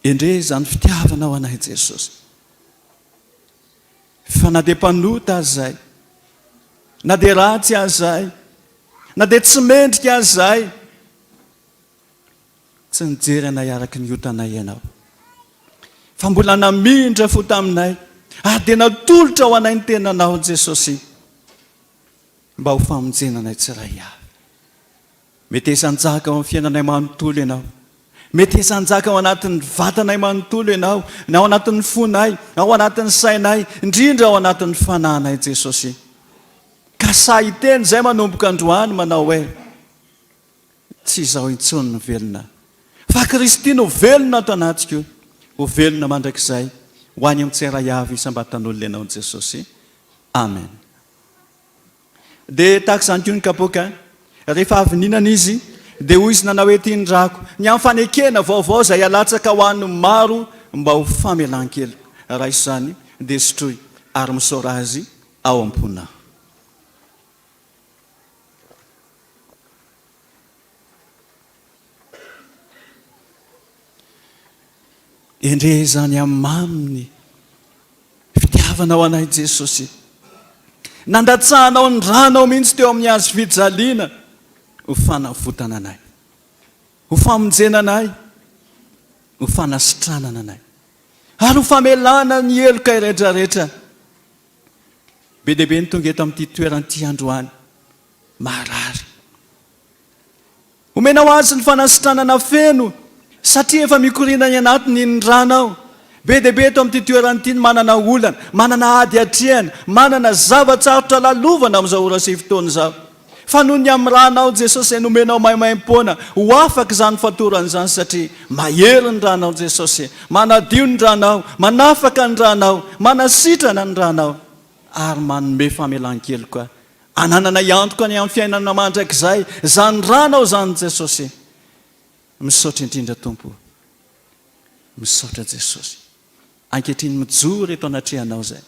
Endre zany fitiavana ho anay Jesosy fa na dia mpanota azahay na dia ratsy azahay na dia tsy mendrika azahay tsy nijery anay araka ny otanay ianao fa mbola namindra fo taminay ary dia natolotra ho anay ny tenanao Jesosy mba ho famonjenanay tsiray avy. Mety esanjaka ao amin'ny fiainanay manontolo ianao, mety esanjaka ao anatin'ny vatanay manontolo ianao, na ao anatin'ny fonay, ao anatin'ny sainay, indrindra ao anatin'ny fanahinay Jesosy. Ka sa hiteny izay manomboka androany manao hoe tsy izaho intsony no velona fa Kristy no velona ato anatiko, ho velona mandrakizay ho any amin'ny tsiray avy isam-batan'olona ianao Jesosy. Amen. Dia tahaka izany koa ny kapoka rehefa avy ninana izy dia hoy izy nanao hoe tindrako ny amin'ny fanekena vaovao izay alatsaka ho an'ny maro mba ho famelan-kely raha izany dia sotroy ary misaora azy ao am-pona. Endre zany amin'ny maminy fitiavanao anay Jesosy, nandatsahanao ny ranao mihitsy teo amin'ny azo fijaliana ho fanavotana anay, ho famonjena anay, ho fanasitranana anay ary ho famelana ny heloka rehetrarehetra. Be dia be ny tonga eto amin'ity toeranyity androany marary homenao azy ny fanasitranana feno satria efa mikorina ny anatiny ny ranao. Be dia be eto amin'ity toeranyity ny manana olana, manana ady atrehana, manana zavatsarotra lalovana amin'izao ora sy fotoana izao fa noho ny am'ranao jesosy ay nomenao maimaim-poana ho afaka zany fatoran'izany satria mahery ny ranao jesosy manadio ny ranao manafaka ny ranao manasitrana ny ranao ary manome famelan-kely koa ananana iantoka any amin'ny fiainana mandrakizay zany ranao zany jesosy misaotra indrindra tompo misaotra jesosy ankehitriny mijoro reto anatrehanao zay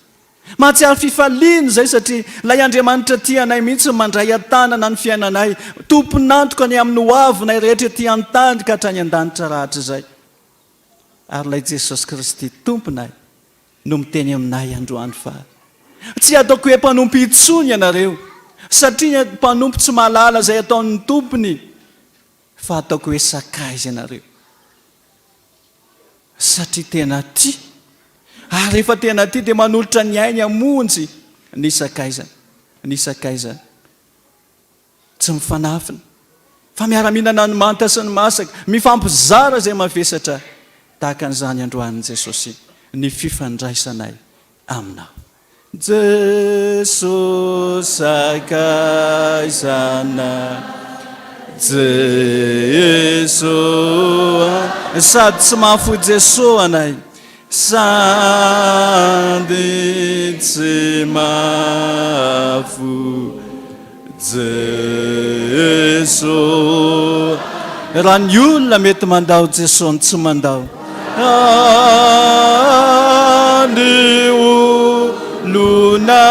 mahatsiary fifaliany zay satria lay andriamanitra ty anay mihitsy mandray atanana ny fiainanay tomponantoka any amin'ny hoavinay rehetra ty antany ka hatrany an-danitra rahatra zay ary lay jesosy kristy tomponay no miteny aminay androany fa tsy ataoko hoe mpanompo itsony ianareo satria mpanompo tsy mahalala zay ataon'ny tompony fa ataoko hoe sakaizy ianareo satria tena ty ary rehefa tena ty dia manolotra ny ainy amonjy ny sakaizany tsy mifanafina fa miara-minana ny manta sy ny masaka mifampizara zay mavesatra tahaka an'izany androan'i jesosy ny fifandraisanay aminao jesosy sakaizana jesosy sady tsy mahafo jesosy anay sady tsy mahafo jesosy raha ny olona mety mandao jesosy tsy mandao ny olona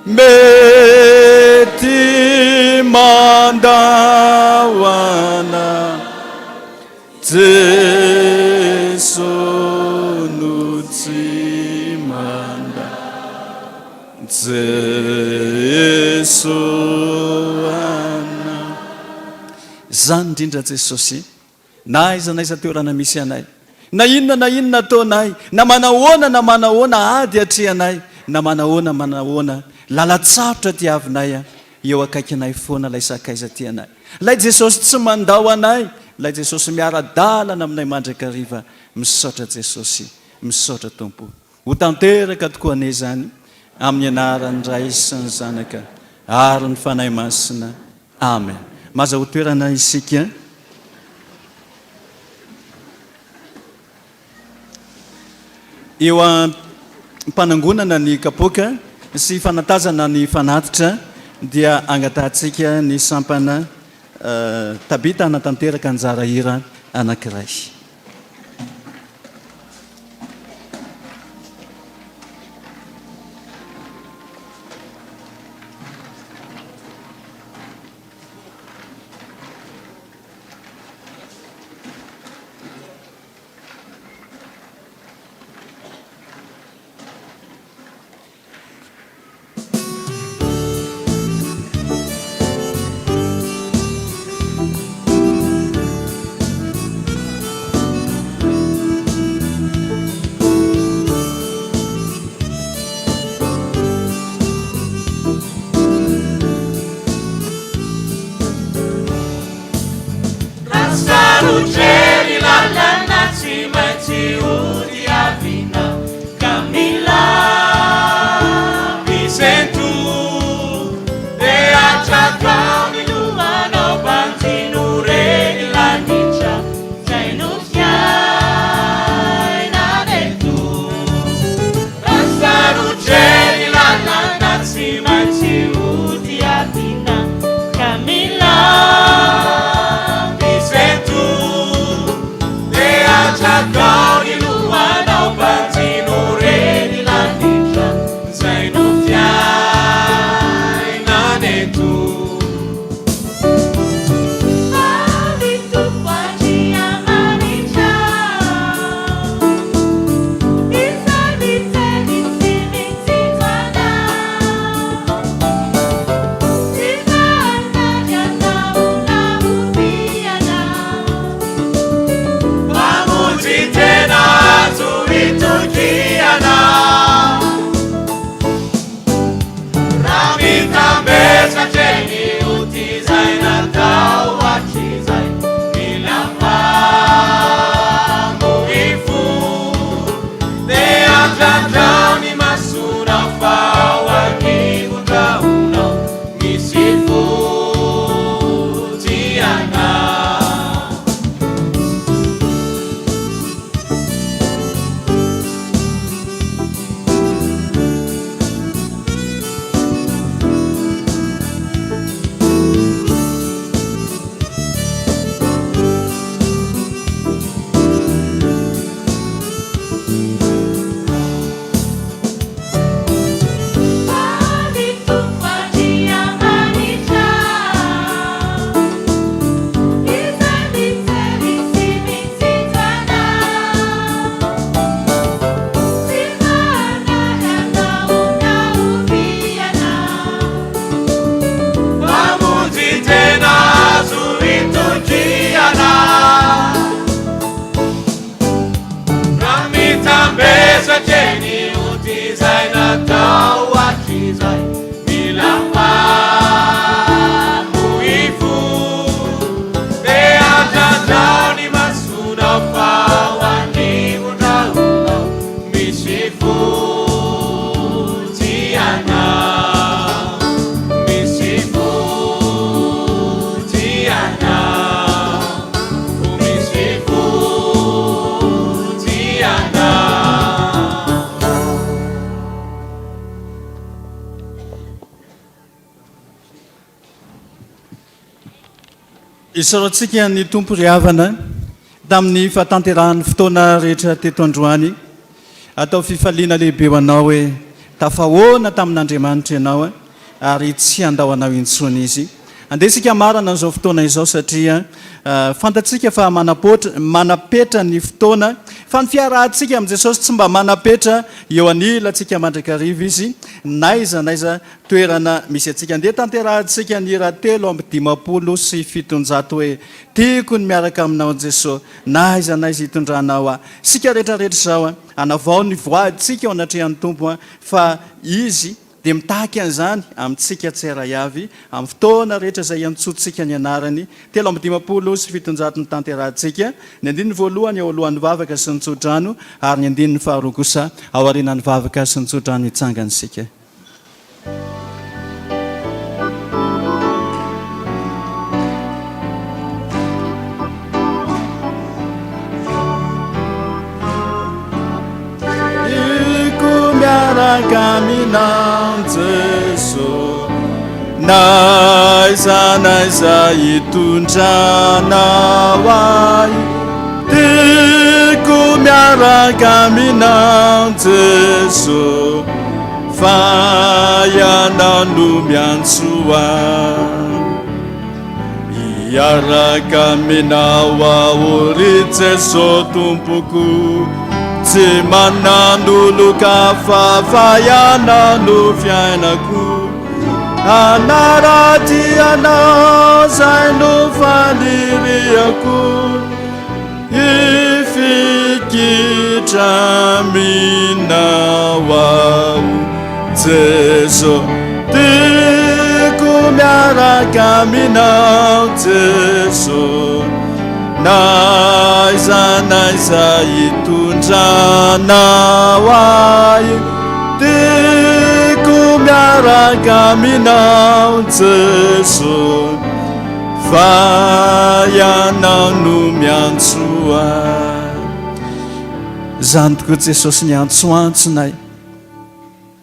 mety mandao ana jesosy no tsy mandao jesosy ana zany indrindra jesosy na aiza na iza toerana misy anay na inona ataonay na manahoana ady atrehanay na manahoana lalatsarotra ty avinay eo akaikinay foana lay sakaiza ty anay lay jesosy tsy mandao anay lay jesosy miara-dalana aminay mandrakariva misaotra jesosy misaotra tompo ho tanteraka tokoa ane zany amin'ny anaran'ny ray sy ny zanaka ary ny fanahy masina amen maza ho toerana isika eo ampanangonana ny kapoka sy fanatazana ny fanatitra dia angatahtsika ny sampana tabita anatanteraka anjara hira anankiray Camila, Vicente. izay natao hatrizay mila famoifo de adradrao ny masonao fa ho animondraonao misy fotianao misy fotianao misy isaroantsika ny tompo ry havana tamin'ny fahatanterahany fotoana rehetra teto androany atao fifaliana lehibe ho anao hoe tafahoana tamin'Andriamanitra ianao ary tsy andao anao intsony izy andesika marana n'izao fotoana izao satria fantatsika fa manapetra ny fotoana fa ny fiarahantsika amin'i Jesosy tsy mba manapetra eo anilantsika mandrakariva izy naiza toerana misy atsika andeha tanterahantsika ny rahatelo amby 57 hoe tiako ny miaraka aminao Jesosy naiza hitondranao sika rehetrarehetra zao anavao ny voaditsika ao anatrehan'ny tompo fa izy dia mitaky an'izany amintsika tsairay avy amin'ny fotoana rehetra izay antsotsika ny anarany 57 ny tanterahantsika ny andininy voalohany ao alohan'ny vavaka sy ny tsodrano ary ny andininy faharoa kosa ao arinan'ny vavaka sy ny tsodrano hitsanganysika miaraka Jesosy naiza hitondranao ahy tiako miaraka aminao Jesosy fa ianao no miantso ahy iaraka aminao aory Jesosy tompoko tsy manan'olo-ka fa ianao no fiainako anaratianao zay no faliriako ifikitra aminao aho Jesosy tiako miaraka aminao Jesosy naiza hitondranao ahy tiako miaraka aminao Jesosy fa ianao no miantso ahy zany tokoa Jesosy niantsoantsonay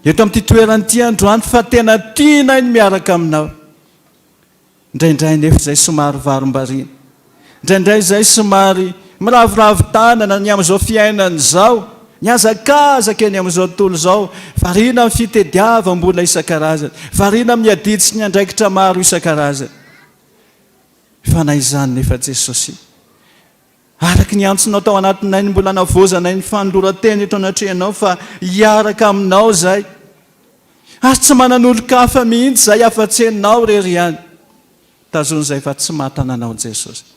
eto amin'ity toerany ity androany fa tena tianay ny miaraka aminao indraindray nefa izay somary varom-barina indraindray izay somary miravoravo tanana ny amin'izao fiainana izao ny azakazaka eny amin'izao tontolo izao variana amin'ny fitediavam-bola isan-karazany variana amin'ny aditsy ny andraikitra maro isan-karazany fa na izany nefa Jesosy araka ny antsonao tao anatinay ny mbola navozanay ny fanoloran-tena eto anatrehanao fa hiaraka aminao zay ary tsy manan'olo-kafa mihitsy zay afa-tsy anao rery ihany tazon'izay fa tsy mahatananao Jesosy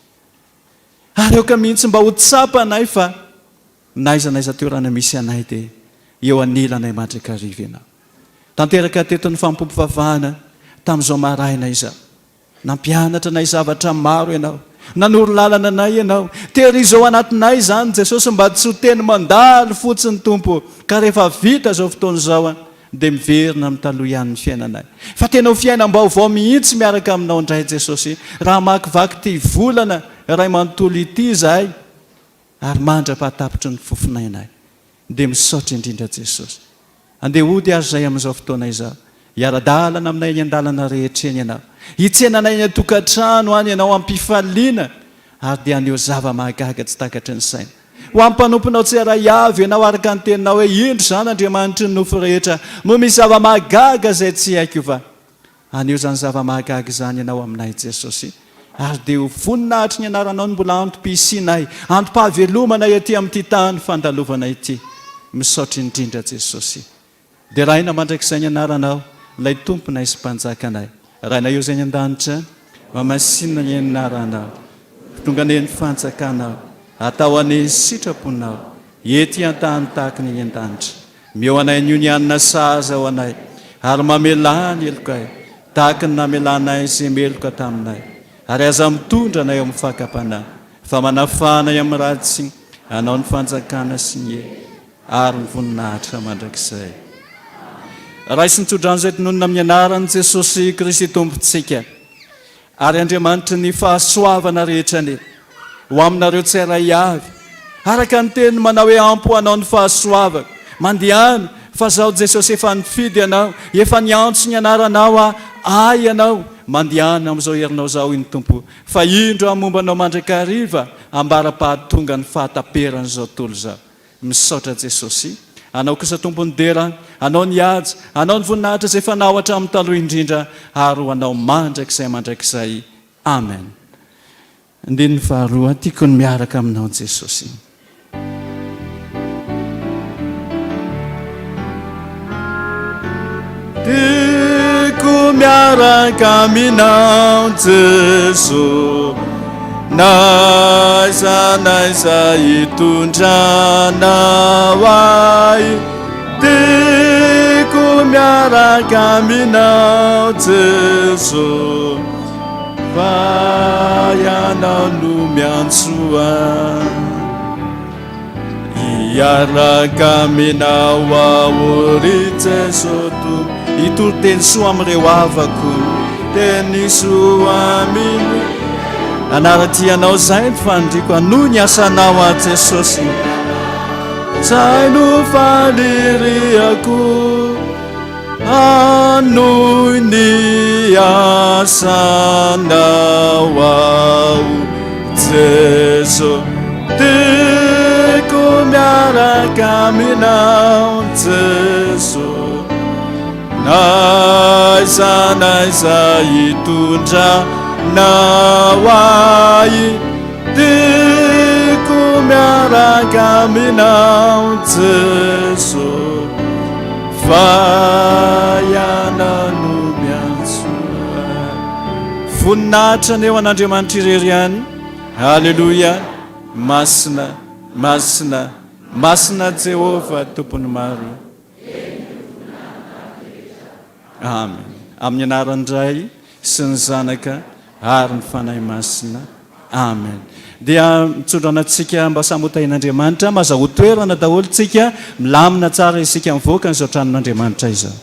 ary eoka mihitsy mba ho tsapanay fa naiza toerana misy anay dia eo anilanay mandrakariva ianao tanteraka teto ny fampompivavahana tamin'izao maraina izaho nampianatra nay zavatra maro ianao nanoro lalana anay ianao tehirizao anatinay zany Jesosy mba tsy ho teny mandalo fotsiny tompo ka rehefa vita zao fotoana izao dia miverina amin'ny taloha ihany ny fiainanay fa tena ho fiainam-baovao mihitsy miaraka aminao indray Jesosy raha makivaky ty volana ray manontolo ity zahay ary mandra-pahatapitry ny fofonainay dia misaotra indrindra Jesosy andeha ody azy zay amin'izao fotoana izao hiara-dalana aminay ny an-dalana rehetra eny ianao hitsenanay ny atokantrano any ianao ampifaliana ary dia aneo zava-mahagaga tsy takatry ny saina ho amin'ny mpanomponao tsirairay avy ianao araka ny teninao hoe indro zany Andriamanitry ny nofo rehetra mo misy zava-mahagaga zay tsy haiko va aneo zany zava-mahagaga zany ianao aminay Jesosy ary dia ho voninahitry ny anaranao ny mbola antom-pisinay antom-pahavelomanay aty amin'ity tany fandalovanay ity misaotra indrindra Jesosy dia rahaina mandrakizay ny anaranao ilay tomponay sy mpanjakanay rahaina eo zay ny an-danitra mamasinina ny anaranao tonga ny fanjakanao atao any sitraponao ety an-tany tahaka ny an-danitra meo anay nio ny anina saza ao anay ary mamelany elokay tahaka ny namelanay izay meloka taminay ary aza mitondra anay eo amin'ny fakapanahy fa manafanay amin'ny ratsy anao ny fanjakana sy ny ary ny voninahitra mandrakizay raha sy nitsodranoizay tononona amin'ny anaran'i Jesosy Kristy tompontsika ary Andriamanitra ny fahasoavana rehetrany ho aminareo tsairay avy araka ny teny manao hoe ampoanao ny fahasoavana mandehany fa zao Jesosy efa nifidy ianao efa niantso ny anaranao ay ianao mandehany amin'izao herinao zao iny tompo fa indro amombanao mandrakariva ambara-pahatonga ny fahataperan'izao tontolo zao misaotra Jesosy anao kosa tompony dera anao ny aja anao ny voninahitra izay fanao hatramin'ny taloha indrindra ary ho anao mandrakizay amen. Andininy faharoa tiako ny miaraka aminao Jesosy. Tiako miaraka aminao Jesosy naiza hitondranao ahy tiako miaraka aminao Jesosy fa ianao no miantsoa iaraka aminao ahory Jesosy tompo itoro-teny soa amin'ireo havako teny soa aminy anara-tianao zay ny fandriko anoho ny asanao a Jesosy zay no faniriako anoho ny asanao ao Jesosy tiako miaraka aminao Jesosy naiza hitondra nao ahy tiako miaraka aminao Jesosy fa ianao no miantsoa voninahitra ny eo an'Andriamanitra irery ihany halleloia masina Jehova tompony maro amen amin'ny anaran'indray sy ny zanaka ary ny fanahy masina amen. Dia mitsondranantsika mba samotahin'Andriamanitra mazaho toerana daholo tsika milamina tsara isika mivoaka n'izao tranon'Andriamanitra izao.